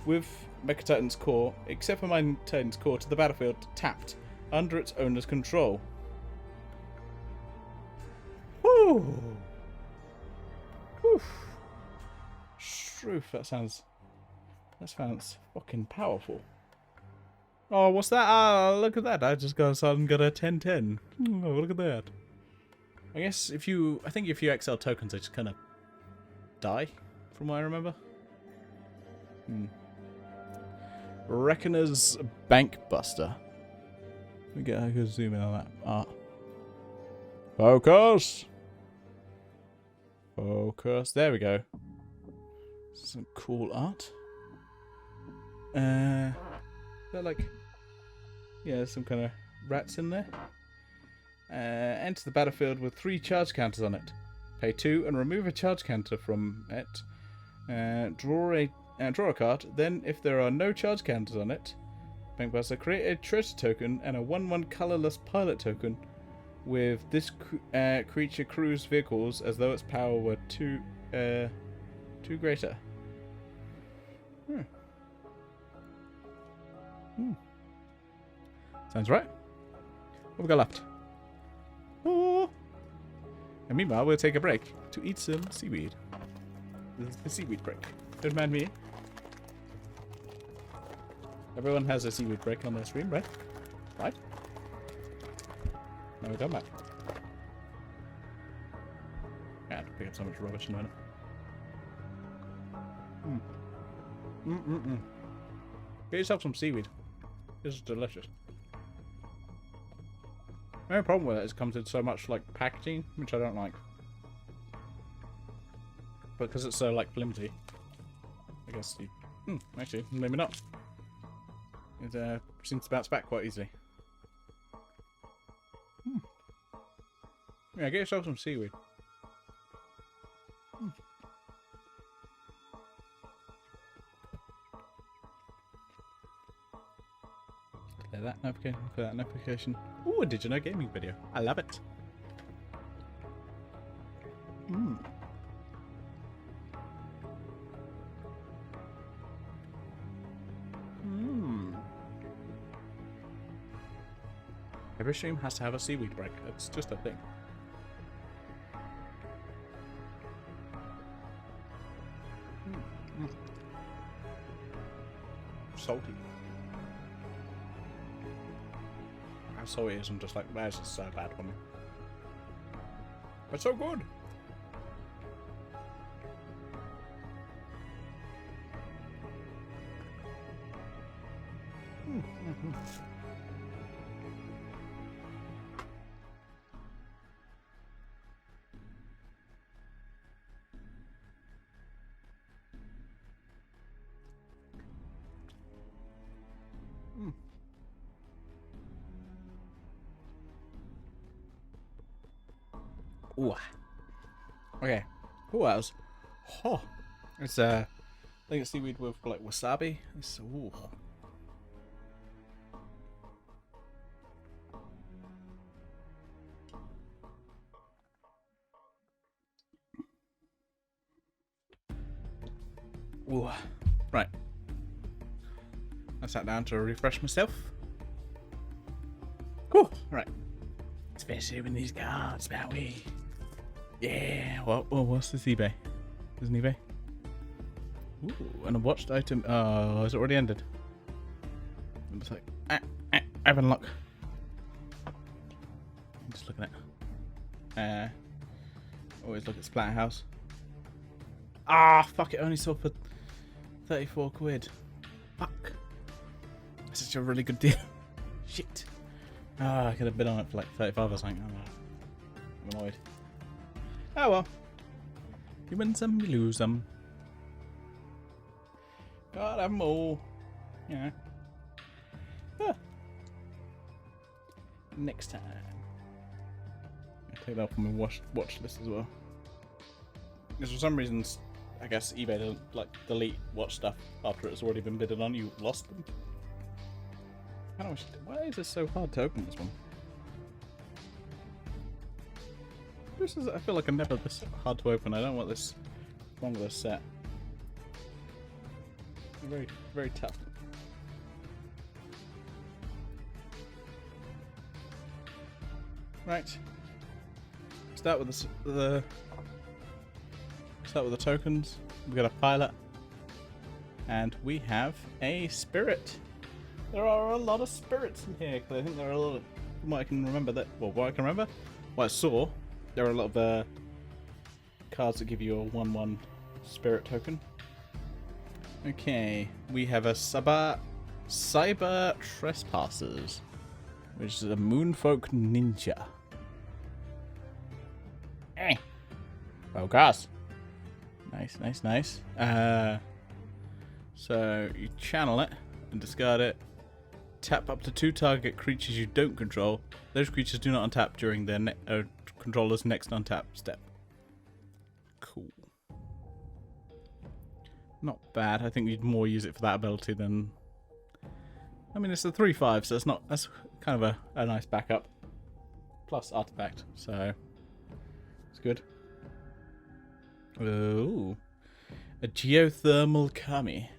with Mechatitan's Core, except for Mechatitan's Core, to the battlefield tapped under its owner's control. Woo! Woof. Stroof, that sounds fucking powerful. Oh, what's that? Ah, look at that. I just got a 10/10. Oh, look at that. I guess if you exile tokens, they just kind of die, from what I remember. Reckoner's Bank Buster. I can zoom in on that art. Focus! Focus. There we go. Some cool art. They're like... Yeah, there's some kind of rats in there. Enter the battlefield with 3 charge counters on it. Pay 2 and remove a charge counter from it. Draw a card. Then, if there are no charge counters on it, Bankbuster, create a treasure token and a 1/1 colorless pilot token with this creature cruise vehicles as though its power were 2 greater. Sounds right. What we got left? Oh. And meanwhile, we'll take a break to eat some seaweed. This is the seaweed break. Don't mind me. Everyone has a seaweed break on their stream, right? Right? No, we don't matter. I had to pick up so much rubbish in a minute. Get yourself some seaweed. This is delicious. The only problem with it is it comes in so much like packaging, which I don't like. But because it's so like flimsy, I guess you... actually, maybe not. It seems to bounce back quite easily. Yeah, get yourself some seaweed. Clear that notification. Ooh, a Did You Know gaming video. I love it. Every stream has to have a seaweed break. It's just a thing. Salty. How salty it is, I'm just like, that's just so bad for me. But so good. Ooh. Okay. Who else? Oh. It's I think it's seaweed with like wasabi. It's ooh. Ooh. Right. I sat down to refresh myself. Cool. Right. Especially with these cards, Bowie. Yeah. What's this eBay? There's an eBay. Ooh, and a watched item. Oh, has it already ended? It's like, having luck. I'm just looking at. Always look at Splatterhouse. Ah, fuck! It only sold for 34 quid. Fuck. That's such a really good deal. Shit. I could have bid on it for like 35 or something. I'm annoyed. Oh well. You win some, you lose some. Gotta have them all. Yeah. Next time. I'll take that off my watch list as well. Because for some reasons, I guess eBay doesn't like delete watch stuff after it's already been bidded on. You lost them. Why is it so hard to open this one? I feel like I'm never this hard to open. I don't know what this wrong with this set. Very, very tough. Right. Start with the tokens. We've got a pilot, and we have a spirit. There are a lot of spirits in here, because I think there are a lot of, from what I can remember, what I saw, there are a lot of cards that give you a 1/1 spirit token. Okay, we have a Cyber Trespassers, which is a Moonfolk Ninja. Focus. Nice. So you channel it and discard it. Tap up to 2 target creatures you don't control. Those creatures do not untap during their controller's next untap step. Cool. Not bad. I think you'd more use it for that ability than... I mean, it's a 3/5, so that's kind of a nice backup. Plus artifact, so it's good. Ooh. A geothermal Kami.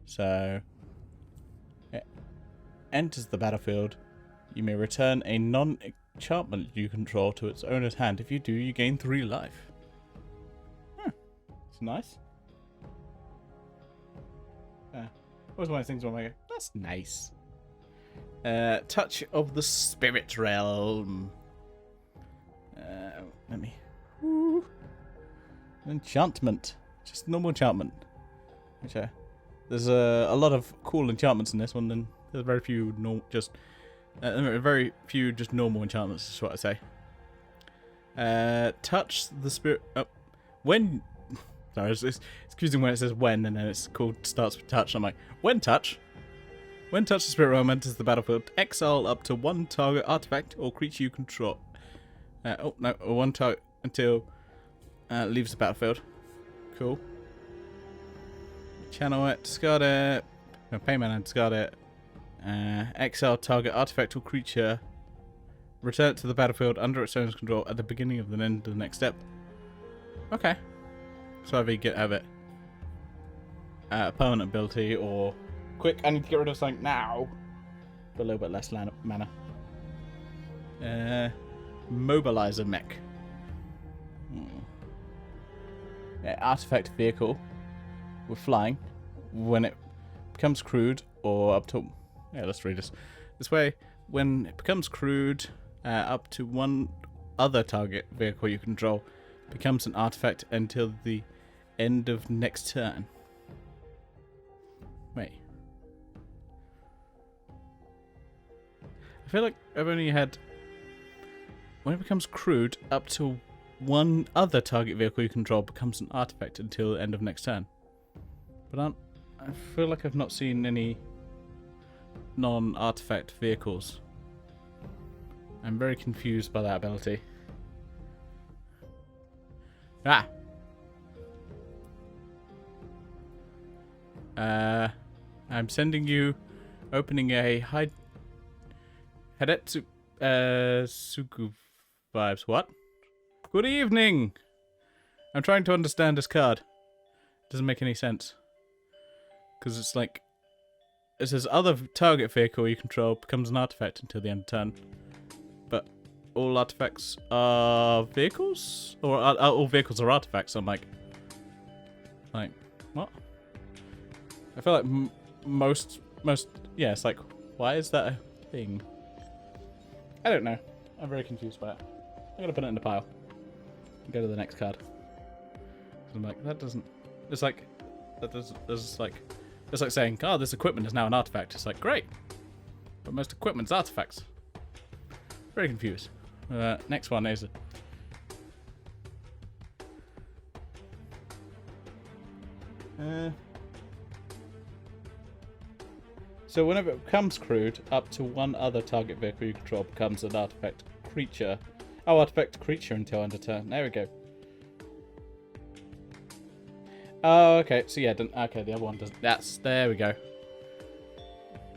So... it enters the battlefield. You may return a non-enchantment you control to its owner's hand. If you do, you gain 3 life. It's nice. Always one of those things where I go, that's nice. Touch of the Spirit Realm. Let me... Ooh. Enchantment. Just normal enchantment. Which, there's a lot of cool enchantments in this one, and there's very few just normal enchantments, is what I say. Touch the spirit... when... Sorry, it's confusing when it says when, and then it's starts with touch. I'm like, when touch? When touch the spirit realm enters the battlefield, exile up to 1 target artifact or creature you control. One target until leaves the battlefield. Cool. Channel it, discard it. No, pay mana and discard it. Exile target artifact or creature. Return it to the battlefield under its owner's control at the beginning of the end of the next step. Okay. So either you have it permanent ability or quick, I need to get rid of something now. But a little bit less mana. Mobilizer mech. Artifact vehicle with flying. When it becomes crewed or up to... Yeah, let's read this. This way, when it becomes crewed, up to 1 other target vehicle you control becomes an artifact until the end of next turn. Wait. I feel like I've only had... When it becomes crewed, up to 1 other target vehicle you control becomes an artifact until the end of next turn. But I feel like I've not seen any non-artifact vehicles. I'm very confused by that ability. I'm sending you opening a Hidetsu Suku vibes. What? Good evening! I'm trying to understand this card. Doesn't make any sense. Because it's like... It says other target vehicle you control becomes an artifact until the end of turn. But all artifacts are vehicles? Or all vehicles are artifacts? I'm like, what? I feel like most, yeah, it's like, why is that a thing? I don't know. I'm very confused by it. I'm gonna put it in the pile. And go to the next card. I'm like, that doesn't, it's like, that doesn't, there's like, it's like saying, oh, this equipment is now an artifact. It's like, great. But most equipment's artifacts. Very confused. Next one is... So whenever it becomes crewed, up to one other target vehicle you control becomes an artifact creature. Oh, artifact creature until end of turn. There we go. Oh, okay. So yeah, okay, the other one doesn't. There we go.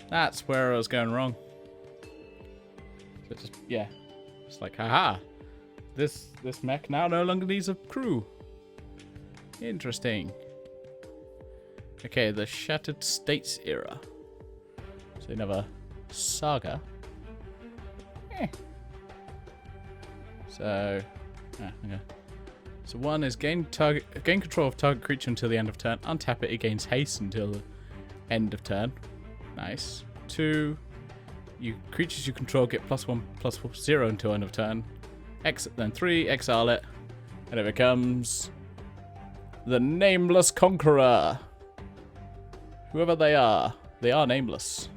That's where I was going wrong. So just, yeah. It's like, haha. This mech now no longer needs a crew. Interesting. Okay, the Shattered States era. So another saga. So, okay. So one is gain control of target creature until the end of turn. Untap it, it gains haste until the end of turn. Nice. 2, creatures you control get +1/+0 until end of turn. Then 3, exile it, and it becomes the Nameless Conqueror. Whoever they are nameless.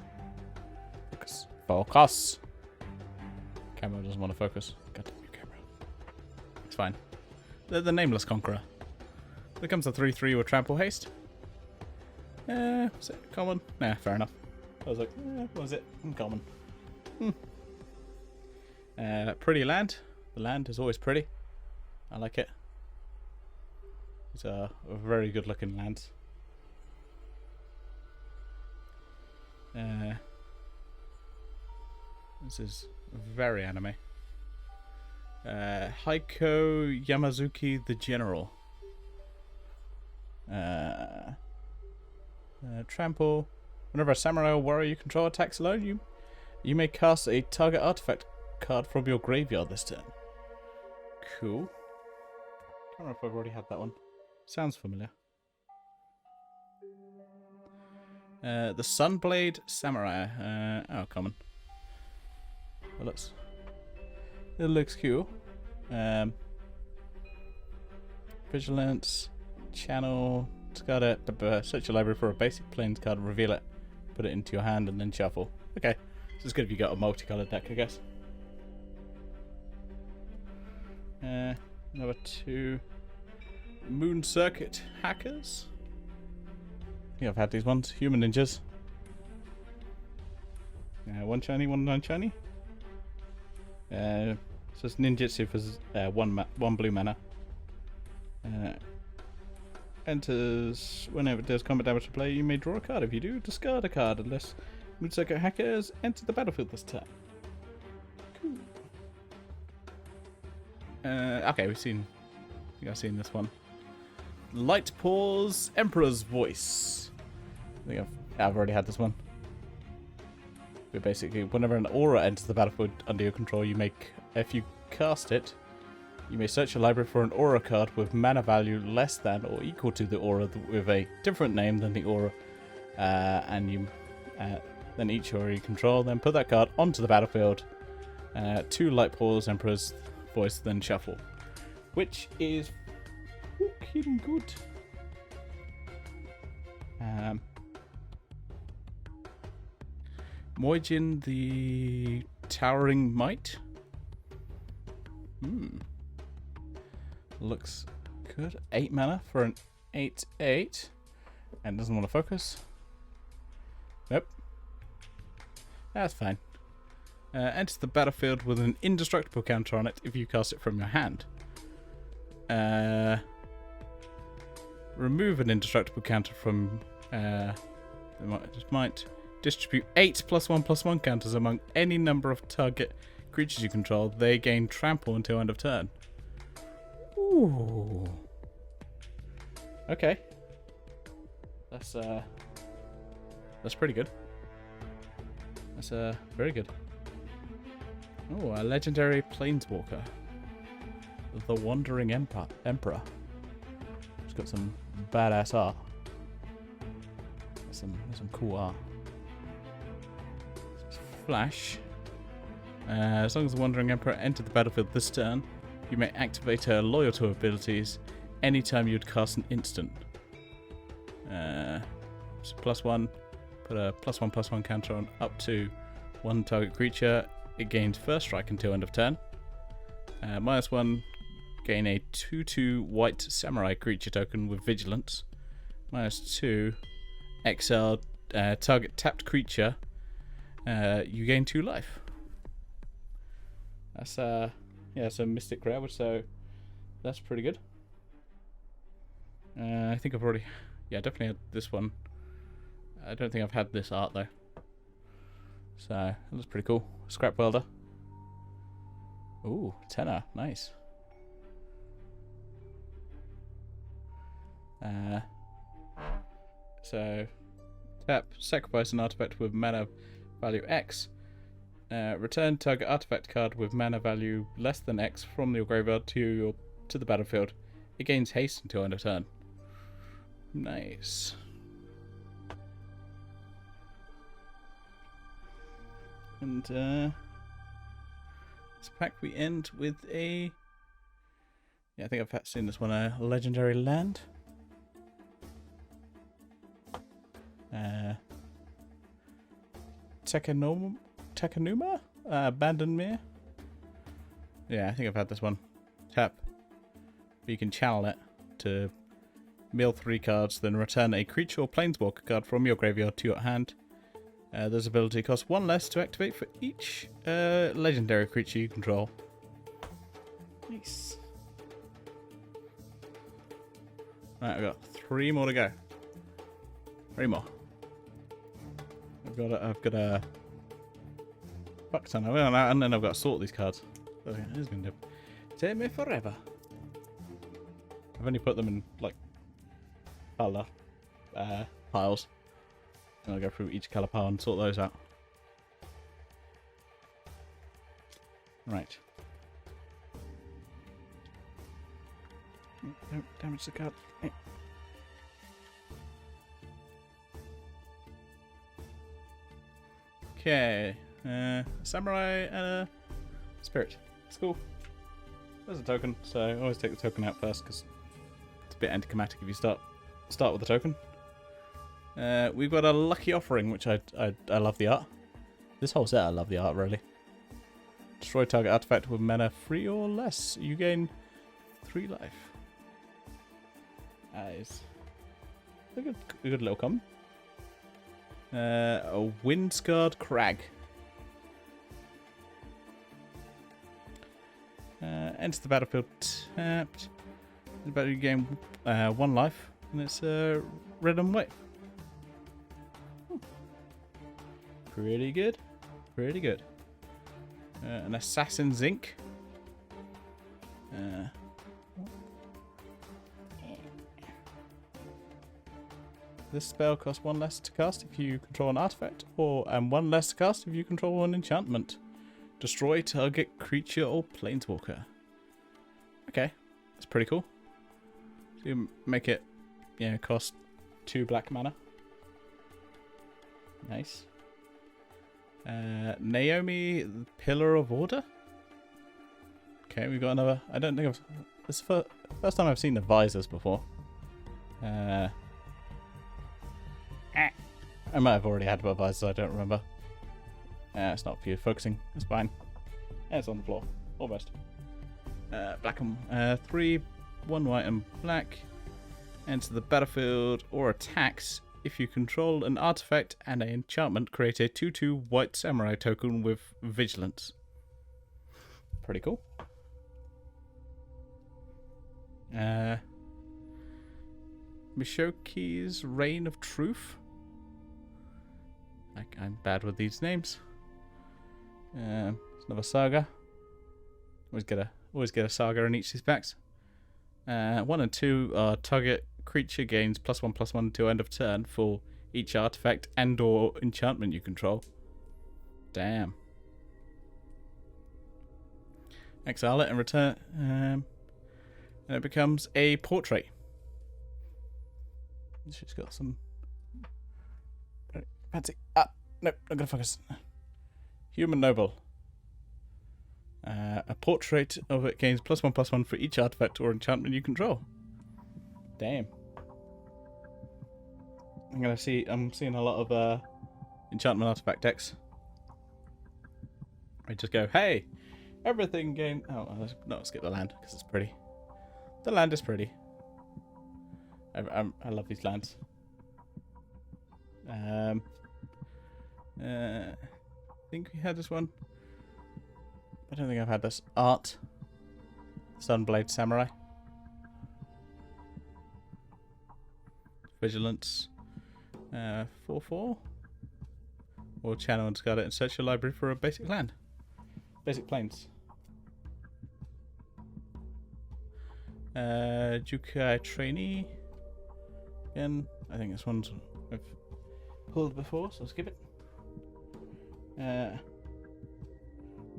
Focus. Camera doesn't want to focus. God damn your camera. It's fine. They're the Nameless Conqueror. There comes a 3/3 with trample haste. Was it common? Nah, fair enough. I was like, what was it? Common. Pretty land. The land is always pretty. I like it. It's a very good looking land. This is very anime. Heiko Yamazuki the General. Trample. Whenever a samurai or warrior you control attacks alone, you may cast a target artifact card from your graveyard this turn. Cool. Can't remember if I've already had that one. Sounds familiar. The Sunblade Samurai. Oh, common. It looks cool. Vigilance, channel, discard it, search your library for a basic plains card, reveal it, put it into your hand, and then shuffle. Okay, so it's good if you got a multicolored deck, I guess. Number 2, Moon Circuit Hackers. I think I've had these ones. Human Ninjas. One shiny, one non-shiny. So it's ninjutsu for one blue mana. Enters whenever it does combat damage to play, you may draw a card. If you do, discard a card unless Moon Circuit Hackers enter the battlefield this turn. Cool. Okay, I think I've seen this one. Light Paws Emperor's Voice. I think I've already had this one. But basically, whenever an aura enters the battlefield under your control, if you cast it, you may search your library for an aura card with mana value less than or equal to the aura with a different name than the aura, and then each aura you control, then put that card onto the battlefield. 2 Light Paws Emperor's Voice, then shuffle, which is fucking good. Moijin the Towering Might. Looks good. 8 mana for an 8/8. And doesn't want to focus. Nope. That's fine. Enters the battlefield with an indestructible counter on it if you cast it from your hand. Remove an indestructible counter from It might distribute 8 +1/+1 counters among any number of target creatures you control. They gain trample until end of turn. Ooh. Okay. That's pretty good. That's very good. Oh, a legendary planeswalker. The Wandering Emperor. It's got some badass art. There's some cool art. Flash. As long as the Wandering Emperor entered the battlefield this turn, you may activate her loyal to abilities anytime you'd cast an instant. So +1, put a +1/+1 counter on up to one target creature. It gains first strike until end of turn. -1, gain a 2/2 white samurai creature token with vigilance. -2, exile target tapped creature. You gain 2 life. That's it's a mystic rare, so that's pretty good. I think I've already, definitely had this one. I don't think I've had this art though. So that looks pretty cool. Scrap welder. Ooh, tenor, nice. So tap, sacrifice an artifact with mana value X. Return target artifact card with mana value less than X from your graveyard to the battlefield. It gains haste until end of turn. Nice. And this pack we end with a... I think I've seen this one, a legendary land. Takanuma? Abandoned Mere? Yeah, I think I've had this one. Tap. You can channel it to mill 3 cards, then return a creature or planeswalker card from your graveyard to your hand. This ability costs 1 less to activate for each legendary creature you control. Nice. Right, I've got 3 more to go. 3 more. I've got a fuck ton of it, and then I've got to sort these cards. This is going to take me forever. I've only put them in like colour piles. And I'll go through each colour pile and sort those out. Right. Don't damage the card. Okay. Samurai and a spirit. That's cool. There's a token, so I always take the token out first because it's a bit anticlimactic if you start with the token. We've got a Lucky Offering, which I love the art. This whole set I love the art, really. Destroy target artifact with mana 3 or less. You gain 3 life. That is a good little common. A Windscarred Crag. Enter the battlefield tapped. You gain 1 life, and it's red and white. Pretty good. Pretty good. An Assassin's Ink. This spell costs 1 less to cast if you control an artifact, and 1 less to cast if you control an enchantment. Destroy target creature or planeswalker. Okay, that's pretty cool. So you make it, cost 2 black mana. Nice. Naomi, Pillar of Order. Okay, we've got another. I don't think this is the first time I've seen the visors before. I might have already had a visor, I don't remember. It's not for you focusing. It's fine. It's on the floor, almost. Black and 3, 1 white and black. Enter the battlefield or attacks. If you control an artifact and an enchantment, create a 2/2 white samurai token with vigilance. Pretty cool. Mishoki's Reign of Truth. I'm bad with these names. It's another saga. Always get a saga in each of these packs. 1 and 2 are target creature gains +1/+1 until end of turn for each artifact and/or enchantment you control. Damn. Exile it and return, and it becomes a portrait. She's got some fancy. No, not gonna focus. Human Noble. A portrait of it gains +1/+1 for each artifact or enchantment you control. Damn. I'm seeing a lot of enchantment artifact decks. I just go, hey, everything gain. Oh no, skip the land because it's pretty. The land is pretty. I love these lands. I think we had this one. I don't think I've had this. Art. Sunblade Samurai. Vigilance. 4/4. Or channel and discard it and search your library for a basic land. Basic planes. Jukai Trainee. Again, I think this one's I've pulled before, so skip it.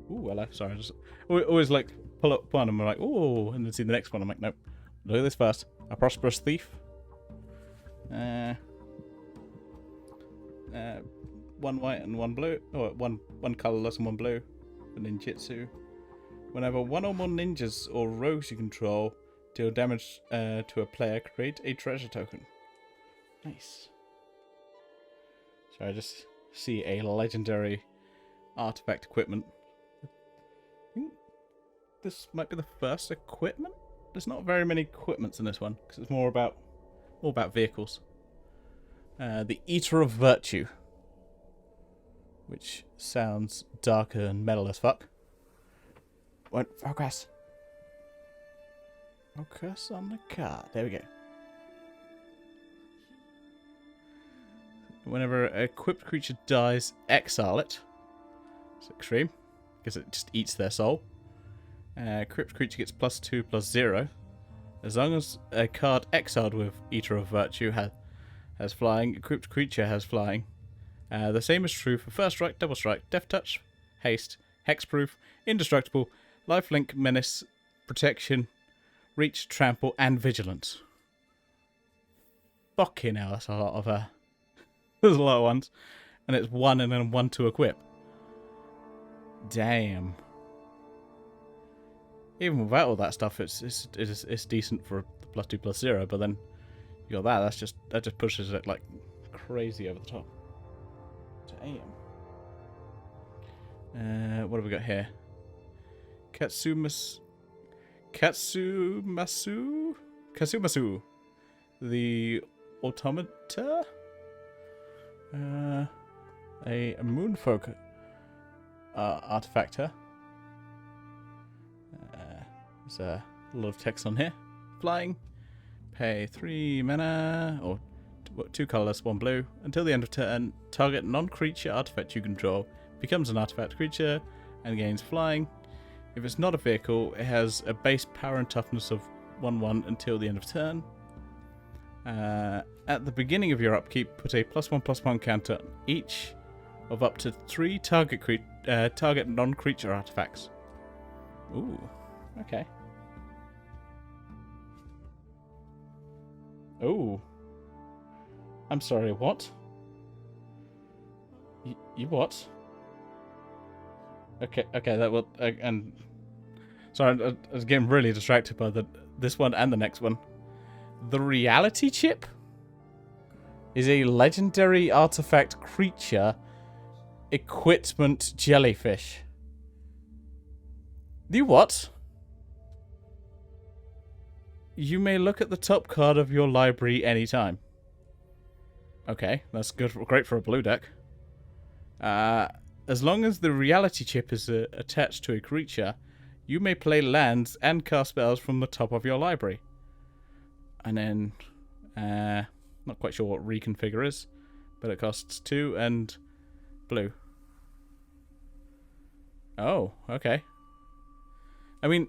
Ooh, hello. Sorry, I just always like pull up one and we're like, ooh, and then see the next one. I'm like, nope. Look at this first. A Prosperous Thief. One white and one blue, or one colorless and one blue. For ninjutsu. Whenever one or more ninjas or rogues you control deal damage to a player, create a treasure token. Nice. So I just see a legendary artifact equipment. I think this might be the first equipment. There's not very many equipments in this one because it's more about vehicles. The Eater of Virtue, which sounds darker and metal as fuck. Won't focus. Focus on the card. There we go. Whenever an equipped creature dies, exile it. It's extreme, because it just eats their soul. Equipped creature gets +2/+0. As long as a card exiled with Eater of Virtue has flying, equipped creature has flying. The same is true for First Strike, Double Strike, Death Touch, Haste, Hexproof, Indestructible, Lifelink, Menace, Protection, Reach, Trample, and Vigilance. Fucking hell, that's a lot of there's a lot of ones. And it's 1 and then 1 to equip. Damn. Even without all that stuff, it's decent for +2/+0, but then you got that just pushes it like crazy over the top. Damn. What have we got here? Katsumasu. The Automata. A Moonfolk artifactor. There's a lot of text on here. Flying. Pay 3 mana, or 2 colorless, 1 blue. Until the end of turn, target non-creature artifact you control becomes an artifact creature and gains flying. If it's not a vehicle, it has a base power and toughness of 1/1 until the end of turn. At the beginning of your upkeep, put a +1/+1 counter on each of up to 3 target non-creature artifacts. Ooh, okay. Oh, I'm sorry. What? You what? Okay. That will. And sorry, I was getting really distracted by this one and the next one. The Reality Chip is a legendary artifact creature, equipment jellyfish. The what? You may look at the top card of your library anytime. Okay, that's great for a blue deck. As long as the Reality Chip is attached to a creature, you may play lands and cast spells from the top of your library. And then Not quite sure what reconfigure is, but it costs 2 and blue. Oh, okay. I mean,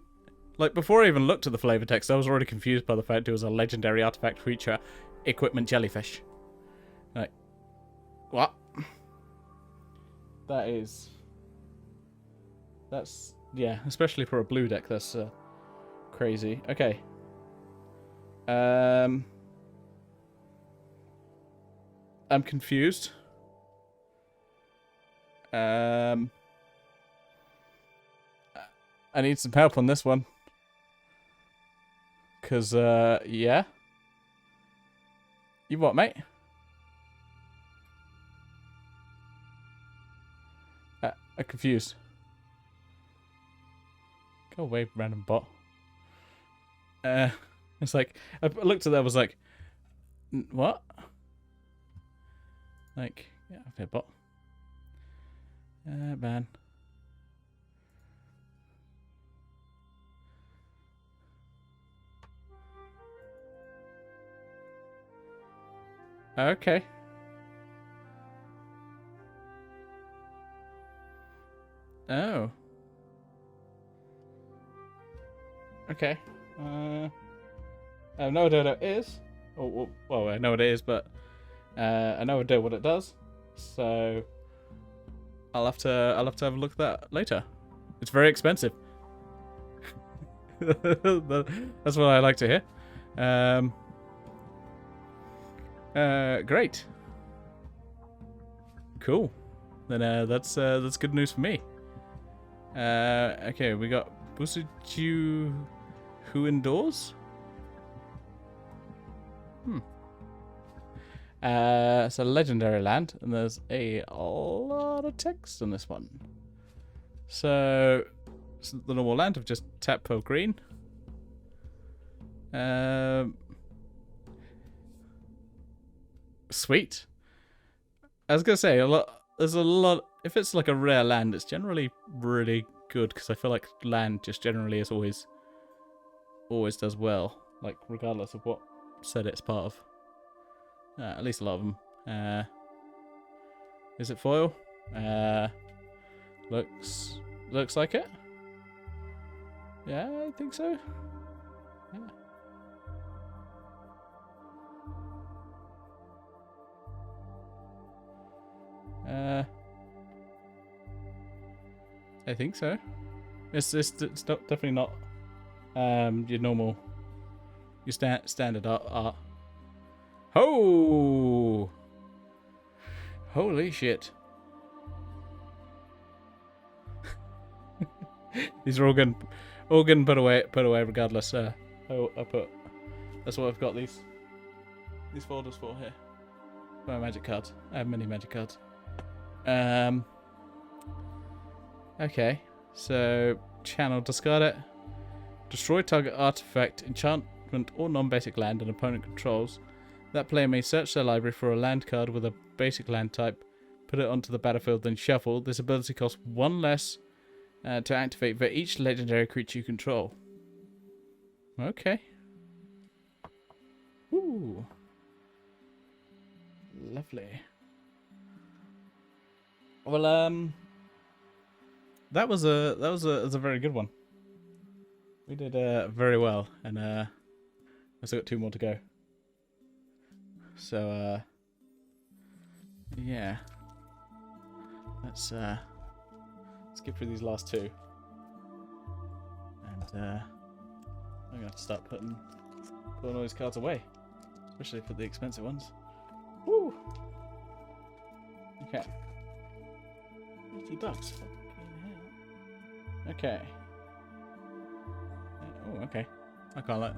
like, before I even looked at the flavor text, I was already confused by the fact it was a legendary artifact creature, equipment jellyfish. Like, what? That's, yeah, especially for a blue deck, that's crazy. Okay. I'm confused. I need some help on this one. Because, yeah. You what, mate? I'm confused. Go away, random bot. It's like, I looked at that, I was like, what? Like, yeah, okay, bot. Man. Okay. Oh. Okay. I have no idea what it is. Oh, well, I know what it is, but I no idea what it does. So I'll have to have a look at that later. It's very expensive. That's what I like to hear. Great. Cool. Then that's good news for me. Okay, we got Bodachi who indoors? It's a legendary land, and there's a lot of text on this one. So it's the normal land of just tap pearl green. Sweet. I was gonna say there's a lot. If it's like a rare land, it's generally really good because I feel like land just generally is always does well, like regardless of what set it's part of. At least a lot of them. Is it foil? Looks like it. Yeah, I think so. Yeah. I think so. It's definitely not your normal, your standard art. Oh! Holy shit! These are all getting put away regardless. I put. That's what I've got these folders for here. My magic cards. I have many magic cards. Okay, so channel, discard it. Destroy target artifact, enchantment, or non-basic land an opponent controls. That player may search their library for a land card with a basic land type, put it onto the battlefield, then shuffle. This ability costs 1 less to activate for each legendary creature you control. Okay. Ooh. Lovely. Well, that was a very good one. We did very well, and I've still got 2 more to go. So yeah, let's skip through these last 2, and I'm gonna have to start putting all these cards away, especially for the expensive ones. Woo! Okay. $80. Okay. Oh, okay. I can't like.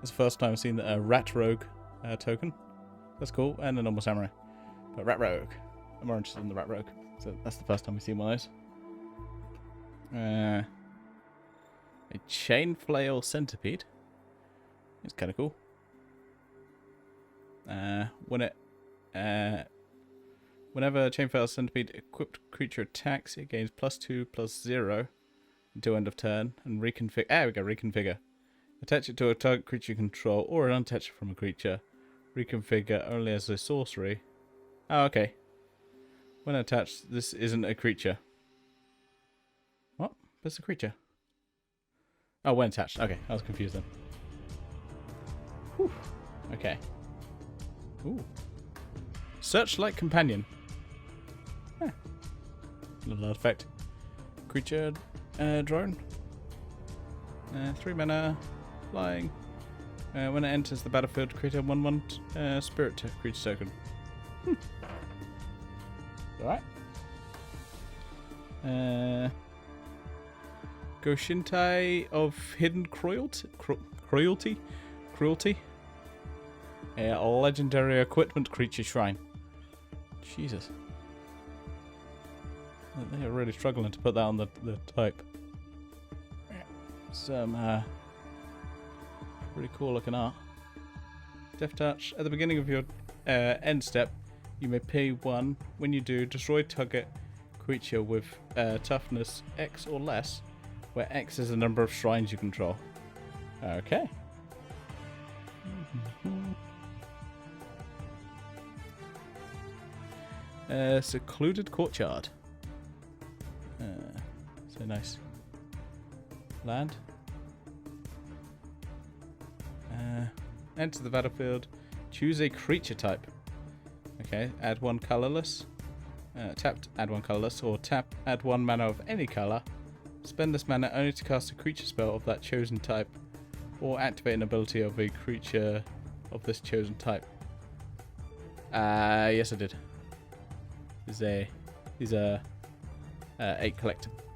It's the first time I've seen a Rat Rogue token. That's cool, and a normal samurai. But Rat Rogue, I'm more interested in the Rat Rogue. So that's the first time we've seen one of those. A Chain Flail Centipede. It's kind of cool. Whenever Chain Flail Centipede equipped creature attacks, it gains +2/+0 until end of turn, and reconfigure. We go reconfigure. Attach it to a target creature you control, or unattach it from a creature. reconfigure only as a sorcery. Oh, okay. When attached, this isn't a creature. What? What's a creature? Oh, when attached. Okay, I was confused then. Whew. Okay. Ooh. Searchlight companion. Huh. Little artifact. Creature drone. 3 mana. Flying. When it enters the battlefield, create a 1/1 spirit creature token. Alright. Goshintai of Hidden Cruelty? A legendary equipment creature shrine. Jesus. They are really struggling to put that on the type. Some pretty cool looking art. Death Touch. At the beginning of your end step, you may pay 1. When you do, destroy target creature with toughness X or less, where X is the number of shrines you control. Okay. Secluded courtyard. So nice. Land. Enter the battlefield. Choose a creature type. Okay, add 1 colorless. Tap, add 1 colorless, or tap, add 1 mana of any color. Spend this mana only to cast a creature spell of that chosen type, or activate an ability of a creature of this chosen type. Yes, I did. These are 8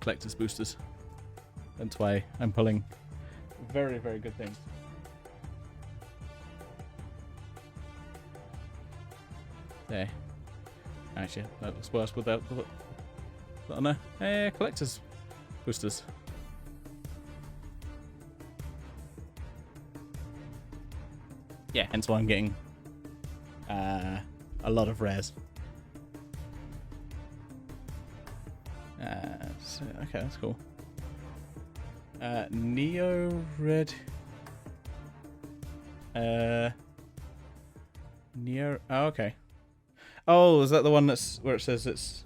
collector's boosters. That's why I'm pulling very, very good things. There. Actually, that looks worse without the... I don't know. Collector's boosters. Yeah, hence why I'm getting a lot of rares. So, okay, that's cool. Neo Red. Neo. Oh, okay. Oh, is that the one that's where it says it's...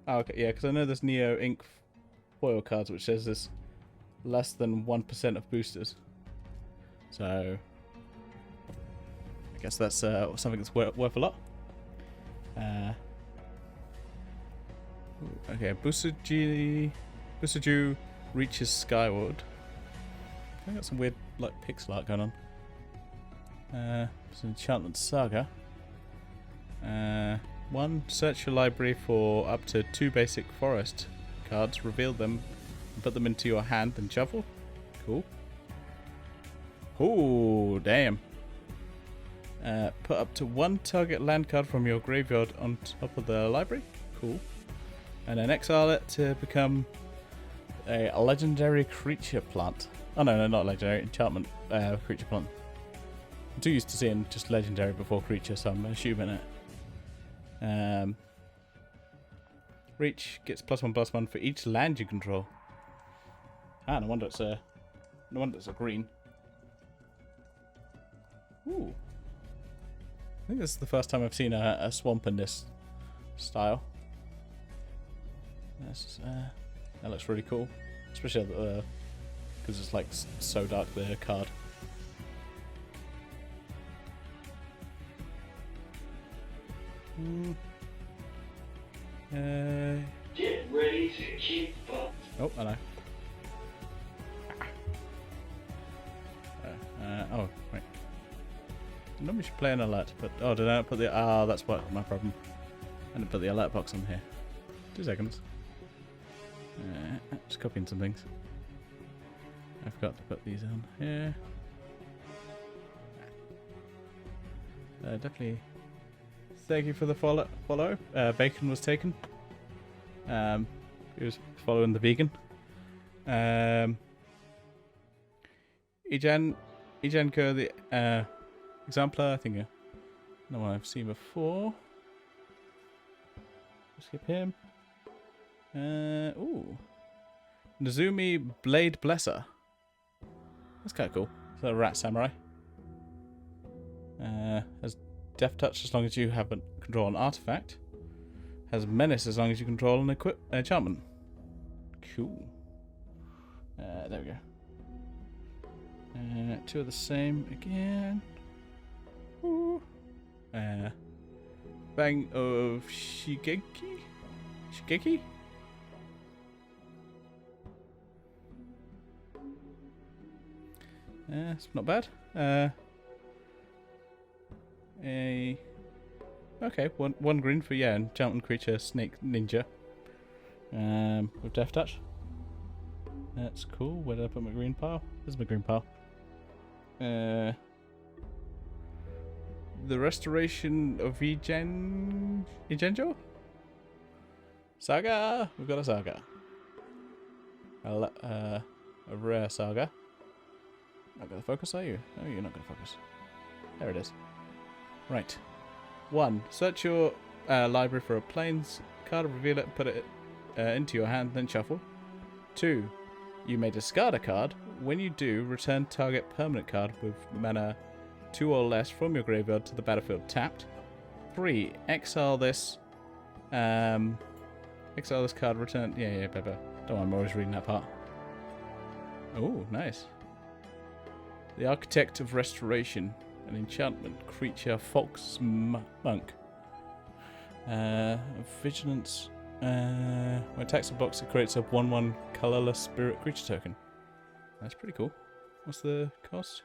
Oh, okay, yeah, because I know there's Neo Ink foil cards which says there's less than 1% of boosters. So, I guess that's something that's worth a lot. Okay, Busaju reaches skyward. I think got some weird like pixel art going on. It's an enchantment saga. 1. Search your library for up to 2 basic forest cards. Reveal them and put them into your hand and shuffle. Cool. Oh, damn. Put up to 1 target land card from your graveyard on top of the library. Cool. And then exile it to become a legendary creature plant. Oh no, not legendary, enchantment creature plant. I'm too used to seeing just legendary before creature, so I'm assuming it. Reach gets +1/+1 for each land you control. Ah, no wonder it's a green. Ooh. I think this is the first time I've seen a swamp in this style. That looks really cool, especially because it's like so dark, the card. Get ready to keep up. Oh, I know. Oh, wait. I normally should play an alert, but oh, did I not put the? Ah, that's what my problem. I didn't put the alert box on here. 2 seconds. Just copying some things. I forgot to put these on here. Definitely. Thank you for the follow. Bacon was taken. He was following the vegan. Ijanko, the exemplar, I think no one I've seen before. Skip him. Ooh. Nazumi Blade Blesser. That's kind of cool. Is that a rat samurai? Has Death Touch as long as you have control an artifact. Has Menace as long as you control an enchantment. Cool. There we go. Two of the same again. Ooh. Bang of Shigeki? Shigeki? It's not bad. Okay, one green for enchantment creature, snake ninja. With Death Touch. That's cool. Where did I put my green pile? There's my green pile. The restoration of Igenjo? Saga! We've got a saga. A rare saga. Not gonna focus, are you? No, you're not gonna focus. There it is. Right. 1. Search your library for a plains card, reveal it, put it into your hand, then shuffle. 2. You may discard a card. When you do, return target permanent card with mana 2 or less from your graveyard to the battlefield tapped. 3. Exile this. Exile this card. Return. Yeah. Don't worry, I'm always reading that part. Oh, nice. The Architect of Restoration, an enchantment creature, fox monk. Vigilance. When attacks a box, it creates a 1/1 colorless spirit creature token. That's pretty cool. What's the cost?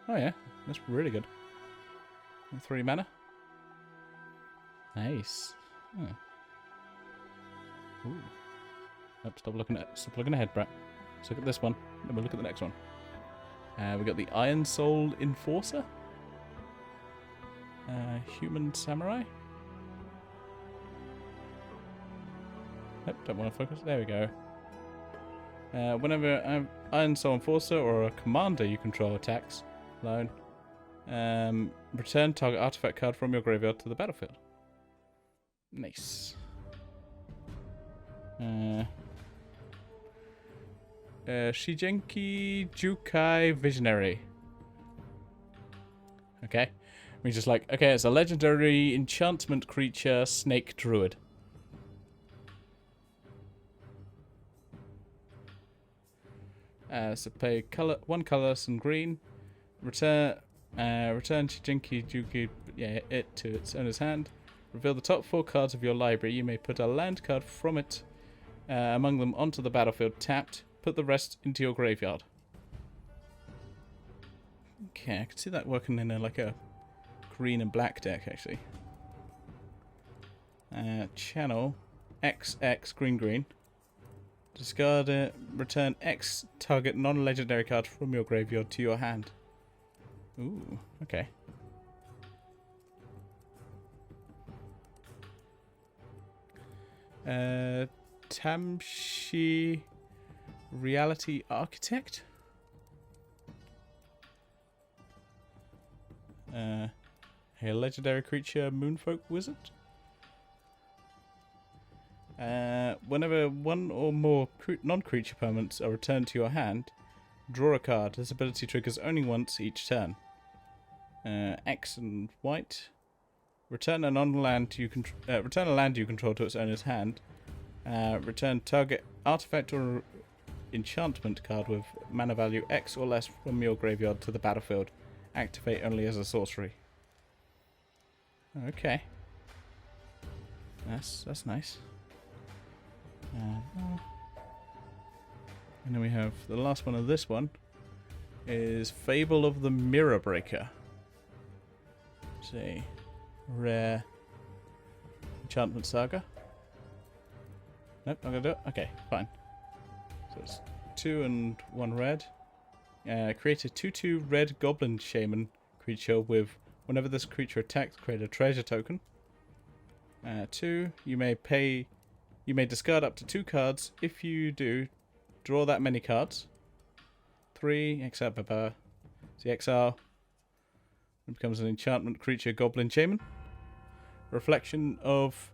Oh yeah, that's really good. 3 mana. Nice. Oh. Ooh. Nope, stop looking ahead, Brett. Let's look at this one. Then we'll look at the next one. We got the Iron Soul Enforcer. Human Samurai. Nope, don't want to focus. There we go. Whenever an Iron Soul Enforcer or a commander you control attacks alone, return target artifact card from your graveyard to the battlefield. Nice. Shigenki Jukai Visionary. Okay. We're just like, okay, it's a legendary enchantment creature, snake druid. So pay one colorless and green. Return Shigenki Jukai it to its owner's hand. Reveal the top 4 cards of your library. You may put a land card from it among them onto the battlefield tapped. Put the rest into your graveyard. Okay, I can see that working in like a green and black deck, actually. Channel XX green. Discard it. Return X target non-legendary card from your graveyard to your hand. Ooh, okay. Tamshi Reality Architect. A legendary creature, Moonfolk Wizard. Whenever one or more non-creature permanents are returned to your hand, draw a card. This ability triggers only once each turn. X and white. Return a land you control to its owner's hand. Return target artifact or enchantment card with mana value X or less from your graveyard to the battlefield. Activate only as a sorcery. Okay. That's nice. And then we have the last one of this one is Fable of the Mirror Breaker. Let's see. Rare enchantment saga. Nope, not gonna do it. Okay, fine. So it's 2 and 1 red. Create a 2/2 red goblin shaman creature with whenever this creature attacks, create a treasure token. 2, you may discard up to 2 cards. If you do, draw that many cards. 3, exile the exile. It becomes an enchantment creature, goblin shaman. Reflection of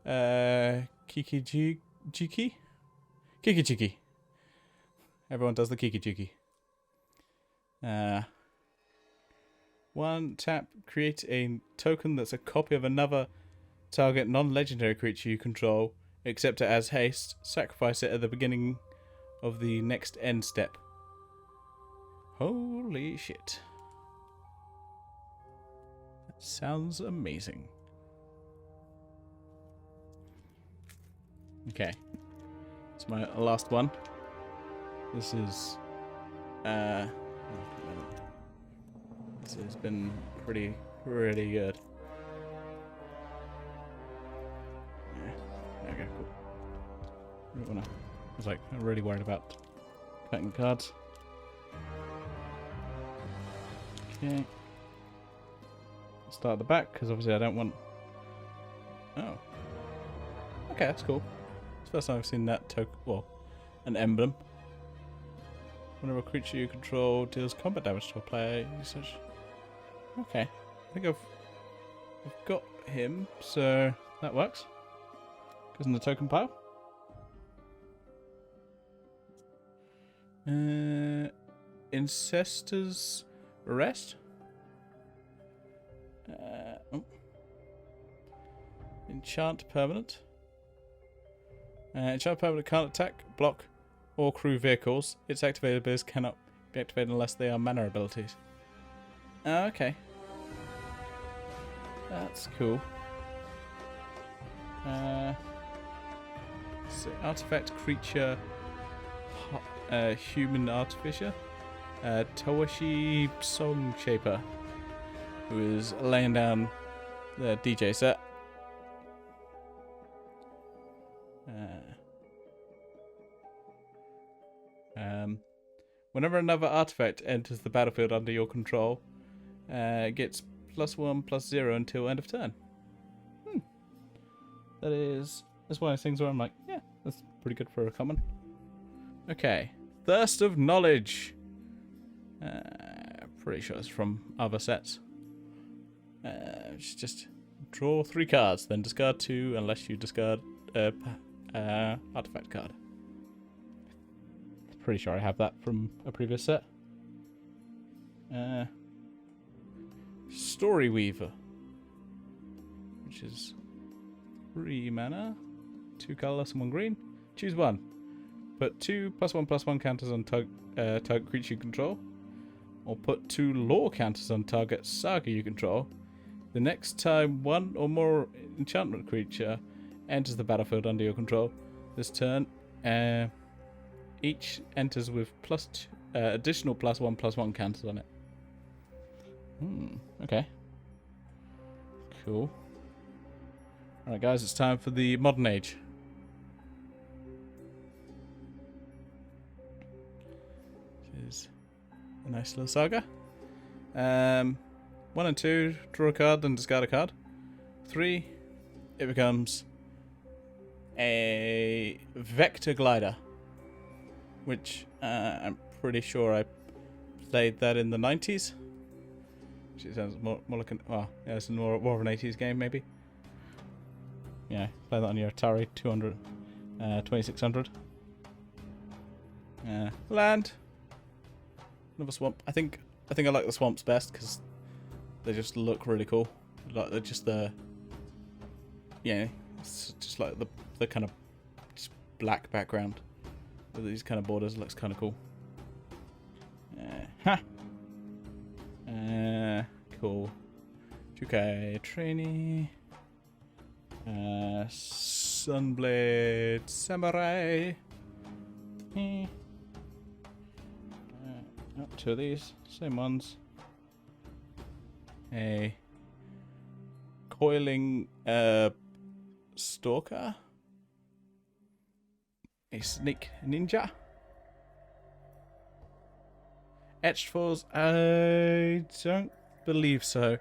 Kikijiki. Everyone does the Kikijiki. 1 tap, create a token that's a copy of another target non-legendary creature you control. Accept it as haste. Sacrifice it at the beginning of the next end step. Holy shit. That sounds amazing. Okay. It's my last one. This is this has been pretty good. Yeah. Okay, cool. I was like really worried about cutting cards. Okay. Start at the back because obviously I don't want. Oh. Okay, that's cool. It's the first time I've seen that token. Well, an emblem. Whenever a creature you control deals combat damage to a player, you search. Okay, I think I've got him, so that works. Goes in the token pile. Incester's Arrest. Enchant permanent. Enchant permanent can't attack, block, or crew vehicles. Its activated abilities cannot be activated unless they are mana abilities. Okay. That's cool. So artifact creature, human artificer, Towashi Song Shaper, who is laying down the DJ set. Whenever another artifact enters the battlefield under your control, it gets +1/+0 until end of turn. That's one of those things where I'm like, yeah, that's pretty good for a common. Okay, Thirst of Knowledge. Pretty sure it's from other sets. Just draw 3 cards, then discard 2 unless you discard artifact card. Pretty sure I have that from a previous set. Story Weaver, which is 3 mana, 2 colorless and 1 green. Choose 1. Put 2 +1/+1 counters on target creature you control, or put 2 lore counters on target saga you control. The next time 1 or more enchantment creature enters the battlefield under your control this turn, each enters with additional +1/+1 counters on it. Okay. Cool. Alright guys, it's time for the modern age. This is a nice little saga. 1 and 2, draw a card, then discard a card. 3, it becomes a Vector Glider, which I'm pretty sure I played that in the 90s. Which it sounds more like an... Oh, yeah, it's more of an 80s game, maybe. Yeah, play that on your Atari 2600. Land. Another swamp. I think I like the swamps best because they just look really cool. Like they're just it's just like the kind of just black background with these kind of borders. Looks kind of cool. Cool. Jukai Trainee. Sunblade Samurai. 2 of these, same ones. A Coiling Stalker. A Sneak Ninja. Etched Foils, I don't believe so.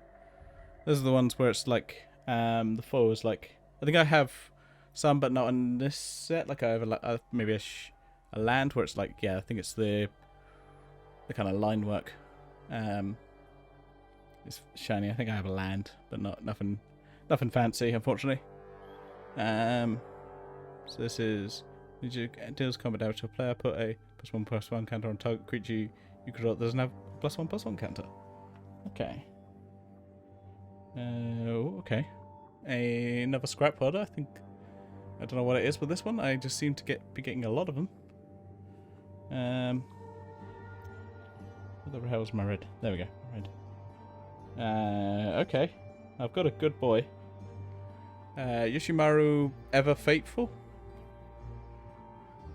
Those are the ones where it's like the foil is like, I think I have some but not in this set. Like I have maybe a land where it's like, yeah, I think it's the kind of line work. It's shiny. I think I have a land, but nothing fancy, unfortunately. So this is deals combat damage to a player. Put a +1/+1 counter on target creature you control that doesn't have +1/+1 counter. Okay. Okay. Another scrap pod, I think. I don't know what it is with this one. I just seem to be getting a lot of them. What the hell is my red? There we go. Red. Okay. I've got a good boy. Yoshimaru Ever Faithful.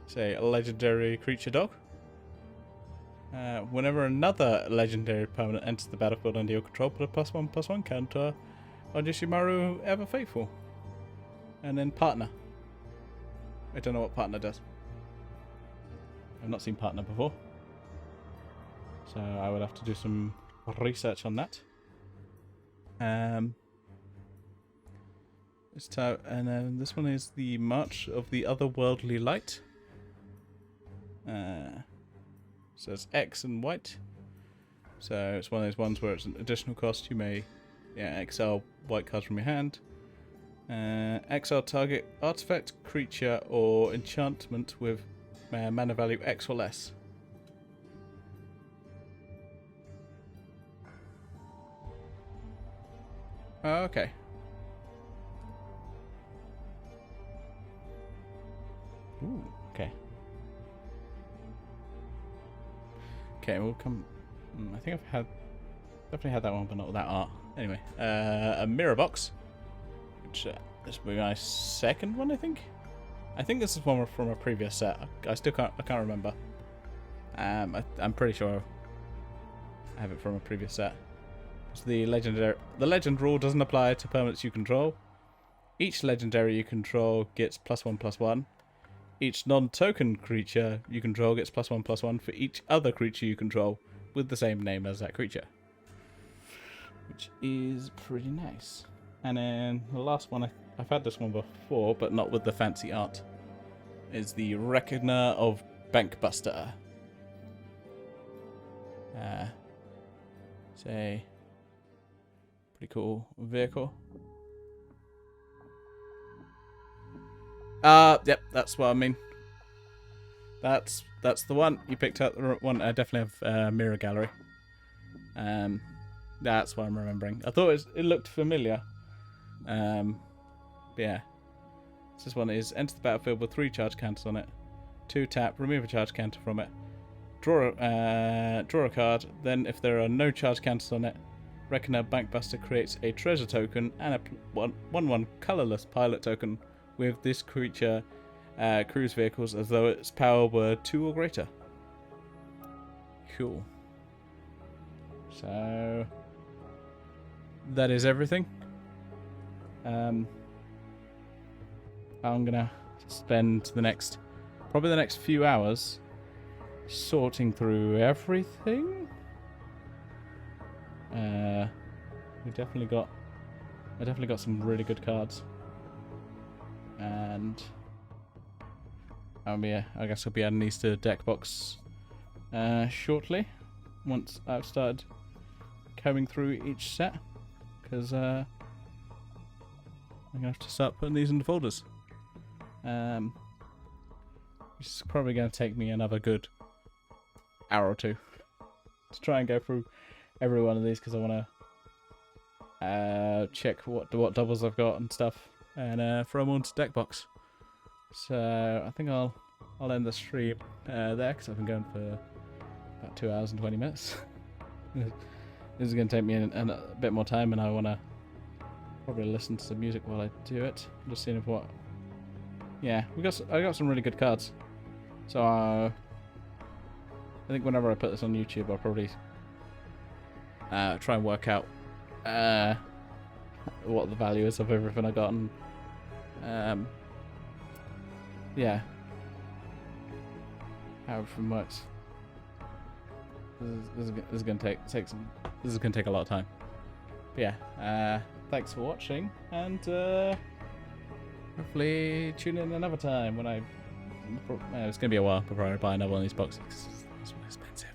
Say a legendary creature dog. Whenever another legendary permanent enters the battlefield under your control, put a +1/+1 counter on Yoshimaru Ever Faithful. And then partner. I don't know what partner does. I've not seen partner before. So I would have to do some research on that. And then this one is the March of the Otherworldly Light. So it's X and white. So it's one of those ones where it's an additional cost. You may exile white cards from your hand. Exile target artifact, creature, or enchantment with mana value X or less. Okay. Ooh, okay. Okay, we'll come. I think I've definitely had that one, but not with that art. Anyway, a mirror box, which this will be my second one, I think. I think this is one from a previous set. I can't remember. I'm pretty sure I have it from a previous set. So the legend rule doesn't apply to permanents you control. Each legendary you control gets +1/+1. Each non-token creature you control gets +1/+1 for each other creature you control with the same name as that creature, which is pretty nice. And then the last one, I've had this one before, but not with the fancy art, is the Reckoner of Bankbuster. Say, pretty cool vehicle. Yep, that's what I mean. That's the one. You picked up the one. I definitely have Mirror Gallery. That's what I'm remembering. I thought it looked familiar. Yeah. This one is enter the battlefield with 3 charge counters on it. 2 tap, remove a charge counter from it. Draw a card. Then, if there are no charge counters on it, Reckoner Bankbuster creates a treasure token and a 1/1 colorless pilot token with this creature cruise vehicles as though its power were 2 or greater. Cool. So that is everything. I'm gonna spend probably the next few hours sorting through everything. I definitely got some really good cards. And I guess I'll be adding these to deck box shortly, once I've started combing through each set, because I'm gonna have to start putting these into folders. Which is probably gonna take me another good hour or 2 to try and go through every one of these, because I want to check what doubles I've got and stuff, and throw them onto deck box. So I think I'll end the stream there, because I've been going for about 2 hours and 20 minutes. This is going to take me a bit more time, and I want to probably listen to some music while I do it. I'm just seeing if what. Yeah, I got some really good cards. So I think whenever I put this on YouTube, I'll probably try and work out what the value is of everything I got, and yeah, how everything works. This is going to take a lot of time. But yeah, thanks for watching, and hopefully tune in another time when it's going to be a while before I buy another one of these boxes. It's expensive.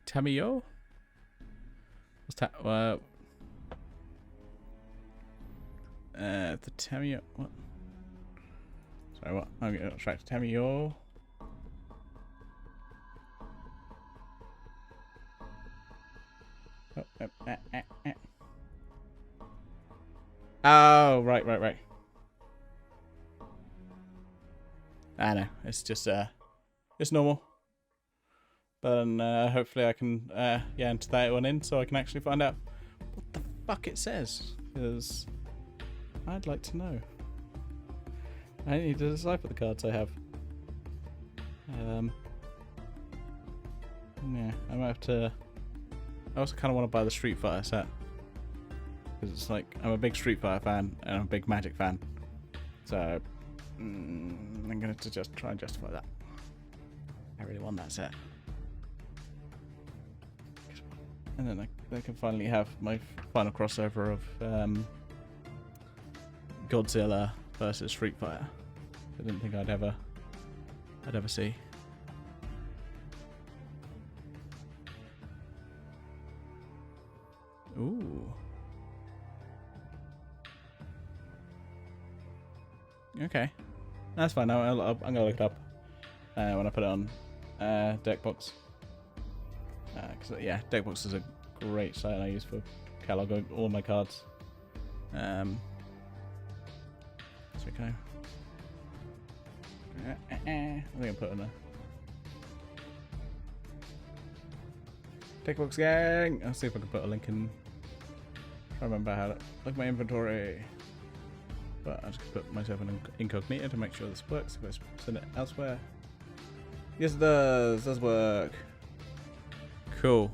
Tamiyo? What's the Tamiyo? What? Sorry, what? I'm getting distracted. Tamiyo. Oh, right. I know. It's just it's normal. But hopefully I can enter that one in so I can actually find out what the fuck it says, because I'd like to know. I need to decipher the cards I have. Yeah, I might have to. I also kind of want to buy the Street Fighter set, because it's like I'm a big Street Fighter fan and I'm a big Magic fan, so I'm going to just try and justify that. I really want that set. And then I can finally have my final crossover of Godzilla versus Street Fighter. I didn't think I'd ever see. Ooh. Okay, that's fine. I'm gonna look it up when I put it on Deckbox. Because yeah, Deckbox is a great site I use for cataloging all my cards. That's okay. I think I put in a Deckbox gang. I'll see if I can put a link in. I remember how to look at my inventory. But I just put myself in incognito to make sure this works. If I send it elsewhere, yes, it does. Does work. Cool.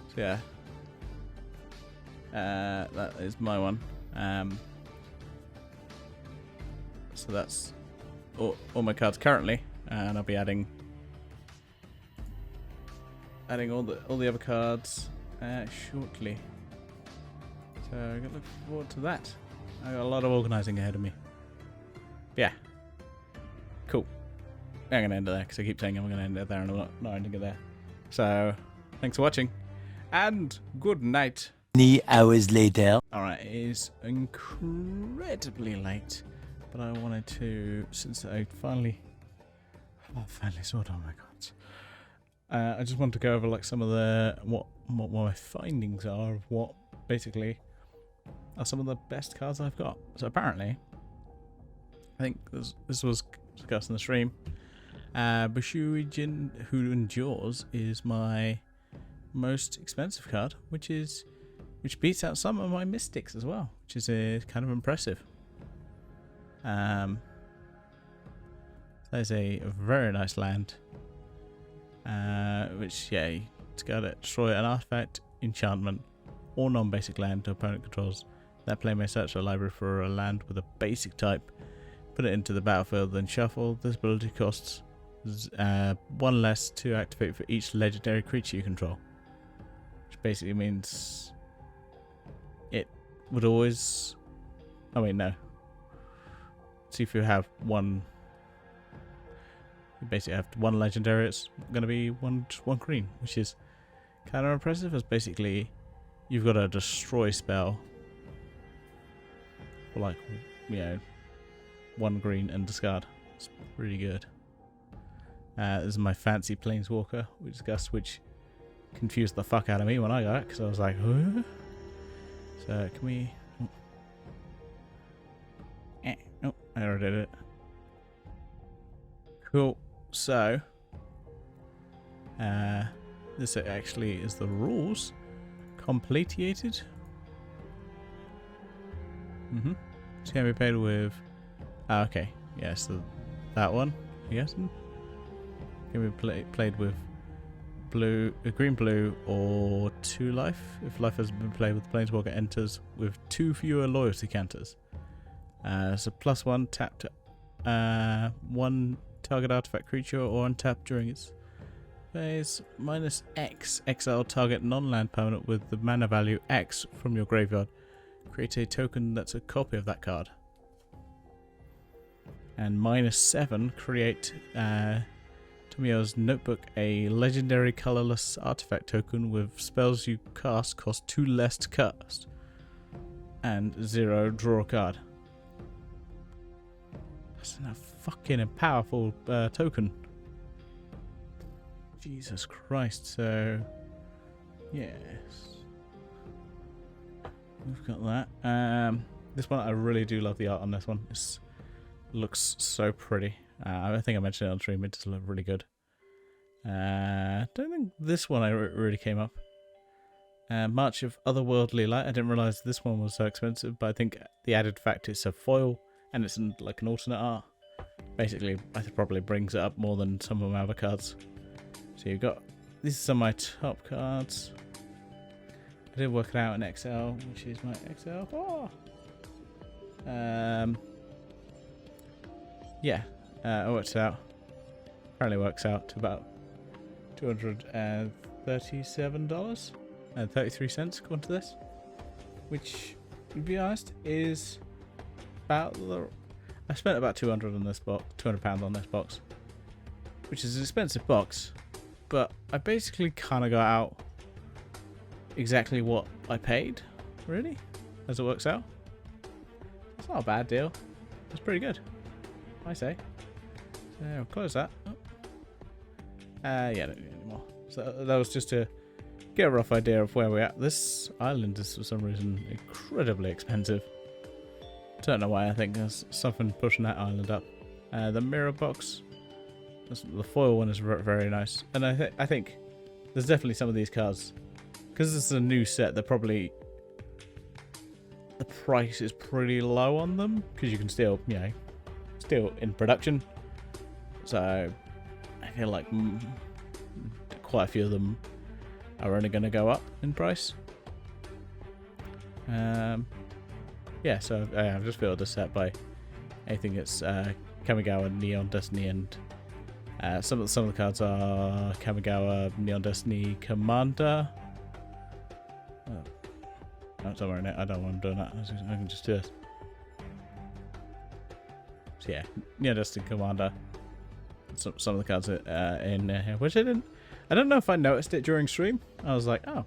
So yeah, that is my one. So that's all my cards currently, and I'll be adding all the other cards shortly. So I'm gonna look forward to that. I got a lot of organising ahead of me. Yeah, cool. I'm gonna end it there because I keep saying I'm gonna end it there, and I'm not ending it there. So, thanks for watching, and good night. Many hours later. Alright, it is incredibly late, but I wanted to, since I finally sorted all my cards, I just wanted to go over like some of the, what my findings are of what basically are some of the best cards I've got. So apparently, I think this was discussed in the stream, Bushuijin Who Endures is my most expensive card, which beats out some of my mystics as well, which is kind of impressive. There's a very nice land, which it's got to destroy an artifact, enchantment, or non-basic land to opponent controls. That player may search the library for a land with a basic type, put it into the battlefield, then shuffle. This ability costs 1 less to activate for each legendary creature you control, which basically means it would always. Oh wait, no. See if you have one. You basically have one legendary. It's going to be one green, which is kind of impressive. As basically, you've got a destroy spell for like, 1 green and discard. It's really good. This is my fancy planeswalker we discussed, which confused the fuck out of me when I got it, because I was like, huh? So can we? Oh, I already did it. Cool. So this actually is the rules completed. It's gonna be played with. Okay, yeah, so that one, I guess. Can be played with green, blue, or 2 life. If life has been played with, the planeswalker enters with 2 fewer loyalty counters. So +1 tap to 1 target artifact creature or untap during its phase. -X, exile target non-land permanent with the mana value X from your graveyard. Create a token that's a copy of that card. And -7, create Tomio's Notebook, a legendary colorless artifact token with spells you cast cost 2 less to cast. And 0, draw a card. That's a fucking powerful token. Jesus Christ. So Yes. We've got that. This one, I really do love the art on this one. It looks so pretty. I think I mentioned it on stream. It does look really good. Don't think this one really came up. March of Otherworldly Light. I didn't realise this one was so expensive, but I think the added fact it's a foil and it's like an alternate art. Basically, I think probably brings it up more than some of my other cards. So you've got, these are some of my top cards. I did work it out in XL, which is my XL. Oh. Yeah, I worked it out. Apparently works out to about $237 and 33 cents according to this, which, to be honest, is about the. I spent about £200 on this box, £200 on this box, which is an expensive box, but I basically kind of got out exactly what I paid, really, as it works out. It's not a bad deal. It's pretty good, I say. So we'll close that. Oh. Yeah, don't need any more. So that was just to get a rough idea of where we're at. This island is for some reason incredibly expensive. Don't know why. I think there's something pushing that island up. The mirror box, the foil one is very nice, and I think there's definitely some of these cards, because this is a new set, they're probably, the price is pretty low on them because you can still, you know, still in production. So I feel like quite a few of them are only going to go up in price. Yeah, so I've just filled this set by, I think it's Kamigawa, Neon Destiny, and some of the cards are Kamigawa, Neon Destiny, Commander. Oh, don't worry, I don't want doing that. I can just do this. So yeah, Neon Destiny, Commander. Some of the cards in here, which I don't know if I noticed it during stream. I was like, oh,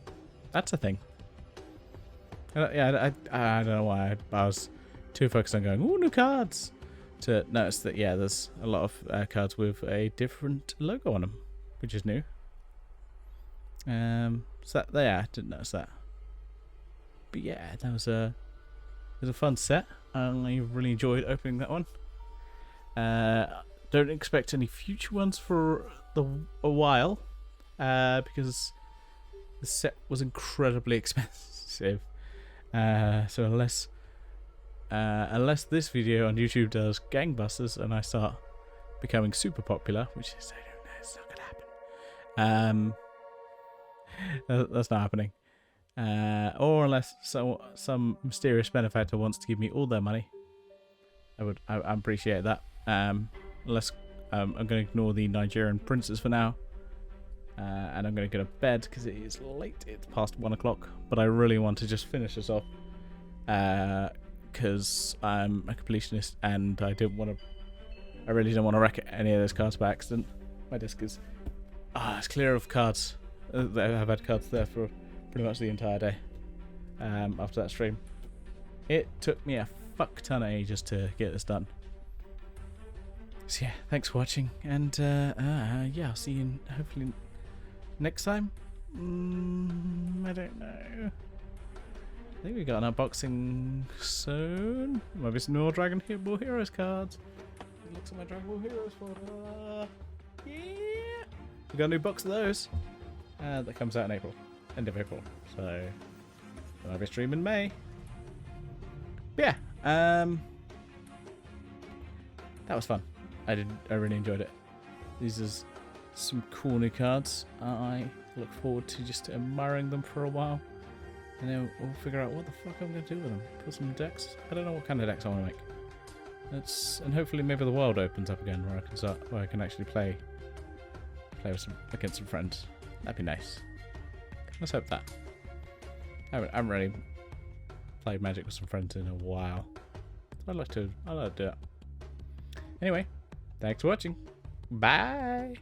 that's a thing. Yeah, I don't know why I was too focused on going, ooh, new cards, to notice that, yeah, there's a lot of cards with a different logo on them, which is new. So that, yeah, I didn't notice that. But yeah, it was a fun set. I really enjoyed opening that one. Don't expect any future ones for a while, because the set was incredibly expensive. So unless this video on YouTube does gangbusters and I start becoming super popular, which is, I don't know, it's not gonna happen. That's not happening. Or unless some mysterious benefactor wants to give me all their money, I appreciate that. Unless I'm going to ignore the Nigerian princes for now. And I'm going to go to bed because it is late. It's past 1 o'clock. But I really want to just finish this off. Because I'm a completionist and I really don't want to wreck any of those cards by accident. My disc is it's clear of cards. I've had cards there for pretty much the entire day. After that stream. It took me a fuck ton of ages to get this done. So yeah, thanks for watching. And yeah, I'll see you hopefully next time. I don't know. I think we got an unboxing soon. Maybe some more Dragon Ball Heroes cards. Looks at my Dragon Ball Heroes folder. Yeah, we got a new box of those. That comes out in April, end of April. So I'll be streaming in May. But yeah, that was fun. I really enjoyed it. These are some cool new cards. I look forward to just admiring them for a while, and then we'll figure out what the fuck I'm going to do with them. Put some decks. I don't know what kind of decks I want to make. And hopefully maybe the world opens up again where I can actually play with against some friends. That'd be nice. Let's hope that. I haven't really played Magic with some friends in a while. So I'd like to do that. Anyway, thanks for watching. Bye.